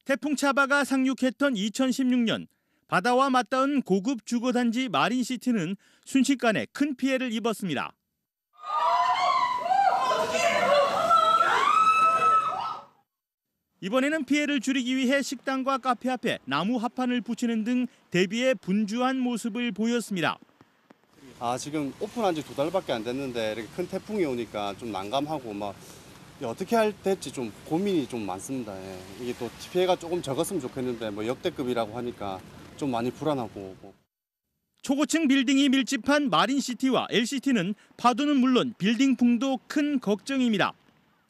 태풍 차바가 상륙했던 2016년 바다와 맞닿은 고급 주거단지 마린시티는 순식간에 큰 피해를 입었습니다. 이번에는 피해를 줄이기 위해 식당과 카페 앞에 나무 합판을 붙이는 등 대비에 분주한 모습을 보였습니다. 지금 오픈한 지 2달밖에 안 됐는데 이렇게 큰 태풍이 오니까 좀 난감하고 막 어떻게 될지 좀 고민이 좀 많습니다. 예. 이게 또 피해가 조금 적었으면 좋겠는데 뭐 역대급이라고 하니까 좀 많이 불안하고. 초고층 빌딩이 밀집한 마린시티와 LCT는 파도는 물론 빌딩풍도 큰 걱정입니다.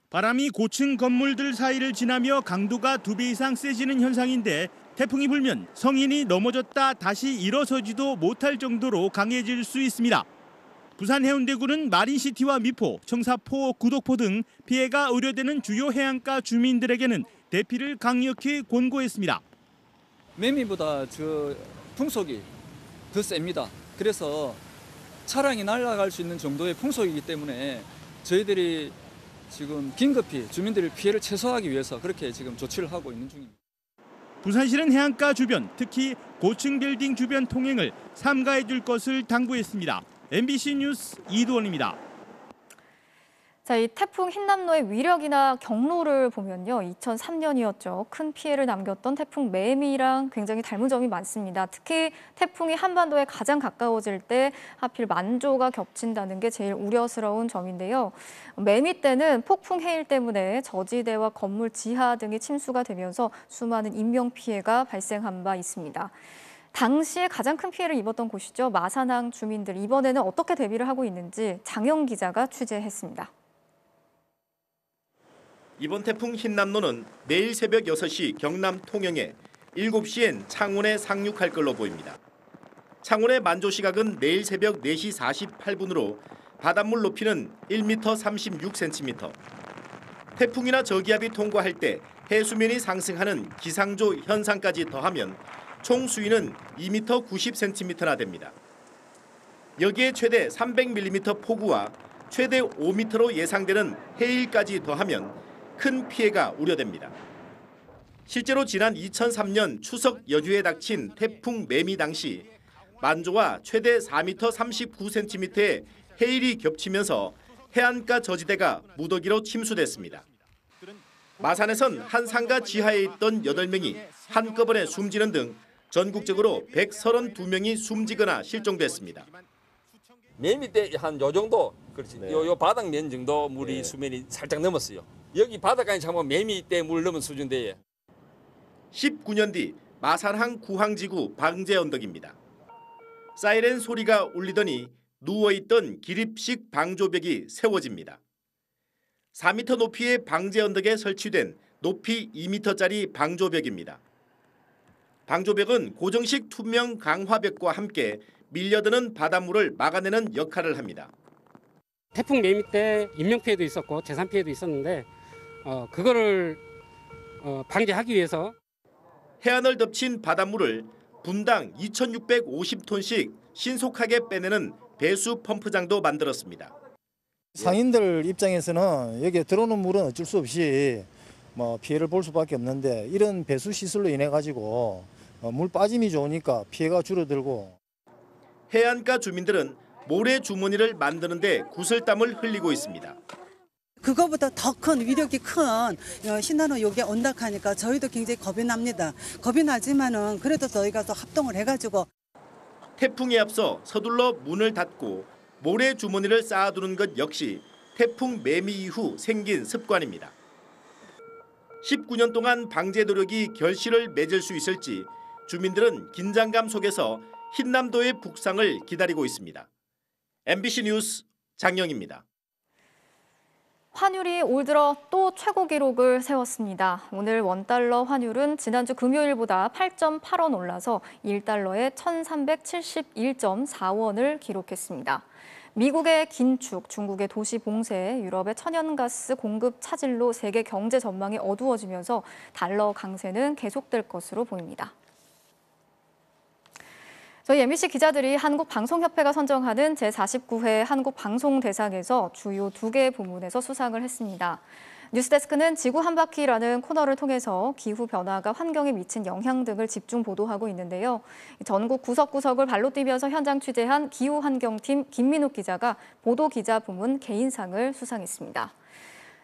바람이 고층 건물들 사이를 지나며 강도가 2배 이상 세지는 현상인데 태풍이 불면 성인이 넘어졌다 다시 일어서지도 못할 정도로 강해질 수 있습니다. 부산 해운대구는 마린시티와 미포, 청사포, 구독포 등 피해가 우려되는 주요 해안가 주민들에게는 대피를 강력히 권고했습니다. 매미보다 풍속이 더 셉니다. 그래서 차량이 날아갈 수 있는 정도의 풍속이기 때문에 저희들이 지금 긴급히 주민들의 피해를 최소화하기 위해서 그렇게 지금 조치를 하고 있는 중입니다. 부산시는 해안가 주변, 특히 고층 빌딩 주변 통행을 삼가해 줄 것을 당부했습니다. MBC 뉴스 이두원입니다. 자, 이 태풍 흰남노의 위력이나 경로를 보면요. 2003년이었죠. 큰 피해를 남겼던 태풍 매미랑 굉장히 닮은 점이 많습니다. 특히 태풍이 한반도에 가장 가까워질 때 하필 만조가 겹친다는 게 제일 우려스러운 점인데요. 매미 때는 폭풍 해일 때문에 저지대와 건물 지하 등이 침수가 되면서 수많은 인명피해가 발생한 바 있습니다. 당시에 가장 큰 피해를 입었던 곳이죠. 마산항 주민들 이번에는 어떻게 대비를 하고 있는지 장영 기자가 취재했습니다. 이번 태풍 흰남노는 내일 새벽 6시 경남 통영에 7시엔 창원에 상륙할 걸로 보입니다. 창원의 만조 시각은 내일 새벽 4시 48분으로 바닷물 높이는 1m 36cm. 태풍이나 저기압이 통과할 때 해수면이 상승하는 기상조 현상까지 더하면 총 수위는 2m 90cm나 됩니다. 여기에 최대 300mm 폭우와 최대 5m로 예상되는 해일까지 더하면 큰 피해가 우려됩니다. 실제로 지난 2003년 추석 연휴에 닥친 태풍 매미 당시 만조와 최대 4m 39cm의 해일이 겹치면서 해안가 저지대가 무더기로 침수됐습니다. 마산에선 한 상가 지하에 있던 8명이 한꺼번에 숨지는 등 전국적으로 132명이 숨지거나 실종됐습니다. 매미 때 한 요 정도, 그렇지. 네. 요 바닥면 정도 물이 네. 수면이 살짝 넘었어요. 여기 바닷가에 잠깐 매미 때 물 넘은 수준대에. 19년 뒤 마산항 구항지구 방제 언덕입니다. 사이렌 소리가 울리더니 누워있던 기립식 방조벽이 세워집니다. 4m 높이의 방제 언덕에 설치된 높이 2m짜리 방조벽입니다. 방조벽은 고정식 투명 강화벽과 함께 밀려드는 바닷물을 막아내는 역할을 합니다. 태풍 매미 때 인명피해도 있었고 재산피해도 있었는데 그거를 방지하기 위해서 해안을 덮친 바닷물을 분당 2,650톤씩 신속하게 빼내는 배수 펌프장도 만들었습니다. 상인들 입장에서는 여기에 들어오는 물은 어쩔 수 없이 피해를 볼 수밖에 없는데 이런 배수 시설로 인해 가지고 물 빠짐이 좋으니까 피해가 줄어들고. 해안가 주민들은 모래 주머니를 만드는 데 구슬땀을 흘리고 있습니다. 그거보다 더 큰 위력이 큰 흰남노 여기에 온다 하니까 저희도 굉장히 겁이 납니다. 겁이 나지만은 그래도 저희가 또 합동을 해가지고. 태풍에 앞서 서둘러 문을 닫고 모래 주머니를 쌓아두는 것 역시 태풍 매미 이후 생긴 습관입니다. 19년 동안 방제 노력이 결실을 맺을 수 있을지 주민들은 긴장감 속에서 흰남도의 북상을 기다리고 있습니다. MBC 뉴스 장영입니다. 환율이 올 들어 또 최고 기록을 세웠습니다. 오늘 원달러 환율은 지난주 금요일보다 8.8원 올라서 1달러에 1,371.4원을 기록했습니다. 미국의 긴축, 중국의 도시 봉쇄, 유럽의 천연가스 공급 차질로 세계 경제 전망이 어두워지면서 달러 강세는 계속될 것으로 보입니다. 저희 MBC 기자들이 한국방송협회가 선정하는 제49회 한국방송대상에서 주요 2개 부문에서 수상을 했습니다. 뉴스데스크는 지구 한 바퀴라는 코너를 통해서 기후 변화가 환경에 미친 영향 등을 집중 보도하고 있는데요. 전국 구석구석을 발로 뛰면서 현장 취재한 기후환경팀 김민욱 기자가 보도기자 부문 개인상을 수상했습니다.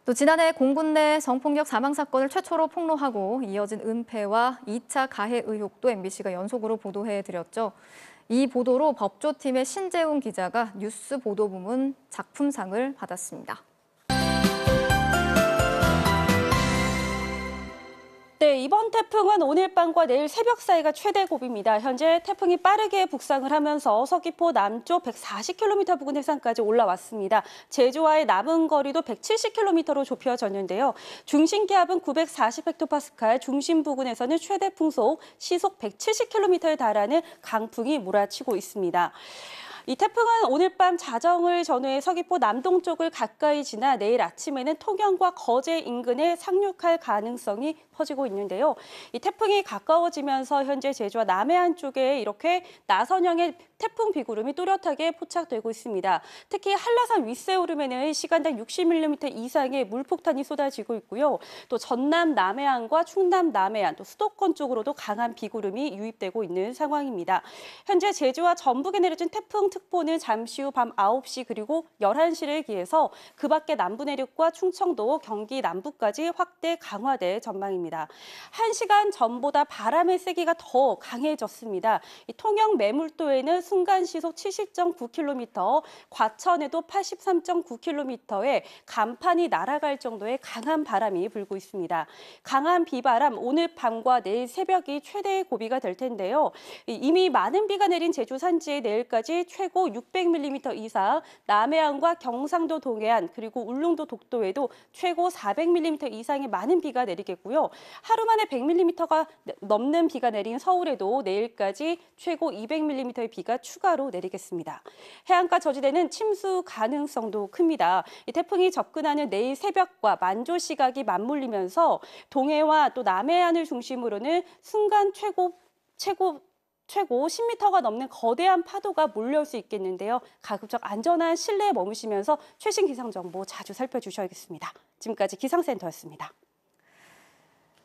또 지난해 공군 내 성폭력 사망 사건을 최초로 폭로하고 이어진 은폐와 2차 가해 의혹도 MBC가 연속으로 보도해드렸죠. 이 보도로 법조팀의 신재훈 기자가 뉴스 보도 부문 작품상을 받았습니다. 네, 이번 태풍은 오늘 밤과 내일 새벽 사이가 최대 고비입니다. 현재 태풍이 빠르게 북상을 하면서 서귀포 남쪽 140km 부근 해상까지 올라왔습니다. 제주와의 남은 거리도 170km로 좁혀졌는데요. 중심 기압은 940헥토파스칼, 중심 부근에서는 최대 풍속 시속 170km에 달하는 강풍이 몰아치고 있습니다. 이 태풍은 오늘 밤 자정을 전후해 서귀포 남동쪽을 가까이 지나 내일 아침에는 통영과 거제 인근에 상륙할 가능성이 퍼지고 있는데요. 이 태풍이 가까워지면서 현재 제주와 남해안 쪽에 이렇게 나선형의 태풍 비구름이 또렷하게 포착되고 있습니다. 특히 한라산 윗세오름에는 시간당 60mm 이상의 물폭탄이 쏟아지고 있고요. 또 전남 남해안과 충남 남해안, 또 수도권 쪽으로도 강한 비구름이 유입되고 있는 상황입니다. 현재 제주와 전북에 내려진 태풍 특보는 잠시 후 밤 9시 그리고 11시를 기해서 그 밖에 남부 내륙과 충청도, 경기 남부까지 확대 강화될 전망입니다. 1시간 전보다 바람의 세기가 더 강해졌습니다. 이 통영 매물도에는 순간 시속 70.9km, 과천에도 83.9km의 간판이 날아갈 정도의 강한 바람이 불고 있습니다. 강한 비바람, 오늘 밤과 내일 새벽이 최대의 고비가 될 텐데요. 이미 많은 비가 내린 제주 산지에 내일까지 최고 600mm 이상, 남해안과 경상도 동해안 그리고 울릉도 독도에도 최고 400mm 이상의 많은 비가 내리겠고요. 하루 만에 100mm가 넘는 비가 내린 서울에도 내일까지 최고 200mm의 비가 추가로 내리겠습니다. 해안가 저지대는 침수 가능성도 큽니다. 이 태풍이 접근하는 내일 새벽과 만조 시각이 맞물리면서 동해와 또 남해안을 중심으로는 순간 최고 10m가 넘는 거대한 파도가 몰려올 수 있겠는데요. 가급적 안전한 실내에 머무시면서 최신 기상 정보 자주 살펴주셔야겠습니다. 지금까지 기상센터였습니다.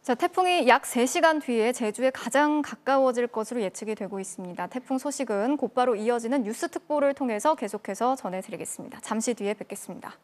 자, 태풍이 약 3시간 뒤에 제주에 가장 가까워질 것으로 예측이 되고 있습니다. 태풍 소식은 곧바로 이어지는 뉴스 특보를 통해서 계속해서 전해드리겠습니다. 잠시 뒤에 뵙겠습니다.